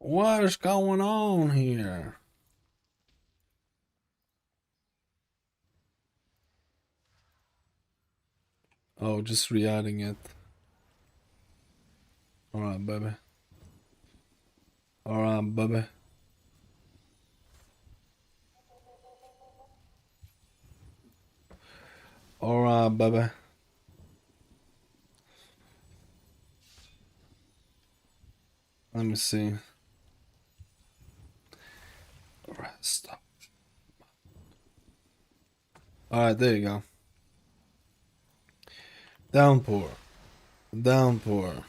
What is going on here? Oh, just re-adding it. Alright, baby. Alright, baby. Alright, baby. Let me see. Resto. Alright, there you go. Downpour. Downpour.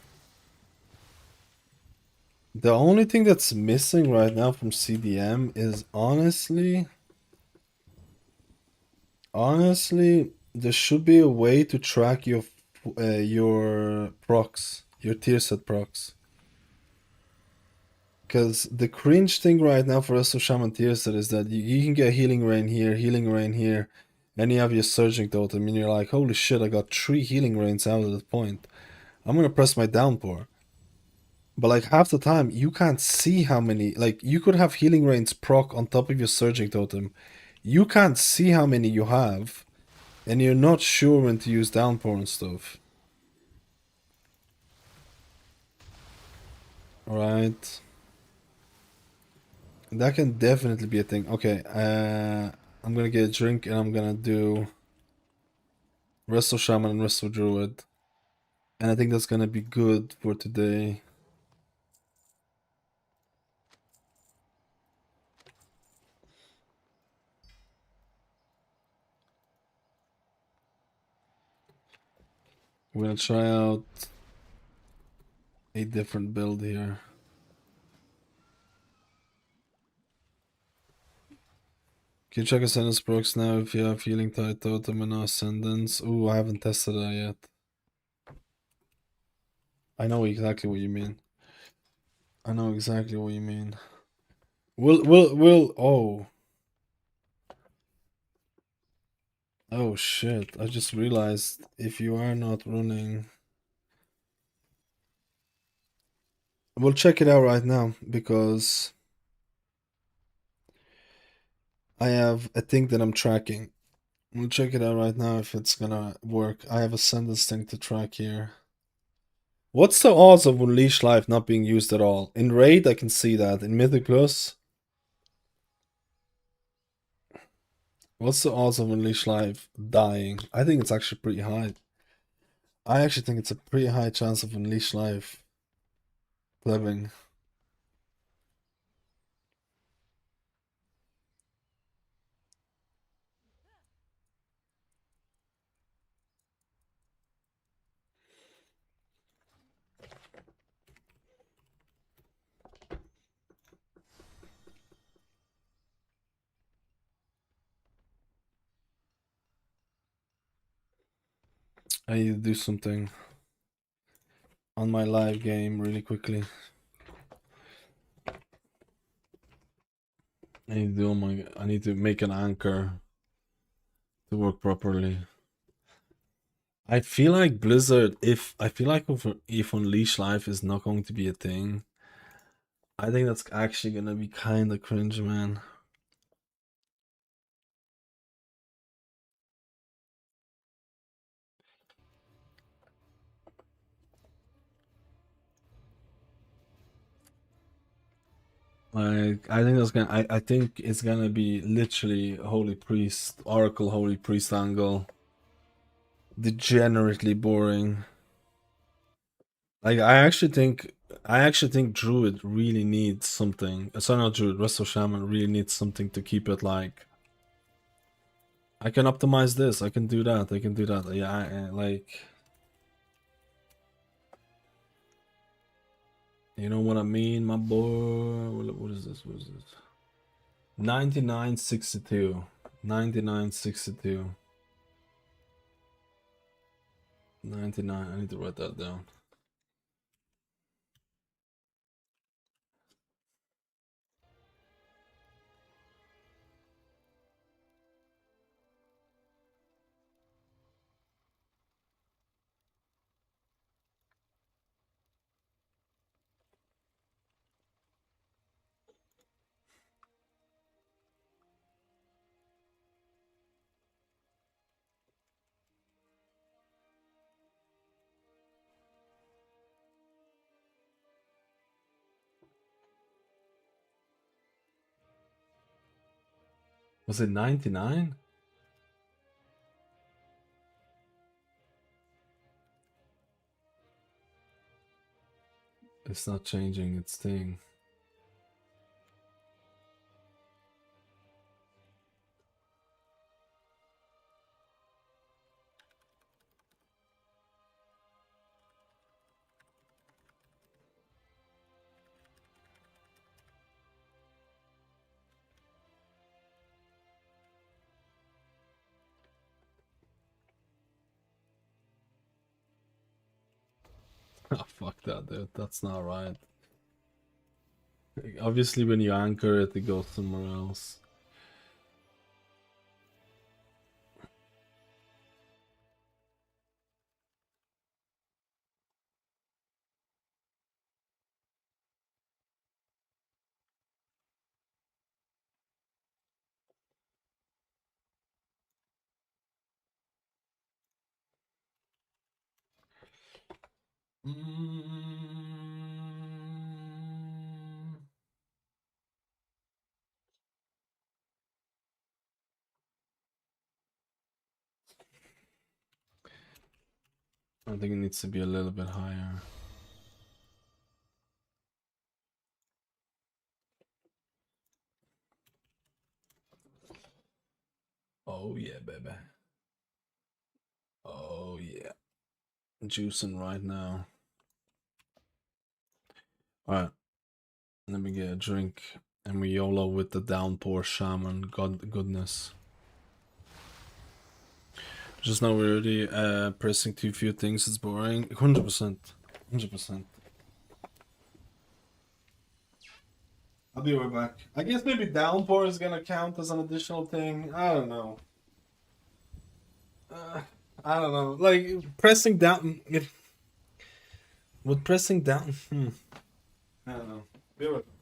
The only thing that's missing right now from CDM is honestly, there should be a way to track your your procs, your tier set procs. Because the cringe thing right now for Resto Shaman tier set is that you can get Healing Rain here, and you have your Surging Totem, and you're like, holy shit, I got 3 Healing Rains out at that point. I'm gonna press my Downpour. But like half the time, you can't see how many, like you could have Healing Rains proc on top of your Surging Totem. You can't see how many you have, and you're not sure when to use Downpour and stuff. Alright. That can definitely be a thing. Okay, I'm gonna get a drink and I'm gonna do Resto Shaman and Resto Druid. And I think that's gonna be good for today. We're gonna try out a different build here. Can you check Ascendance procs now if you have Healing Tide Totem and no Ascendance? Ooh, I haven't tested that yet. I know exactly what you mean. I know exactly what you mean. Oh. Oh shit, I just realized if you are not running... We'll check it out right now because I have a thing that I'm tracking. We'll check it out right now if it's gonna work. I have a Ascendance thing to track here. What's the odds of Unleash Life not being used at all? In Raid, I can see that. In Mythic Plus, what's the odds of Unleash Life dying? I think it's actually pretty high. I actually think it's a pretty high chance of Unleash Life living. I need to do something on my live game really quickly. I need to make an anchor to work properly. I feel like Blizzard, if Unleash Life is not going to be a thing, I think that's actually gonna be kind of cringe, man. Like, I think it's gonna be literally Holy Priest, Oracle Holy Priest angle. Degenerately boring. Like, I actually think Druid really needs something. Sorry, not Druid, Resto Shaman really needs something to keep it like, I can optimize this, I can do that, I can do that. Yeah, like, you know what I mean, my boy? What is this? What is this? 9962. 9962. 99. I need to write that down. Was it 99? It's not changing its thing. Oh, fuck that, dude. That's not right. Obviously, when you anchor it, it goes somewhere else. I think it needs to be a little bit higher. Oh yeah, baby. Oh yeah. Juicing right now. Alright, let me get a drink. And we YOLO with the downpour shaman goodness. Just now we're already pressing too few things, it's boring. 100%. 100%. I'll be right back. I guess maybe downpour is gonna count as an additional thing. I don't know. I don't know. Like pressing down. With pressing down. I don't know. Be right back.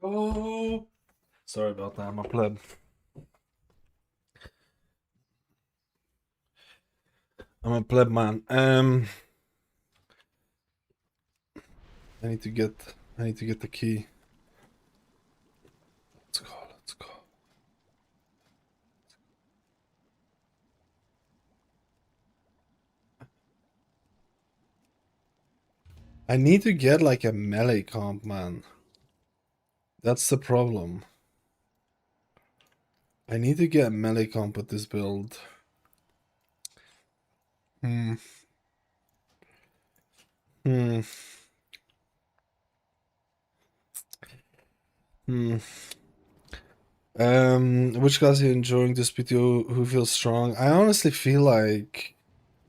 Oh, sorry about that. I'm a pleb. I'm a pleb man. I need to get the key. Let's go. Let's go. I need to get like a melee comp, man. That's the problem. I need to get melee comp with this build. Hmm. Hmm. Hmm. Which class are you enjoying this video? Who feels strong? I honestly feel like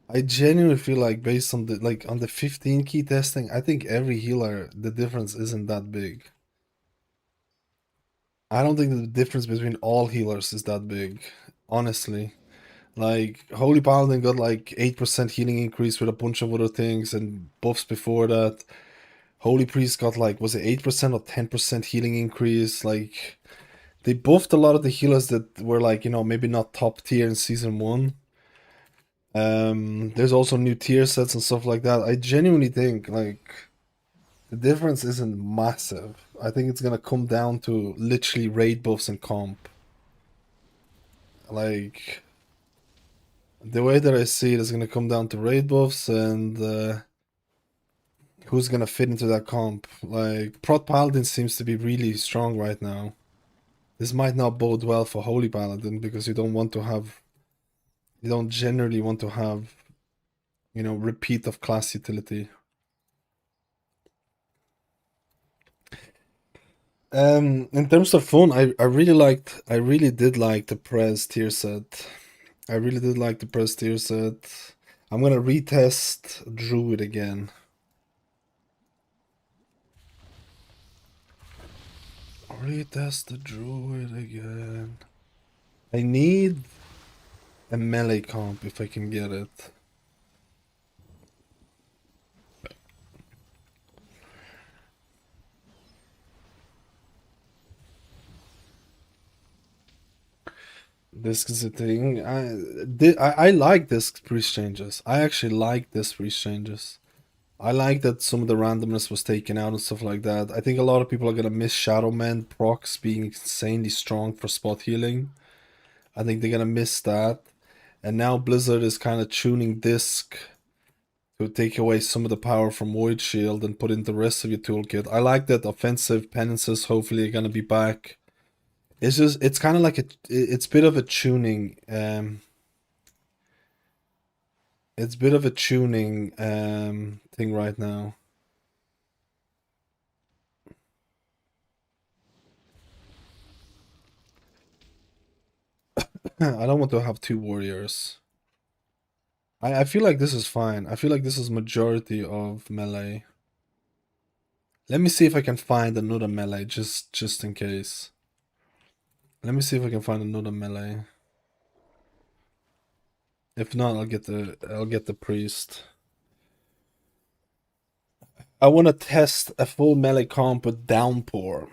I genuinely feel like based on the 15 key testing, I think every healer the difference isn't that big. I don't think the difference between all healers is that big, honestly. Like Holy Paladin got like 8% healing increase with a bunch of other things and buffs before that. Holy Priest got like, was it 8% or 10% healing increase? Like they buffed a lot of the healers that were like, you know, maybe not top tier in season 1. There's also new tier sets and stuff like that. I genuinely think like the difference isn't massive. I think it's gonna come down to literally raid buffs and comp. Like the way that I see it is gonna come down to raid buffs and who's gonna fit into that comp. Like Prot Paladin seems to be really strong right now. This might not bode well for Holy Paladin because you don't generally want to have, you know, repeat of class utility. In terms of fun, I really did like the Prez tier set. I really did like the Prez tier set. I'm gonna retest Druid again. Retest the Druid again. I need a melee comp if I can get it. This is the thing. I like disc priest changes. I actually like disc priest changes. I like that some of the randomness was taken out and stuff like that. I think a lot of people are gonna miss Shadow Man procs being insanely strong for spot healing. I think they're gonna miss that. And now Blizzard is kind of tuning disc to take away some of the power from Void Shield and put in the rest of your toolkit. I like that offensive penances hopefully are gonna be back. It's kind of like it's a bit of a tuning. It's a bit of a tuning thing right now. I don't want to have 2 warriors. I feel like this is fine. I feel like this is majority of melee. Let me see if I can find another melee just in case. Let me see if I can find another melee. If not, I'll get the priest. I want to test a full melee comp with downpour.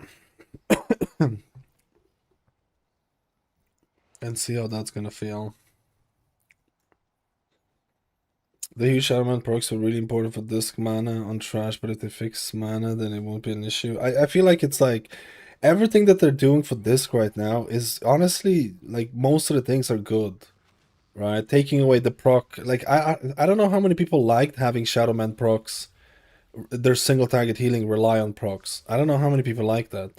And see how that's gonna feel. The huge Shaman perks are really important for disc mana on trash, but if they fix mana, then it won't be an issue. I feel like it's like everything that they're doing for disc right now is honestly like most of the things are good. Right? Taking away the proc, like I don't know how many people liked having Shadowman procs. Their single target healing rely on procs. I don't know how many people like that.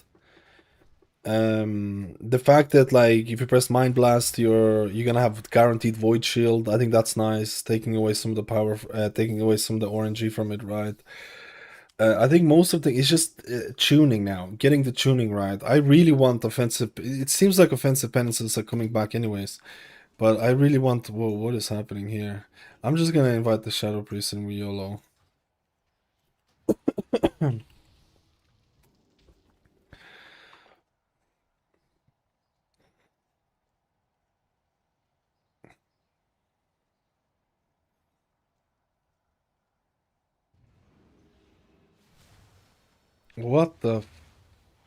The fact that like if you press Mind Blast, you're gonna have guaranteed Void Shield. I think that's nice. Taking away some of the power, taking away some of the RNG from it, right? I think most of the it's just tuning now, getting the tuning right. I really want offensive. It seems like offensive penances are coming back anyways, but I really want. Whoa, what is happening here? I'm just gonna invite the Shadow Priest and YOLO. What the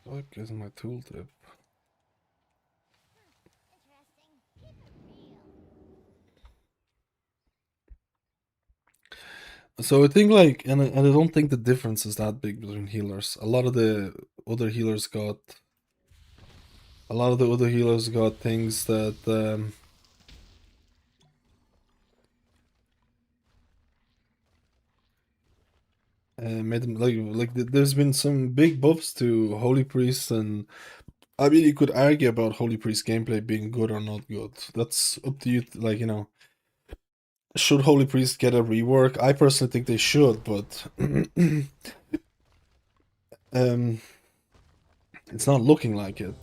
What is my tooltip? So I think like, and I don't think the difference is that big between healers. A lot of the other healers got things that made them there's been some big buffs to Holy Priest, and I mean you could argue about Holy Priest gameplay being good or not good. That's up to you. Like, you know, should Holy Priest get a rework? I personally think they should, but it's not looking like it.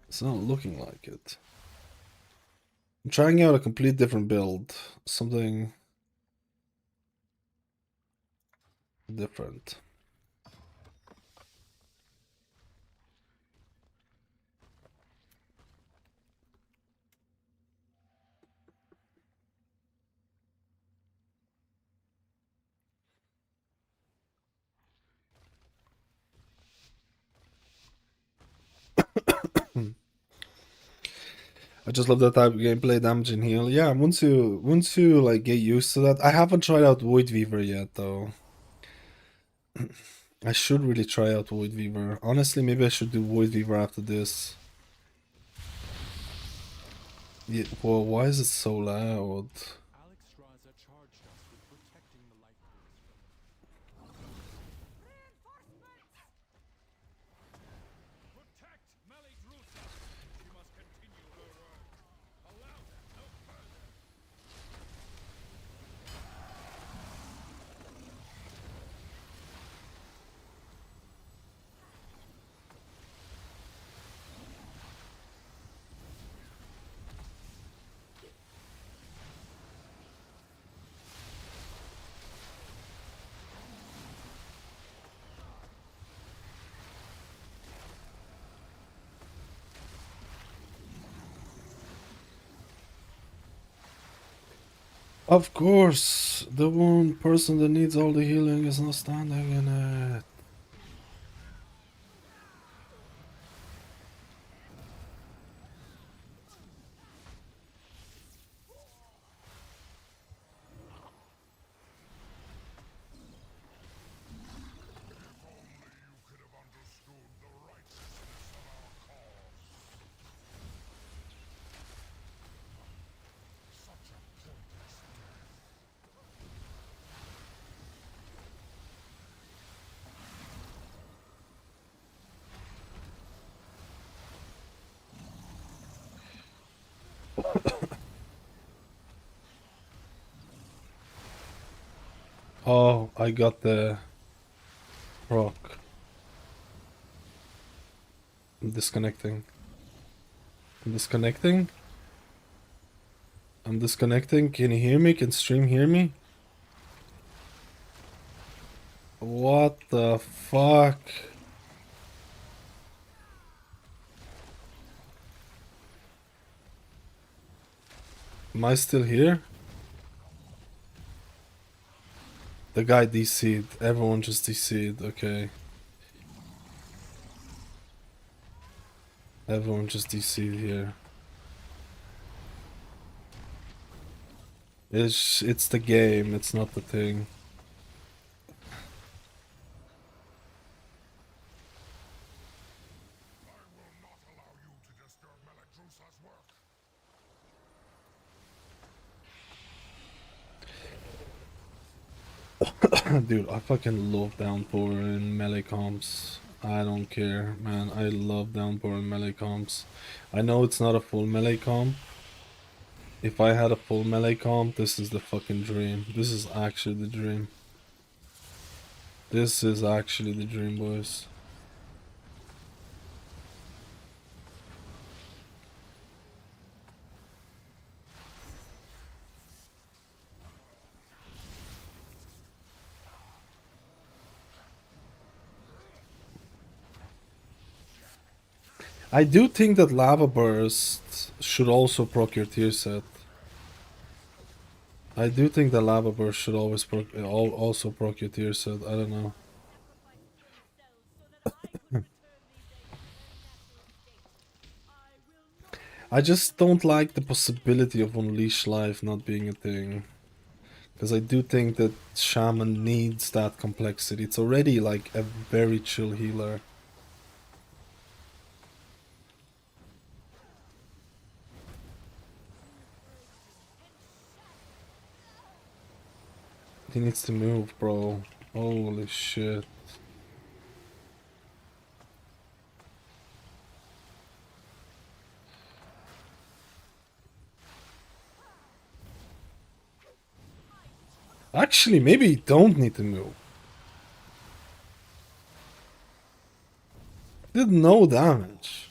It's not looking like it. I'm trying out a complete different build. Something different. I just love that type of gameplay, damage and heal. Yeah, once you like get used to that. I haven't tried out Void Weaver yet though. I should really try out Void Weaver. Honestly, maybe I should do Void Weaver after this. Yeah, well, why is it so loud? Of course, the one person that needs all the healing is not standing in it. Oh, I got the rock. I'm disconnecting. I'm disconnecting. I'm disconnecting. Can you hear me? Can stream hear me? What the fuck? Am I still here? The guy DC'd. Everyone just DC'd. Okay. Everyone just DC'd here. It's the game. It's not the thing. Dude, I fucking love Downpour in melee comps. I don't care, man. I love Downpour in melee comps. I know it's not a full melee comp. If I had a full melee comp, this is the fucking dream. This is actually the dream. This is actually the dream, boys. I do think that Lava Burst should also proc your tier set. I do think that Lava Burst should always also proc your tier set. I don't know. I just don't like the possibility of Unleash Life not being a thing. Because I do think that Shaman needs that complexity. It's already like a very chill healer. He needs to move, bro. Holy shit. Actually, maybe you don't need to move. Did no damage.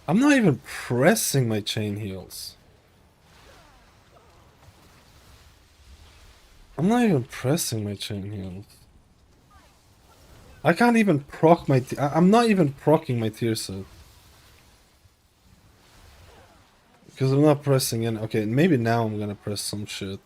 I'm not even pressing my chain heals. I'm not even pressing my chain heals. I can't even proc my... I'm not even proccing my tier set. Because I'm not pressing in. Okay, maybe now I'm gonna press some shit.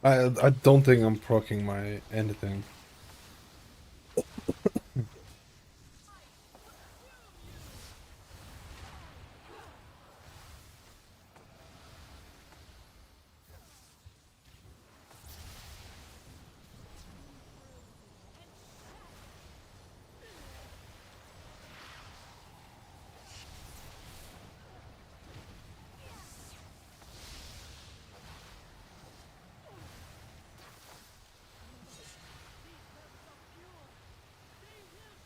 I don't think I'm proccing my anything.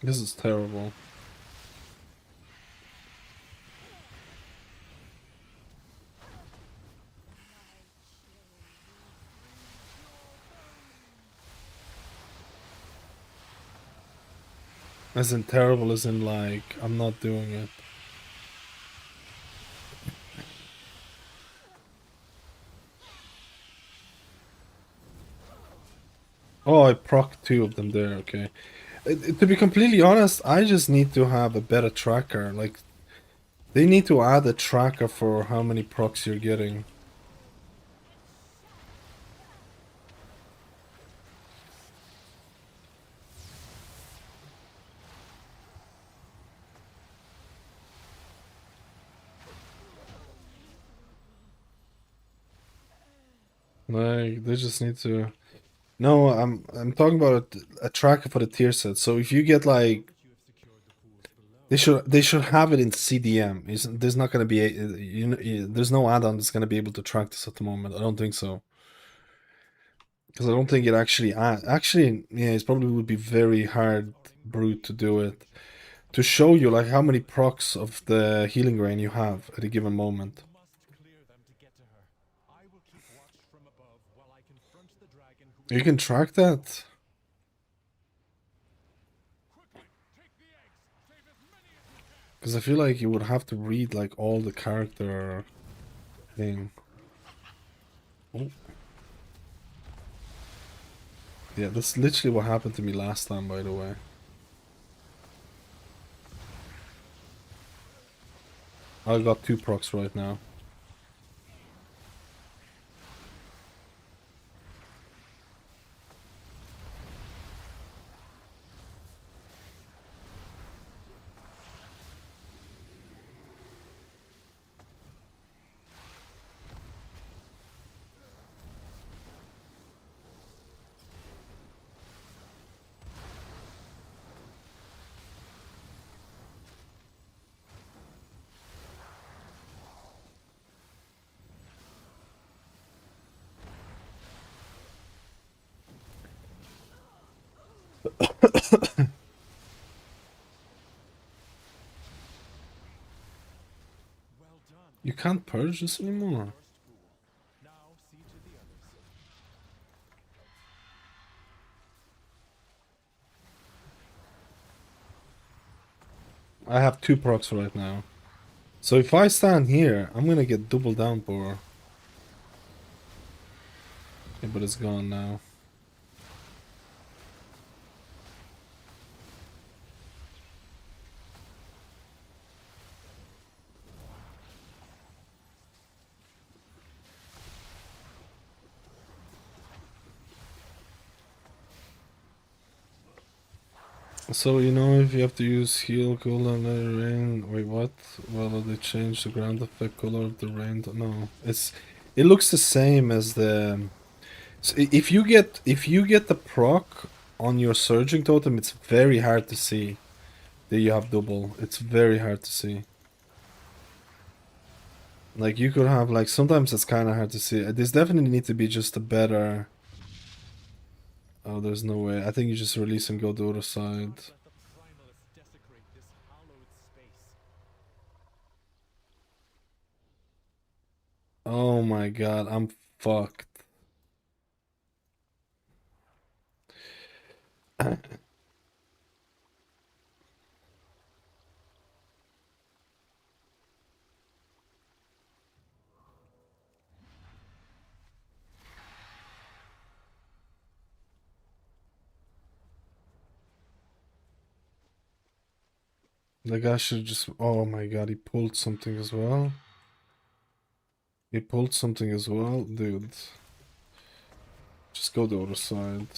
This is terrible. As in terrible as in like, I'm not doing it. Oh, I proc 2 of them there, okay. To be completely honest, I just need to have a better tracker. Like, they need to add a tracker for how many procs you're getting. Like, they just need to... No, I'm talking about a tracker for the tier set. So if you get like... They should have it in CDM. There's not gonna be a, there's no add-on that's gonna be able to track this at the moment. I don't think so. Because I don't think it actually actually, yeah, it probably would be very hard brute to do it. To show you like how many procs of the healing grain you have at a given moment. You can track that? Because I feel like you would have to read like all the character thing. Oh. Yeah, that's literally what happened to me last time, by the way. I got 2 procs right now. You can't purge this anymore. I have 2 procs right now. So if I stand here, I'm gonna get double downpour. Yeah, but it's gone now. So, you know, if you have to use heal, color, and let it rain. Wait, what? Well, they changed the ground effect color of the rain. No, it looks the same as the. So if you get the proc on your surging totem, it's very hard to see that you have double. It's very hard to see. Like you could have like sometimes it's kind of hard to see. This definitely need to be just a better. Oh, there's no way. I think you just release and go the other side. Oh my god, I'm fucked. The guy should just. Oh my god, he pulled something as well. He pulled something as well, dude. Just go the other side.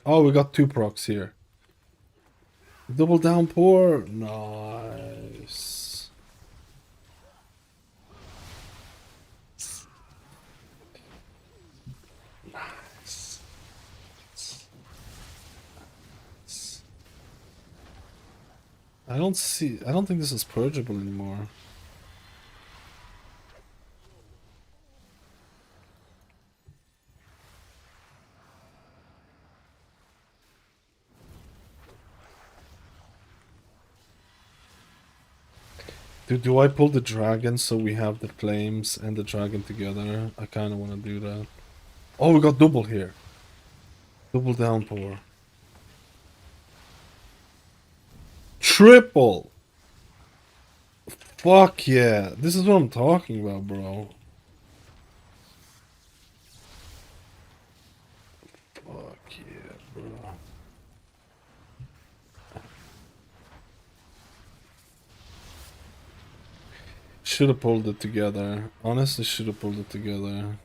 Oh, we got 2 procs here. Double downpour. Nice. Nice. I don't think this is purgeable anymore. Do I pull the dragon so we have the flames and the dragon together? I kind of want to do that. Oh, we got double here. Double downpour. Triple! Fuck yeah. This is what I'm talking about, bro. Fuck yeah, bro. Should have pulled it together. Honestly, should have pulled it together.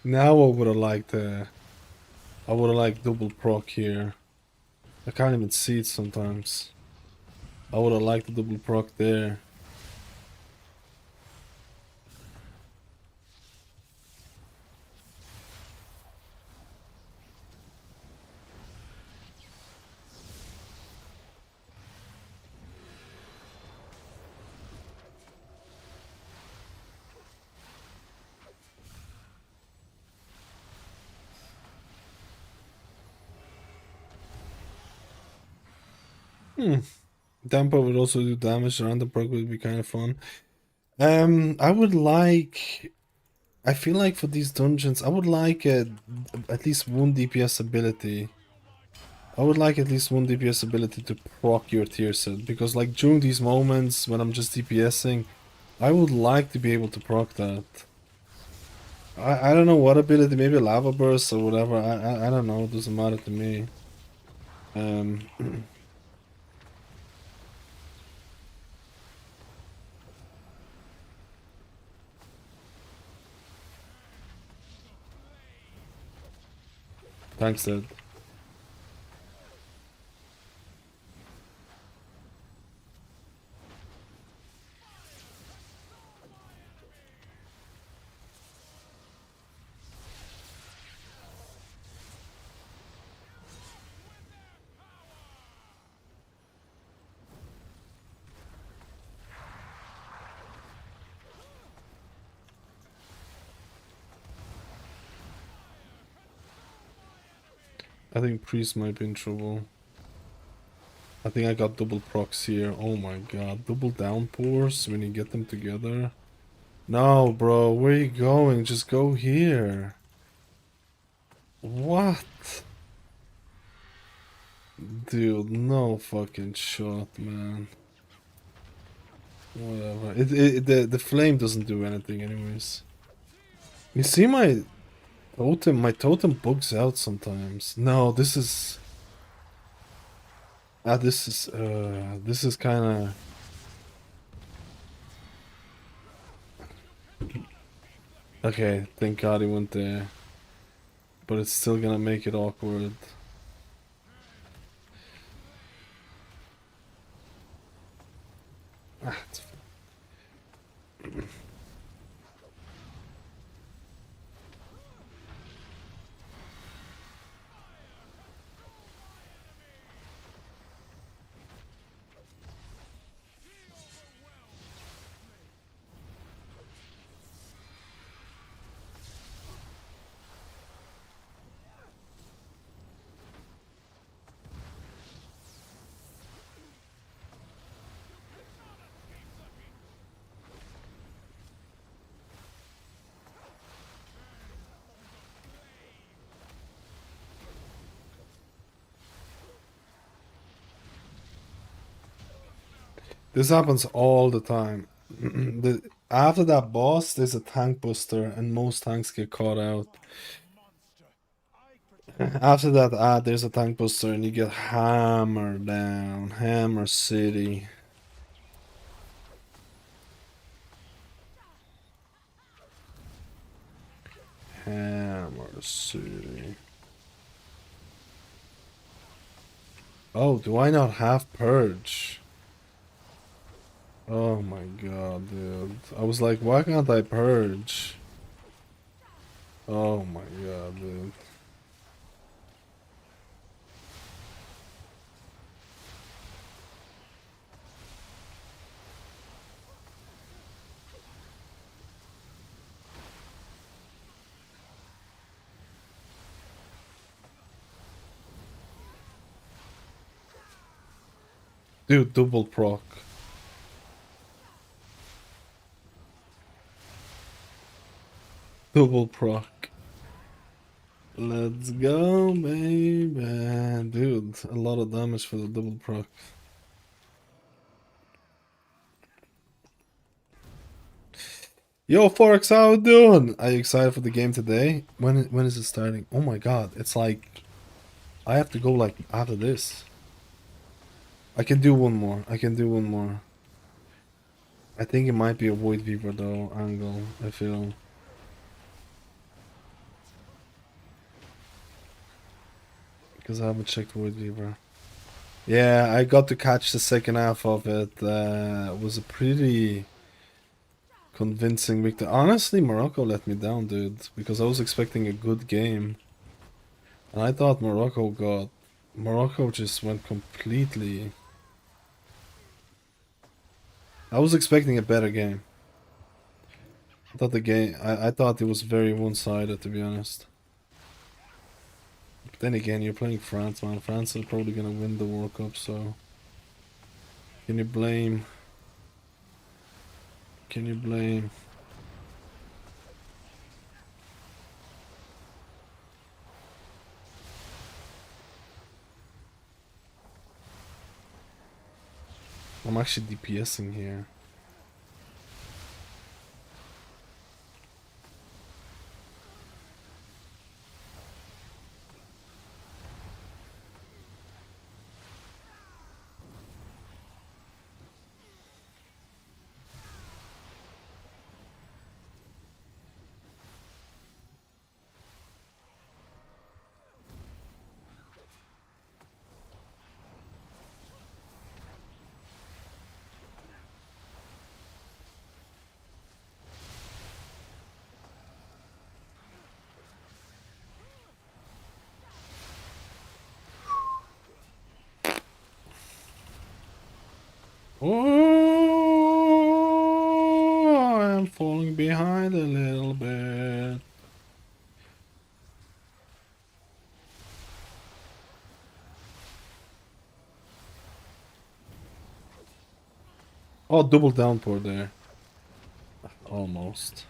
Now I would have liked double proc here. I can't even see it sometimes. I would have liked the double proc there. Damper would also do damage. Random perk would be kind of fun. I would like. I feel like for these dungeons, I would like at least one DPS ability. I would like at least one DPS ability to proc your tier set, because like during these moments when I'm just DPSing, I would like to be able to proc that. I don't know what ability, maybe lava burst or whatever. I don't know. It doesn't matter to me. Thanks, Dad. I think Priest might be in trouble. I think I got double procs here. Oh my god. Double downpours when you get them together. No, bro. Where are you going? Just go here. What? Dude, no fucking shot, man. Whatever. The flame doesn't do anything anyways. You see my totem bugs out sometimes. No, this is this is kinda okay, thank god he went there. But it's still gonna make it awkward. It's This happens all the time. After that boss, there's a tank buster, and most tanks get caught out. After that, there's a tank buster, and you get hammered down. Hammer City. Hammer City. Oh, do I not have Purge? Oh my god, dude. I was like, why can't I purge? Oh my god, dude. Dude, double proc. Double proc. Let's go, baby. Dude, a lot of damage for the double proc. Yo, Forex, how you doing? Are you excited for the game today? When is it starting? Oh my god, it's like I have to go like after this. I can do one more. I can do one more. I think it might be a Void Weaver though, angle, I feel. Because I haven't checked Void Weaver. Yeah, I got to catch the second half of it. It was a pretty convincing victory. Honestly, Morocco let me down, dude, because I was expecting a good game. And I thought Morocco just went completely. I was expecting a better game. I thought it was very one-sided, to be honest. But then again, you're playing France, man. France is probably gonna win the World Cup, so Can you blame? Can you blame? I'm actually DPSing here. Oh, I'm falling behind a little bit. Oh, double downpour there. Almost.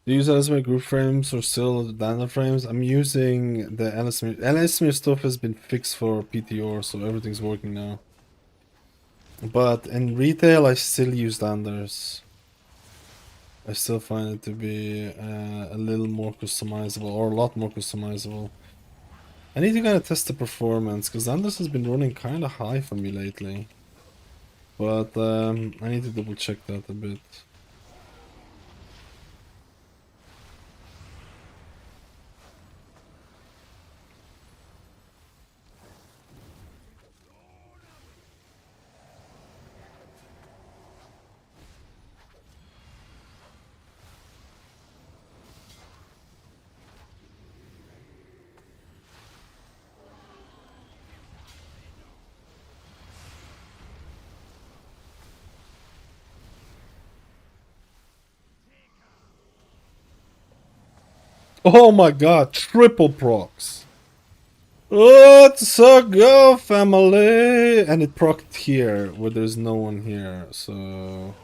Do you use LSMir group frames or still Dana frames? I'm using the LSMir. LSMir stuff has been fixed for PTR, so everything's working now. But in retail, I still use Danders. I still find it to be a little more customizable, or a lot more customizable. I need to kind of test the performance, because Danders has been running kind of high for me lately. But I need to double check that a bit. Oh my god, triple procs. Let's go, family! And it procced here, where there's no one here, so...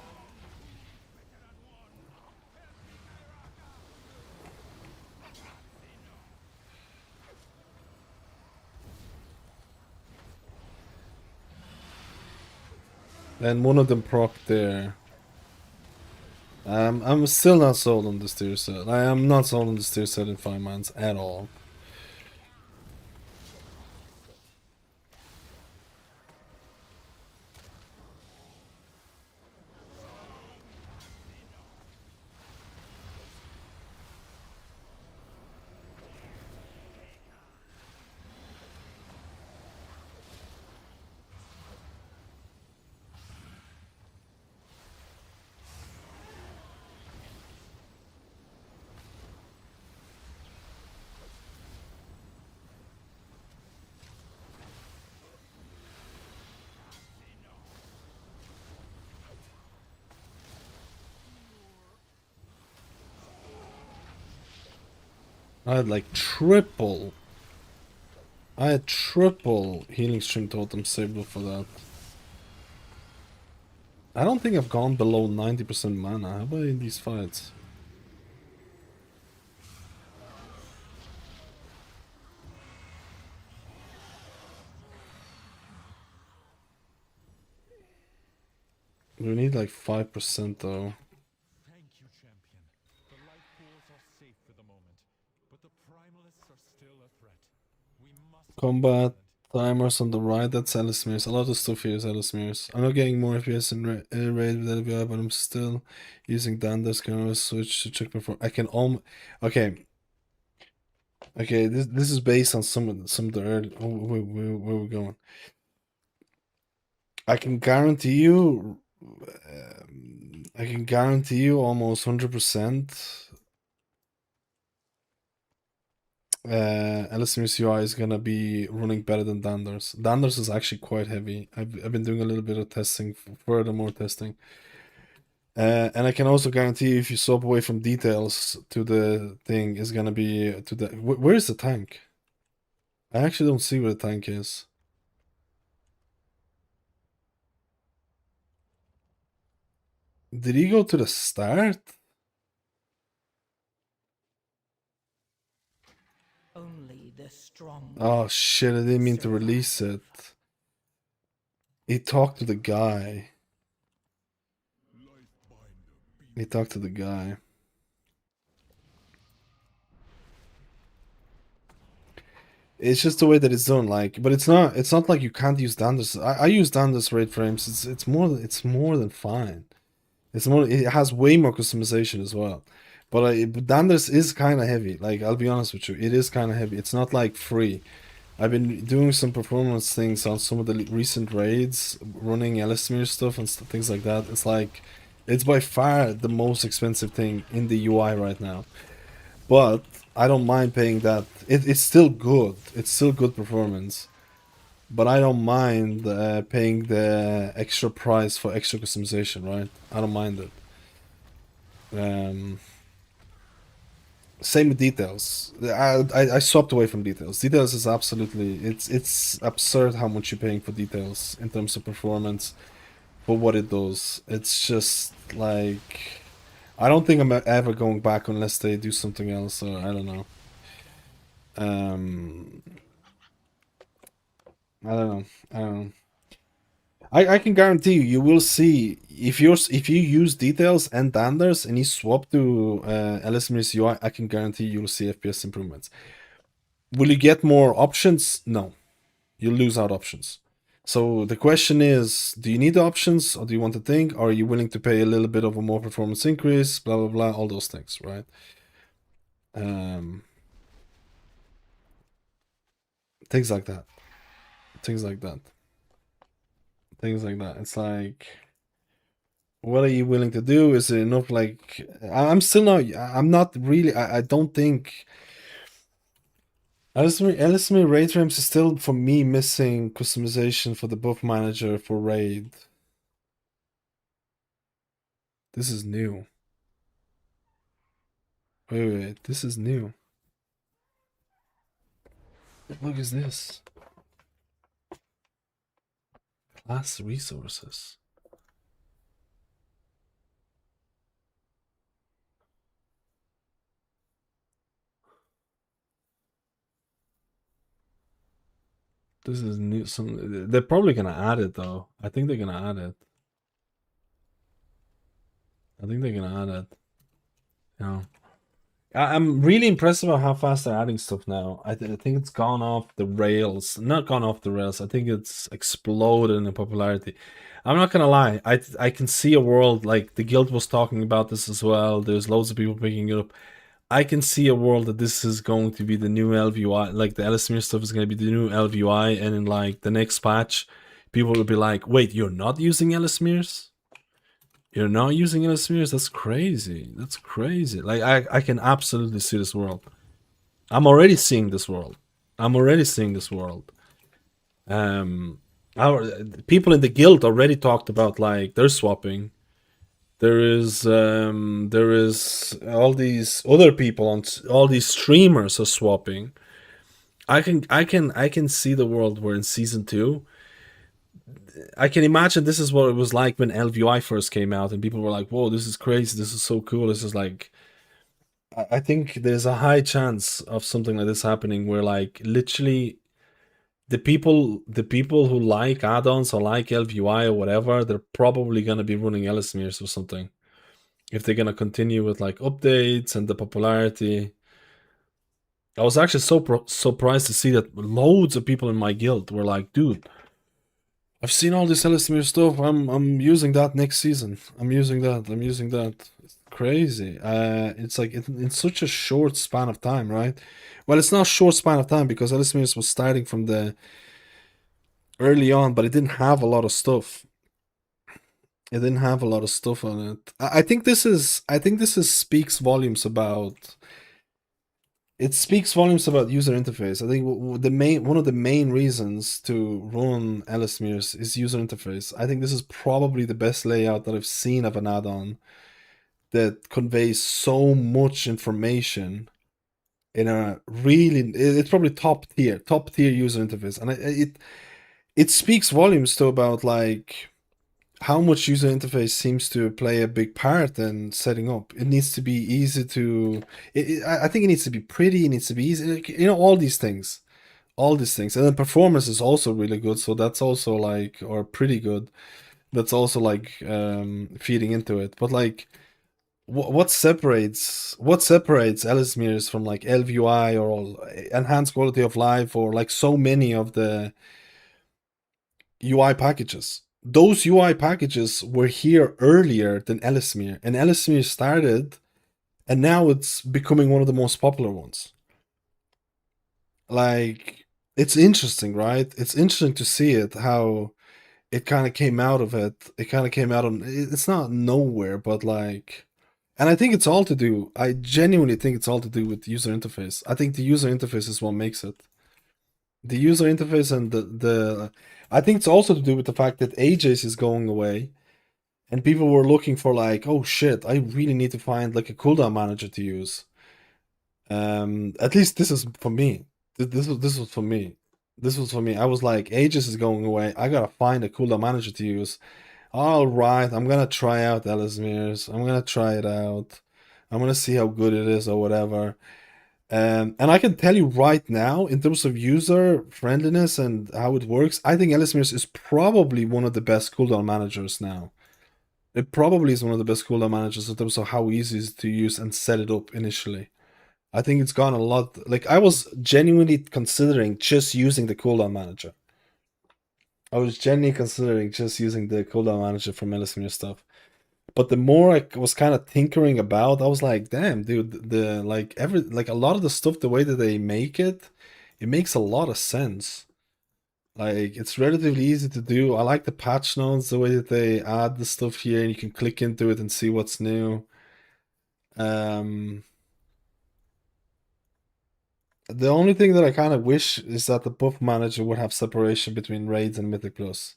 And one of them procced there. I'm still not sold on this tier set. I am not sold on this tier set in 5 months at all. I had like triple. I had triple healing stream totem sable for that. I don't think I've gone below 90% mana, have I, in these fights? We need like 5% though. Thank you, champion. The life pools are safe for the moment, but the primalists are still a threat. We must Combat timers on the right, that's Elismir's. A lot of stuff here is Elismir's. I'm not getting more FPS in raid with LVI, but I'm still using Danders. Can always switch to check before I can okay. Okay, this is based on some of the early. Where we going? I can guarantee you. I can guarantee you almost 100%. LSM's UI is gonna be running better than Dander's. Dander's is actually quite heavy. I've been doing a little bit of testing, furthermore testing. And I can also guarantee you if you swap away from details to the thing, is gonna be to the. Where is the tank? I actually don't see where the tank is. Did he go to the start? Only the strong. Oh shit, I didn't mean to release it. He talked to the guy. He talked to the guy. It's just the way that it's done, like, but it's not like you can't use Dander's. I use Dander's rate frames. It's more than fine. It has way more customization as well. But Dander's is kind of heavy. Like, I'll be honest with you, it is kind of heavy. It's not like free. I've been doing some performance things on some of the recent raids, running Elismir stuff and things like that. It's like, it's by far the most expensive thing in the UI right now. But I don't mind paying that. It's still good. It's still good performance. But I don't mind paying the extra price for extra customization, right? I don't mind it. Same with details. I swapped away from details. Details is absolutely, it's absurd how much you're paying for details in terms of performance for what it does. It's just like, I don't think I'm ever going back unless they do something else, or I don't know. I don't know. I can guarantee you, you will see if you use details and Danders and you swap to LSM's UI. I can guarantee you'll see FPS improvements. Will you get more options? No, you lose out options. So the question is, do you need the options, or do you want to think? Or are you willing to pay a little bit of a more performance increase? Blah blah blah, all those things, right? Things like that. Things like that. Things like that. It's like, what are you willing to do? Is it enough? Like, I'm still not. I'm not really. I don't think. LSME raid frames is still for me missing customization for the buff manager for raid. This is new. Wait. This is new. Look, is this class resources? This is new. They're probably gonna add it though. I think they're gonna add it. Yeah. I'm really impressed about how fast they're adding stuff now. I think it's gone off the rails. Not gone off the rails. I think it's exploded in popularity. I'm not gonna lie. I can see a world, like the guild was talking about this as well. There's loads of people picking it up. I can see a world that this is going to be the new LVUI. Like the Elismir stuff is going to be the new LVUI, and in like the next patch, people will be like, "Wait, you're not using Elismirs? You're not using Elismirs? That's crazy. That's crazy." Like I can absolutely see this world. I'm already seeing this world. Our people in the guild already talked about like they're swapping. There is all these other people on all these streamers are swapping. I can see the world where in season 2, I can imagine this is what it was like when LVI first came out and people were like, "Whoa, this is crazy. This is so cool." This is like, I think there's a high chance of something like this happening where like literally the people who like add-ons or like LVI or whatever, they're probably gonna be running Elismirs or something. If they're gonna continue with like updates and the popularity. I was actually so surprised to see that loads of people in my guild were like, "Dude, I've seen all this Ellesmere stuff. I'm using that next season. I'm using that. It's crazy. It's like in such a short span of time, right? Well, it's not a short span of time because Ellesmere was starting from the early on, but it didn't have a lot of stuff. It didn't have a lot of stuff on it. I think this is speaks volumes about. It speaks volumes about user interface. I think one of the main reasons to run Ellesmere's is user interface. I think this is probably the best layout that I've seen of an add-on that conveys so much information in a really. It's probably top tier user interface, and it speaks volumes to about like how much user interface seems to play a big part in setting up. It needs to be easy to. I think it needs to be pretty. It needs to be easy. Like, you know, all these things, and then performance is also really good. So that's also like, or pretty good. That's also like feeding into it. But like, what separates Ellesmere's from like LVUI or enhanced quality of life or like so many of the UI packages? Those UI packages were here earlier than Ellesmere, and Ellesmere started, and now it's becoming one of the most popular ones. Like, it's interesting, right? It's interesting to see it, how it kind of came out of it. It kind of came out on, it's not nowhere, but like, and I think it's all to do, I genuinely think it's all to do with user interface. I think the user interface is what makes it. The user interface and the I think it's also to do with the fact that Aegis is going away, and people were looking for like, oh shit, I really need to find like a cooldown manager to use. At least this is for me. This was for me. This was for me. I was like, Aegis is going away. I gotta find a cooldown manager to use. All right, I'm gonna try out Ellesmere's. I'm gonna try it out. I'm gonna see how good it is or whatever. And I can tell you right now, in terms of user friendliness and how it works, I think Ellesmere's is probably one of the best cooldown managers now. It probably is one of the best cooldown managers in terms of how easy it is to use and set it up initially. I think it's gone a lot. Like, I was genuinely considering just using the cooldown manager. I was genuinely considering just using the cooldown manager from Ellesmere stuff. But the more I was kind of tinkering about, I was like, damn, dude, the like a lot of the stuff, the way that they make it, it makes a lot of sense. Like, it's relatively easy to do. I like the patch notes, the way that they add the stuff here, and you can click into it and see what's new. The only thing that I kind of wish is that the buff manager would have separation between raids and Mythic Plus.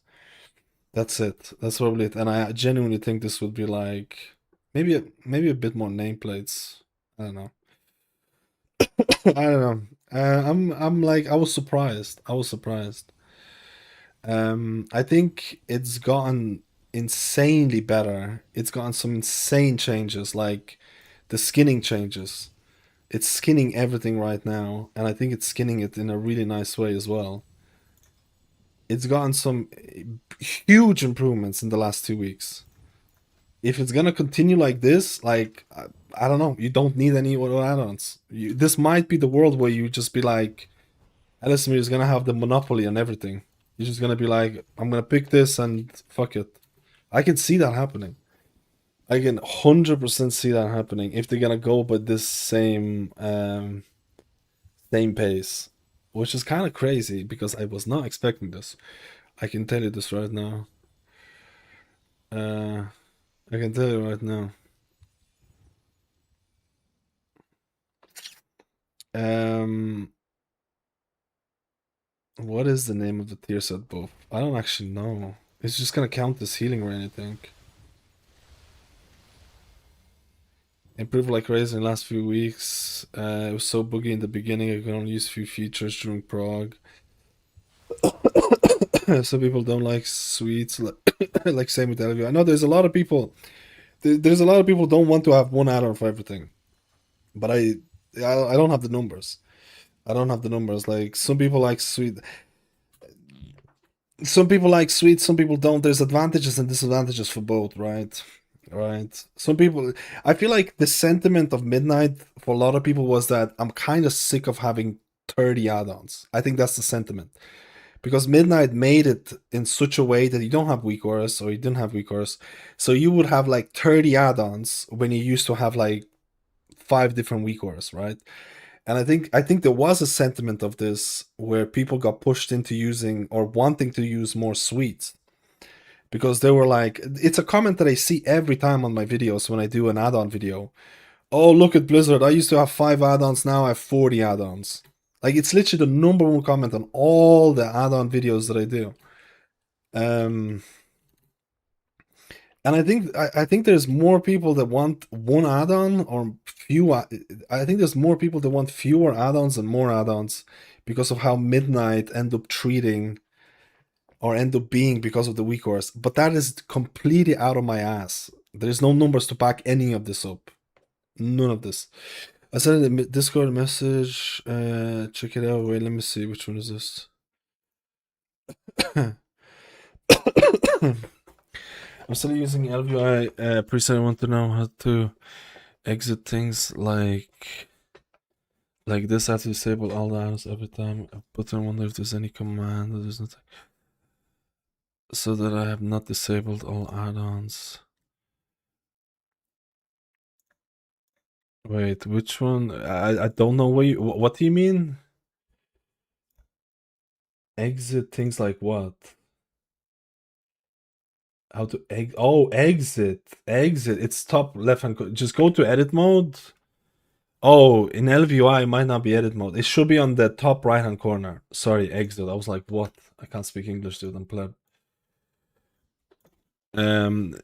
That's it. That's probably it. And I genuinely think this would be like maybe a bit more nameplates. I don't know. I don't know. I'm like, I was surprised. I think it's gotten insanely better. It's gotten some insane changes, like the skinning changes. It's skinning everything right now, and I think it's skinning it in a really nice way as well. It's gotten some huge improvements in the last 2 weeks. If it's gonna continue like this, like, I don't know, you don't need any other add-ons. This might be the world where you just be like, Ellesmere is gonna have the monopoly on everything. You're just gonna be like, I'm gonna pick this and fuck it. I can see that happening. I can 100% see that happening if they're gonna go by this same pace, which is kind of crazy because I was not expecting this. I can tell you this right now. I can tell you right now. What is the name of the tier set buff? I don't actually know. It's just gonna count as healing rain, I think. Improved like crazy in the last few weeks. It was so buggy in the beginning, I could only use few features during prog. Some people don't like sweets, like same with LV. I know there's a lot of people. There's a lot of people don't want to have one add-on for everything, but I don't have the numbers. I don't have the numbers. Like, some people like sweet. Some people like sweet, some people don't. There's advantages and disadvantages for both, right? Right. Some people, I feel like the sentiment of Midnight for a lot of people was that I'm kind of sick of having 30 add-ons. I think that's the sentiment. because Midnight made it in such a way that you don't have weak auras, or you didn't have weak auras. So you would have like 30 add-ons when you used to have like 5 different weak auras, right? And I think there was a sentiment of this where people got pushed into using or wanting to use more suites. Because they were like, it's a comment that I see every time on my videos when I do an add-on video. Oh, look at Blizzard. I used to have 5 add-ons, now I have 40 add-ons. Like, it's literally the number one comment on all the add-on videos that I do. And I think there's more people that want one add-on or few. I think there's more people that want fewer add-ons and more add-ons because of how Midnight end up treating or end up being because of the weak auras. But that is completely out of my ass. There's no numbers to back any of this up. None of this. I sent a Discord message. Check it out. Wait, let me see. Which one is this? I'm still using LVI preset. I want to know how to exit things like this. I have to disable all the add-ons every time. But I wonder if there's any command that there's nothing. So that I have not disabled all add-ons. Wait, which one? I don't know what do you mean? Exit things like what? How to exit. It's top left hand. Just go to edit mode. Oh, in LVI it might not be edit mode. It should be on the top right hand corner. Sorry, exit. I was like, what? I can't speak English, dude. I'm pleb.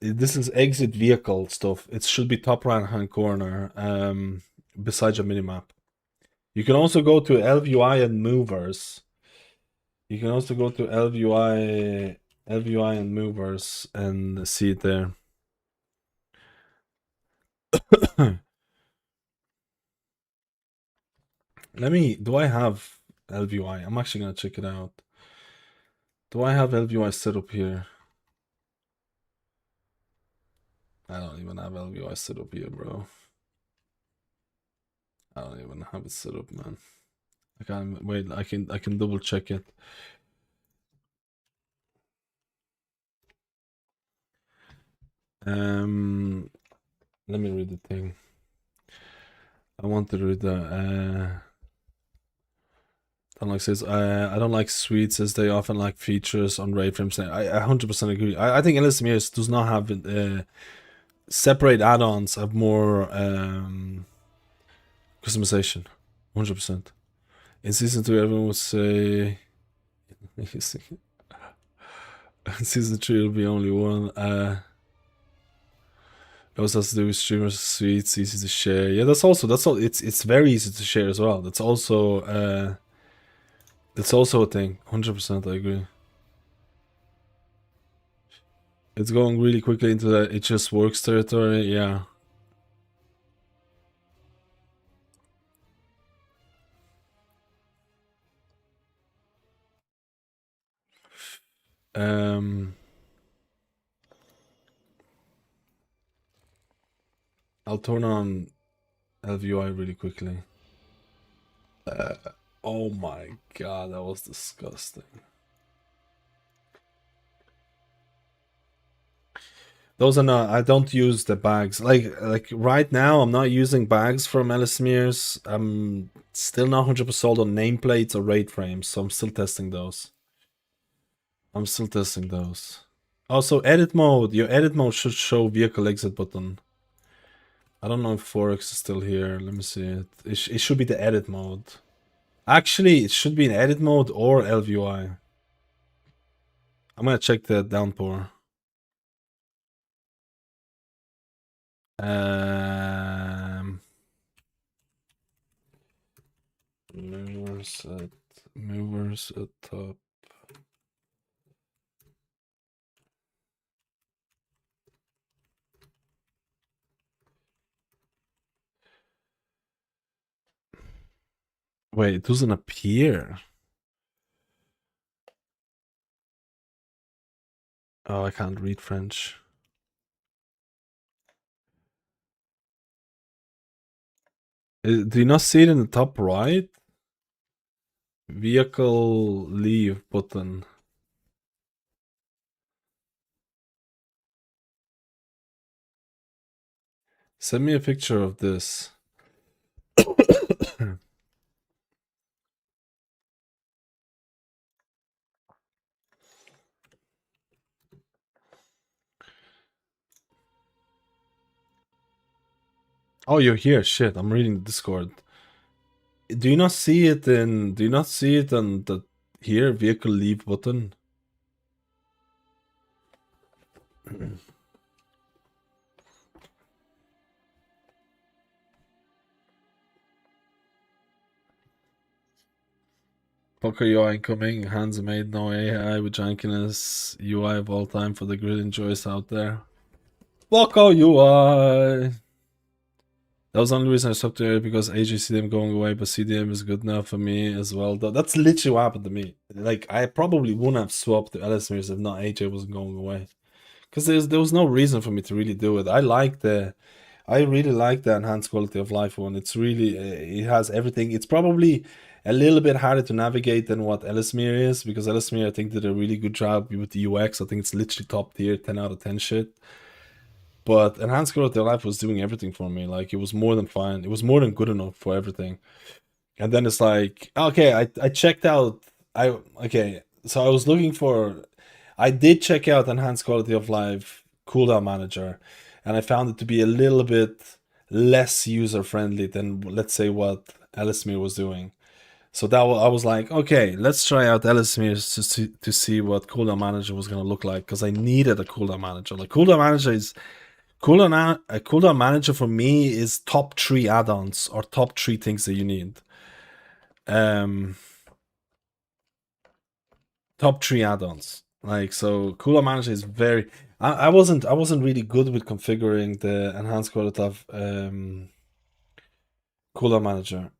This is exit vehicle stuff. It should be top right hand corner. Besides your minimap. You can also go to LVI and movers. You can also go to LVI and movers and see it there. Do I have LVI? I'm actually gonna check it out. Do I have LVI set up here? I don't even have LVI set up here, bro. I don't even have it set up, man. I can't wait. I can double check it. Let me read the thing. I want to read the Unlike says, I don't like suites as they often lack features on raid frames. I 100% agree. I think LSMERs does not have separate add-ons, have more customization. 100%. In season 2, everyone would say in season 3 it'll be only one. It also has to do with streamers suites, easy to share. Yeah, that's all. It's very easy to share as well. That's also a thing. 100%, I agree. It's going really quickly into the it just works territory. Yeah. I'll turn on LVI really quickly. Oh my god, that was disgusting. Those are not. I don't use the bags. Like right now, I'm not using bags from LSMERs. I'm still not 100% sold on nameplates or raid frames, so I'm still testing those. Also, edit mode. Your edit mode should show vehicle exit button. I don't know if Forex is still here. Let me see it. It should be the edit mode. Actually, it should be in edit mode or LVI. I'm gonna check the downpour. Movers at top. Wait, it doesn't appear. Oh, I can't read French. Do you not see it in the top right? Vehicle leave button. Send me a picture of this. Oh, you're here. Shit, I'm reading the Discord. Do you not see it in? Do you not see it on the here vehicle leave button? Poker UI incoming. Hands made no AI with jankiness UI of all time for the grid enjoys out there. Poker UI. That was the only reason I stopped there because AJCDM going away, but CDM is good enough for me as well. That's literally what happened to me. Like I probably wouldn't have swapped to Ellesmere's if not AJ wasn't going away. Because there was no reason for me to really do it. I really like the enhanced quality of life one. It's really it has everything. It's probably a little bit harder to navigate than what Ellesmere is because Ellesmere I think did a really good job with the UX. I think it's literally top tier, 10 out of 10 shit. But enhanced quality of life was doing everything for me. Like it was more than fine. It was more than good enough for everything. And then it's like, okay, I checked out. So I was looking for. I did check out enhanced quality of life cooldown manager, and I found it to be a little bit less user friendly than let's say what Ellesmere was doing. So I was like, okay, let's try out Ellesmere to see what cooldown manager was gonna look like because I needed a cooldown manager. Like cooldown manager is a cooldown manager for me is top 3 add-ons or top 3 things that you need. Top 3 add-ons. Like so cooldown manager is very I wasn't really good with configuring the enhanced quality of cooldown manager.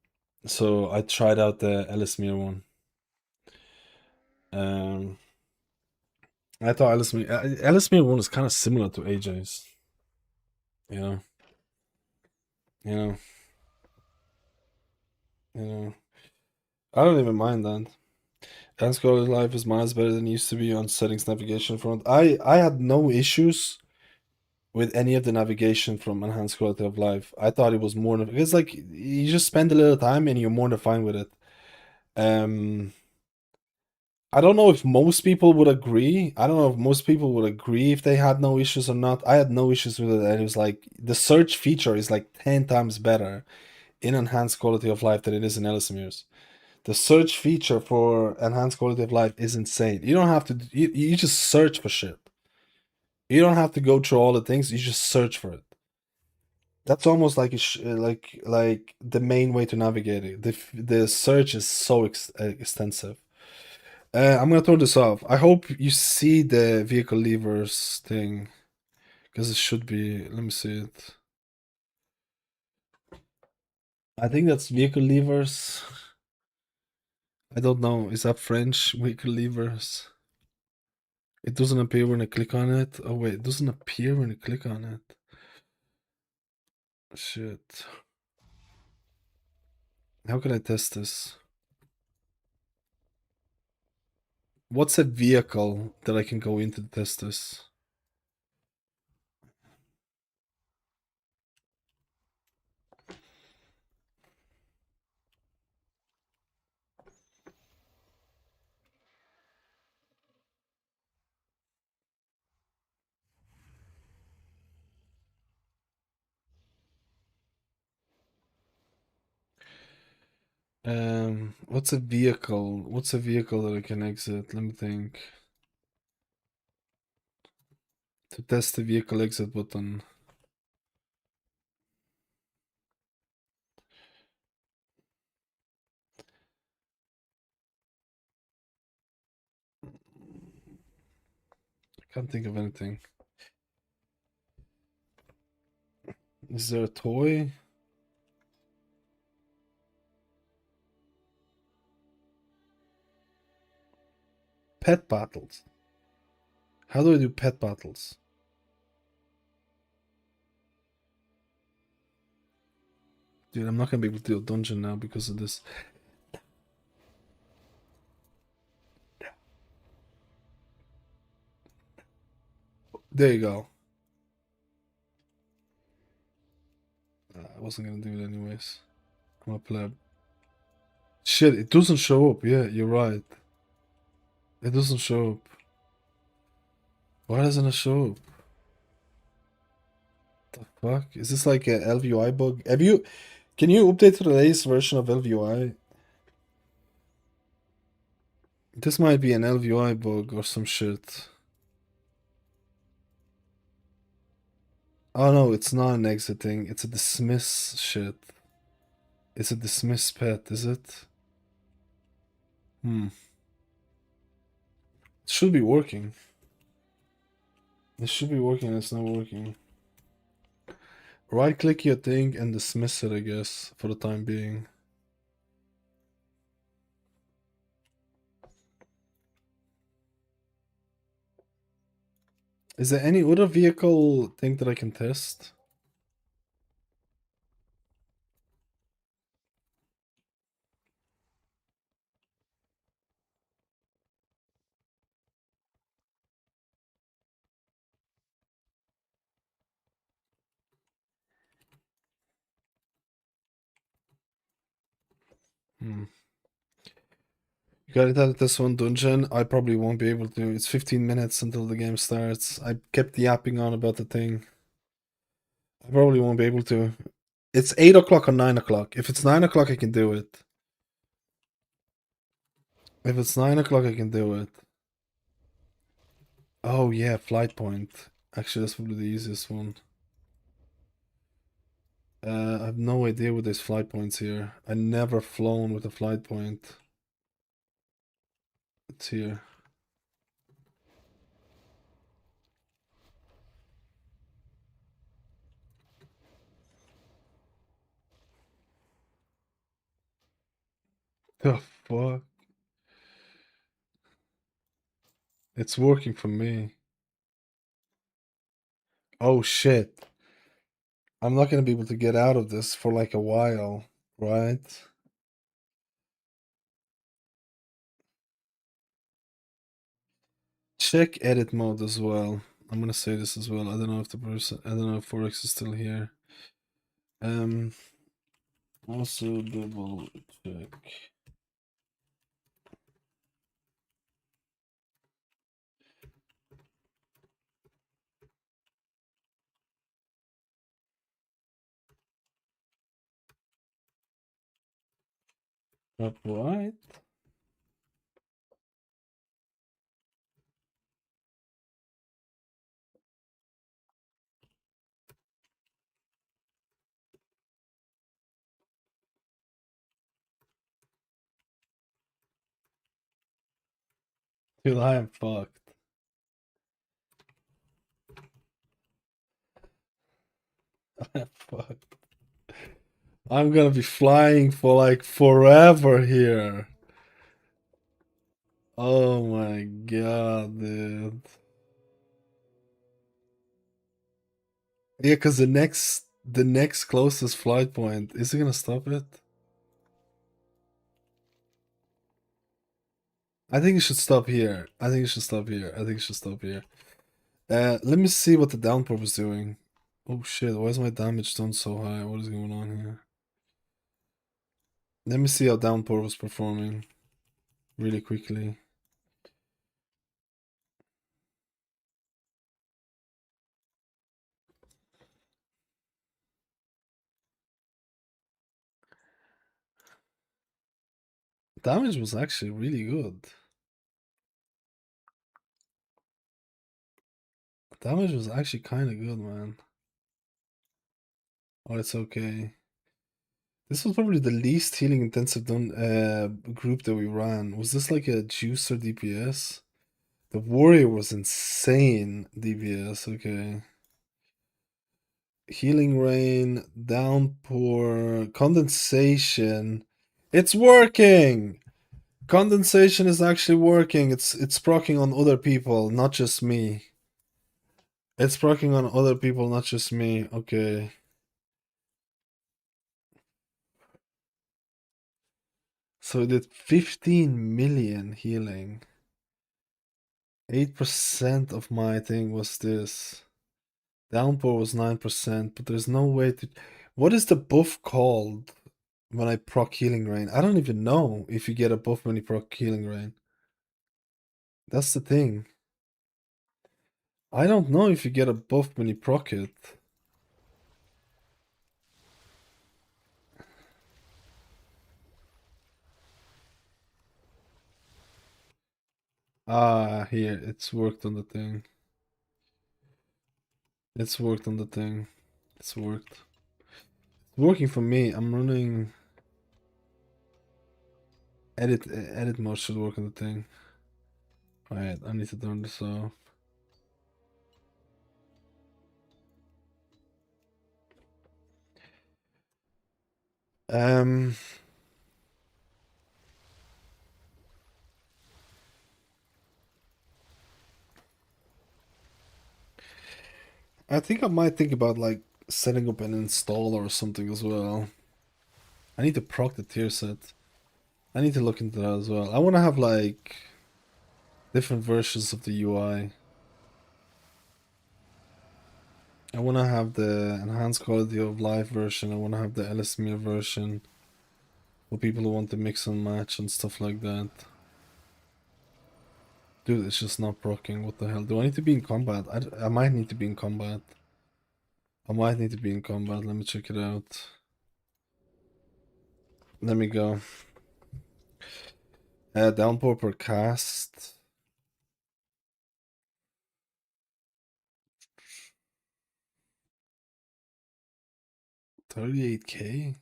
So I tried out the Ellesmere one. I thought Ellesmere one is kind of similar to AJ's. You know. You know. You know. I don't even mind that. Enhanced quality of life is miles better than it used to be on settings navigation front. I had no issues with any of the navigation from enhanced quality of life. I thought it was more than because like you just spend a little time and you're more than fine with it. I don't know if most people would agree. I don't know if most people would agree if they had no issues or not. I had no issues with it, and it was like the search feature is like 10 times better in enhanced quality of life than it is in Ellesmere's. The search feature for enhanced quality of life is insane. You don't have to. You just search for shit. You don't have to go through all the things. You just search for it. That's almost like like the main way to navigate it. The search is so extensive. I'm gonna turn this off. I hope you see the vehicle levers thing because it should be. Let me see it. I think that's vehicle levers. I don't know. Is that French vehicle levers? It doesn't appear when I click on it. Oh wait, it doesn't appear when I click on it. Shit. How can I test this? What's a vehicle that I can go into to test this? What's a vehicle? What's a vehicle that I can exit? Let me think. To test the vehicle exit button. I can't think of anything. Is there a toy? Pet battles. How do I do pet battles? Dude, I'm not gonna be able to do a dungeon now because of this. There you go. I wasn't gonna do it anyways. I'm a pleb. Shit, it doesn't show up. Yeah, you're right. It doesn't show up. Why doesn't it show up? The fuck? Is this like a LVUI bug? Can you update to the latest version of LVUI? This might be an LVUI bug or some shit. Oh no, it's not an exiting. It's a dismiss shit. It's a dismiss pet, is it? It should be working. It should be working, it's not working. Right click your thing and dismiss it, I guess, for the time being. Is there any other vehicle thing that I can test? You gotta tell this one dungeon. I probably won't be able to. It's 15 minutes until the game starts. I kept yapping on about the thing. I probably won't be able to. It's 8 o'clock or 9 o'clock. If it's 9 o'clock, I can do it. If it's 9 o'clock, I can do it. Oh yeah, flight point. Actually, that's probably the easiest one. I have no idea what there's flight points here. I never flown with a flight point. It's here. The fuck? It's working for me. Oh shit. I'm not gonna be able to get out of this for like a while, right? Check edit mode as well. I'm gonna say this as well. I don't know if I don't know if Forex is still here. Also double check. Right. Dude, I am fucked. I am fucked. I'm gonna be flying for like forever here. Oh my god, dude. Yeah, because the next closest flight point, is it gonna stop it? I think it should stop here. I think it should stop here. I think it should stop here. Let me see what the downpour was doing. Oh shit, why is my damage done so high? What is going on here? Let me see how downpour was performing really quickly. Damage was actually really good. Damage was actually kind of good, man. Oh, it's okay. This was probably the least healing intensive group that we ran. Was this like a juicer DPS? The warrior was insane DPS, okay. Healing rain, downpour, condensation. It's working! Condensation is actually working. It's proccing on other people, not just me. It's proccing on other people, not just me. Okay. So it did 15 million healing. 8% of my thing was this. Downpour was 9%, but there's no way to... What is the buff called when I proc Healing Rain? I don't even know if you get a buff when you proc Healing Rain. That's the thing. I don't know if you get a buff when you proc it. Ah, here, it's worked on the thing. It's worked on the thing. It's worked. It's working for me. I'm running... Edit mode should work on the thing. Alright, I need to turn this off. I think I might think about like setting up an installer or something as well. I need to proc the tier set. I need to look into that as well. I want to have like different versions of the UI. I want to have the enhanced quality of life version. I want to have the LSMIR version for people who want to mix and match and stuff like that. Dude, it's just not proccing. What the hell? Do I need to be in combat? I might need to be in combat. I might need to be in combat. Let me check it out. Let me go. Downpour per cast. $38K?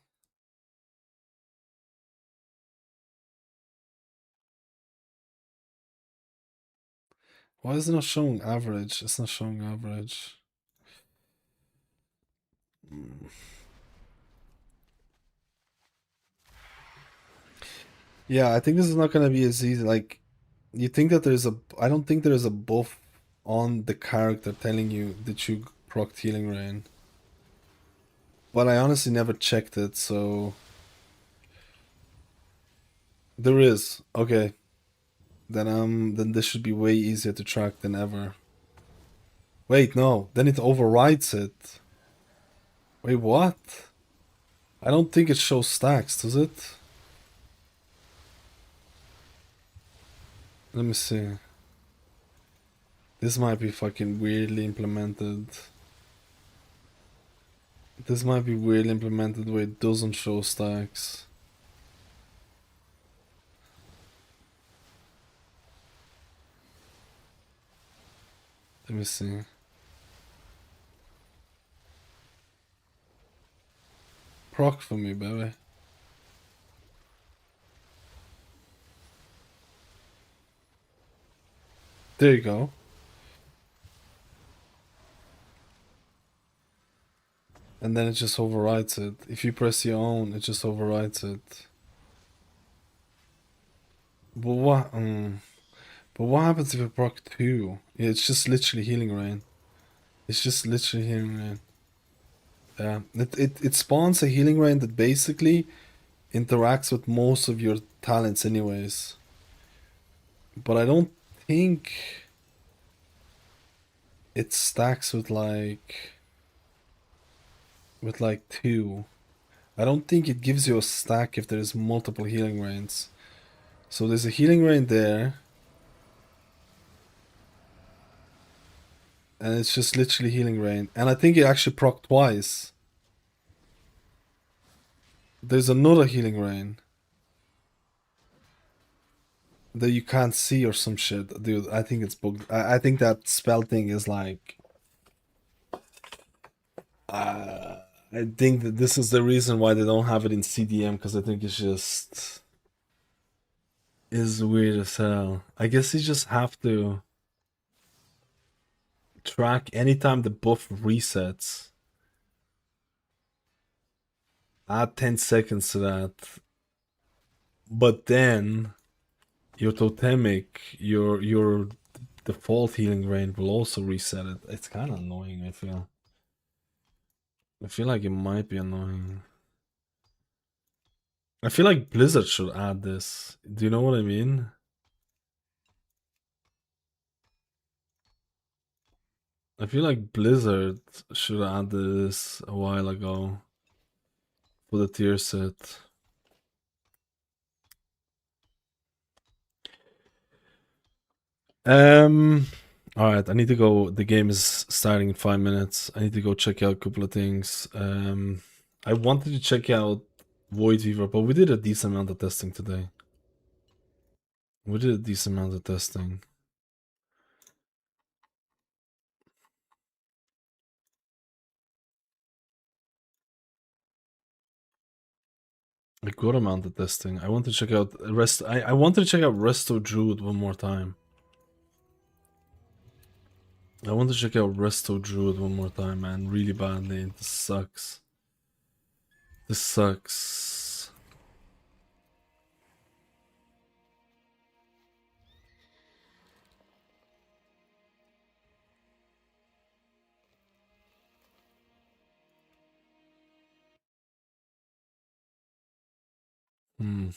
Why is it not showing average? It's not showing average. Yeah, I think this is not gonna be as easy. Like, you think that there's a... I don't think there's a buff on the character telling you that you proc Healing Rain. But I honestly never checked it, so... There is. Okay. Then this should be way easier to track than ever. Wait, no. Then it overrides it. Wait, what? I don't think it shows stacks, does it? Let me see. This might be fucking weirdly implemented. This might be weirdly implemented where it doesn't show stacks. Let me see. Proc for me, baby. There you go. And then it just overrides it. If you press your own, it just overrides it. But what? But what happens if I proc 2? Yeah, it's just literally Healing Rain. It's just literally Healing Rain. Yeah, it spawns a Healing Rain that basically interacts with most of your talents anyways. But I don't think it stacks with like 2. I don't think it gives you a stack if there's multiple Healing Rains. So there's a Healing Rain there. And it's just literally Healing Rain. And I think it actually proc twice. There's another Healing Rain that you can't see or some shit. Dude, I think it's bugged. I think that spell thing is like... I think that this is the reason why they don't have it in CDM, because I think it's just... is weird as hell. I guess you just have to track anytime the buff resets. Add 10 seconds to that. But then your totemic, your default Healing Rain will also reset it. It's kind of annoying, I feel. I feel like it might be annoying. I feel like Blizzard should add this. Do you know what I mean? I feel like Blizzard should have added this a while ago for the tier set. All right, I need to go. The game is starting in 5 minutes. I need to go check out a couple of things. I wanted to check out Void Weaver, but we did a decent amount of testing today. We did a decent amount of testing. A good amount of testing. I want to check out I wanted to check out Resto Druid one more time. I want to check out Resto Druid one more time, man. Really badly. This sucks. This sucks. Hmm.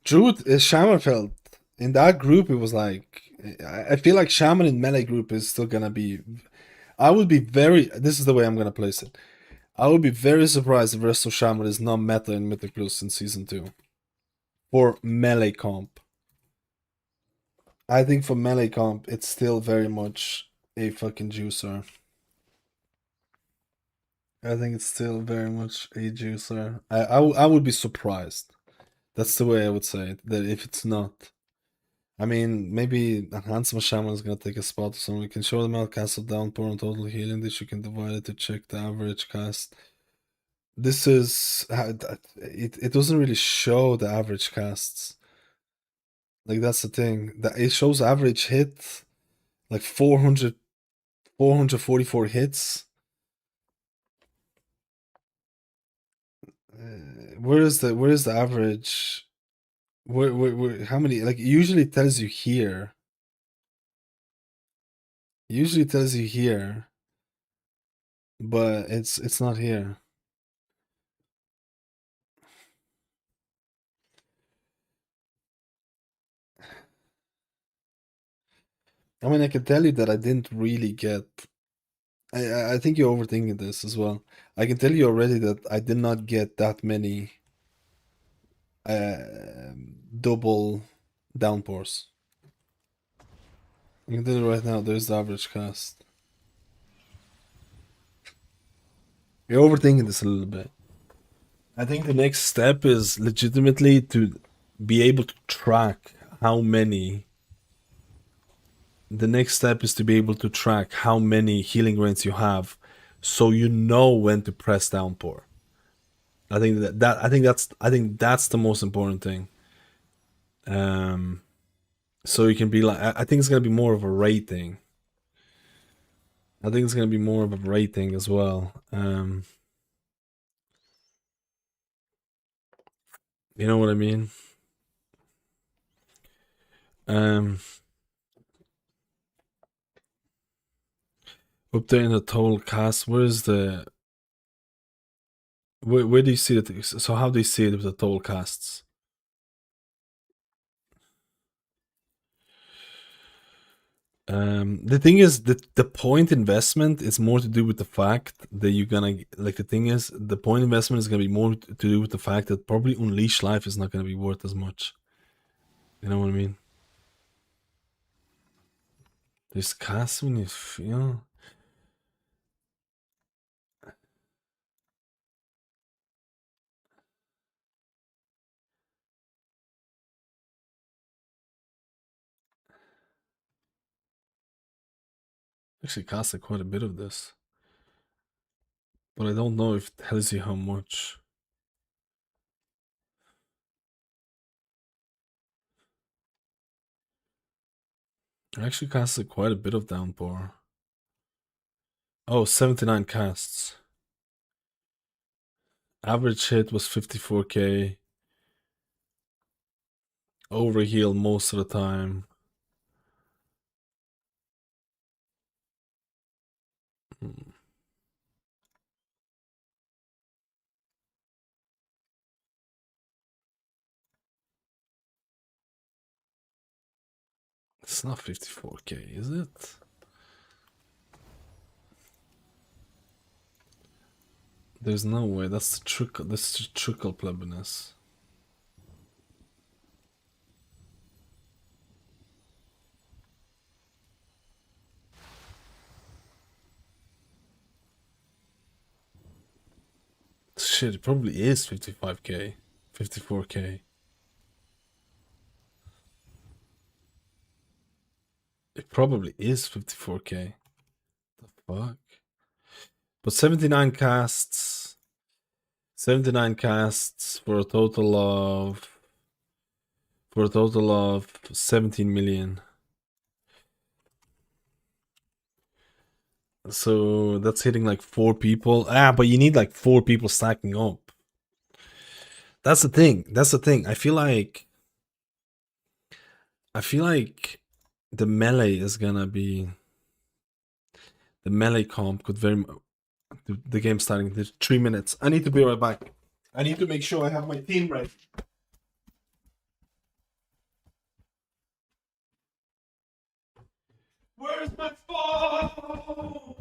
Druid is Shaman felt in that group. It was like I feel like Shaman in melee group is still gonna be. I would be very. This is the way I'm gonna place it. I would be very surprised if Resto Shaman is not meta in Mythic Plus in season 2 for melee comp. I think for melee comp, it's still very much a fucking juicer. I think it's still very much a juicer. I would be surprised. That's the way I would say it. That if it's not. I mean, maybe a handsome shaman is gonna take a spot or something. We can show them out castle downpour and total healing. This you can divide it to check the average cast. This is it doesn't really show the average casts. Like that's the thing. That it shows average hit like 444 hits. Where is the average? Where how many? Like it usually tells you here. It usually tells you here, but it's not here. I mean, I can tell you that I didn't really get. I think you're overthinking this as well. I can tell you already that I did not get that many double downpours. You can tell you right now. There's the average cast. You're overthinking this a little bit. I think the next step is legitimately to be able to track how many. The next step is to be able to track how many healing grains you have, so you know when to press downpour. I think I think that's the most important thing. So you can be like, I think it's gonna be more of a rating. I think it's gonna be more of a rating as well. You know what I mean? Updating the total cast. Where's the? Where do you see it? So how do you see it with the total casts? The thing is that the point investment is more to do with the fact that you're gonna like. The thing is, the point investment is gonna be more to do with the fact that probably Unleash Life is not gonna be worth as much. You know what I mean? There's casts when you know. Actually casted quite a bit of this. But I don't know if it tells you how much. I actually casted quite a bit of Downpour. Oh, 79 casts. Average hit was 54k. Overheal most of the time. It's not 54k, is it? There's no way. That's the trickle. This is trickle plebiness. Shit, it probably is 55k, 54k. It probably is 54k. The fuck? But 79 casts. 79 casts for a total of 17 million. So that's hitting like 4 people. But you need like 4 people stacking up. That's the thing. That's the thing. I feel like the melee is gonna be the melee comp could very the game starting in 3 minutes. I need to be right back. I need to make sure I have my team ready. Where's my phone?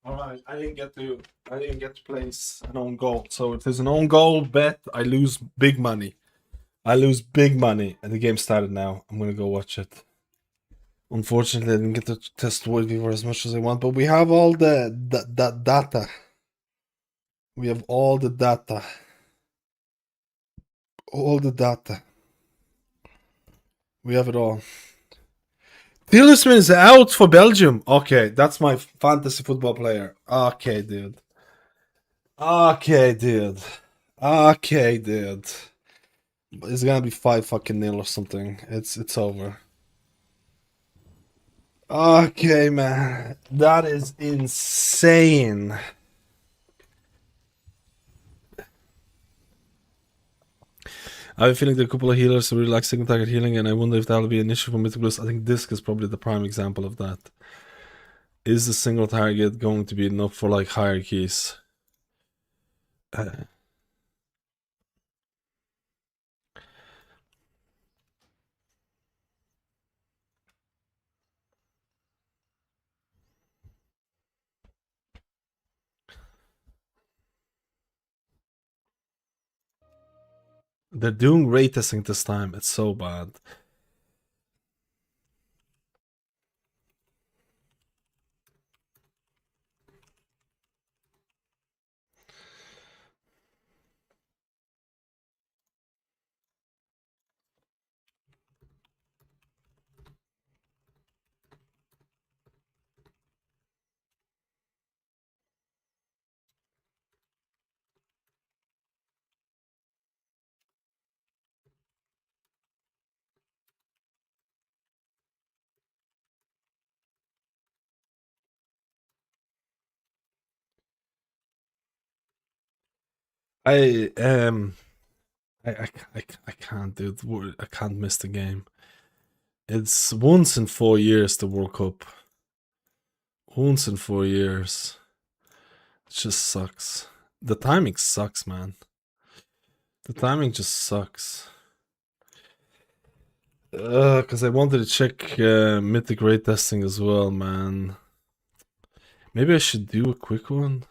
All right, I didn't get to place an own goal. So if there's an own goal bet, I lose big money. I lose big money, and the game started now. I'm gonna go watch it. Unfortunately, I didn't get to test Void Weaver as much as I want, but we have all the data. We have all the data. All the data. We have it all. Tielisman is out for Belgium. Okay, that's my fantasy football player. Okay, dude. Okay, dude. Okay, dude. It's gonna be 5-0 or something. It's over. Okay, man. That is insane. I have a feeling there are a couple of healers who really like single target healing, and I wonder if that'll be an issue for Mythic Plus. I think Disc is probably the prime example of that. Is the single target going to be enough for like hierarchies? They're doing ray testing this time. It's so bad. I can't, dude. I can't miss the game. It's once in 4 years the World Cup. Once in 4 years. It just sucks. The timing sucks, man. The timing just sucks. Because I wanted to check Mythic ray testing as well, man. Maybe I should do a quick one.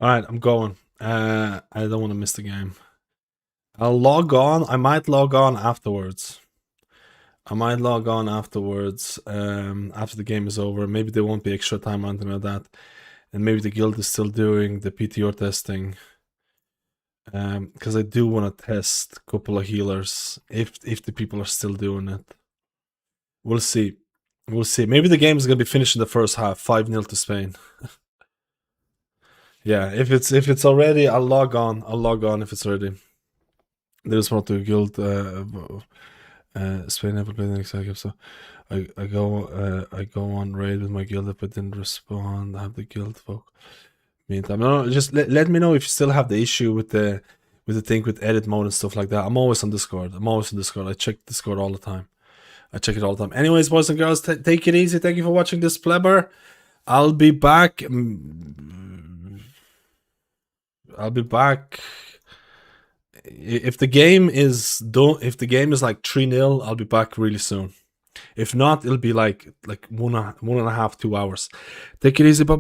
Alright, I'm going. I don't want to miss the game. I'll log on. I might log on afterwards. After the game is over. Maybe there won't be extra time or anything like that. And maybe the guild is still doing the PTR testing. Because I do want to test a couple of healers if the people are still doing it. We'll see. We'll see. Maybe the game is gonna be finished in the first half, 5-0 to Spain. Yeah, if it's already, I'll log on. If it's ready. There's one to guild. Spain never played the next game, so I go on raid with my guild if I didn't respond. I have the guild folk. Meantime, no, just let me know if you still have the issue with the thing with edit mode and stuff like that. I'm always on Discord. I check Discord all the time. Anyways, boys and girls, take it easy. Thank you for watching this plebber. I'll be back. If the game is like 3-0, I'll be back really soon. If not, it'll be like 1.5, 2 hours. Take it easy. Bye.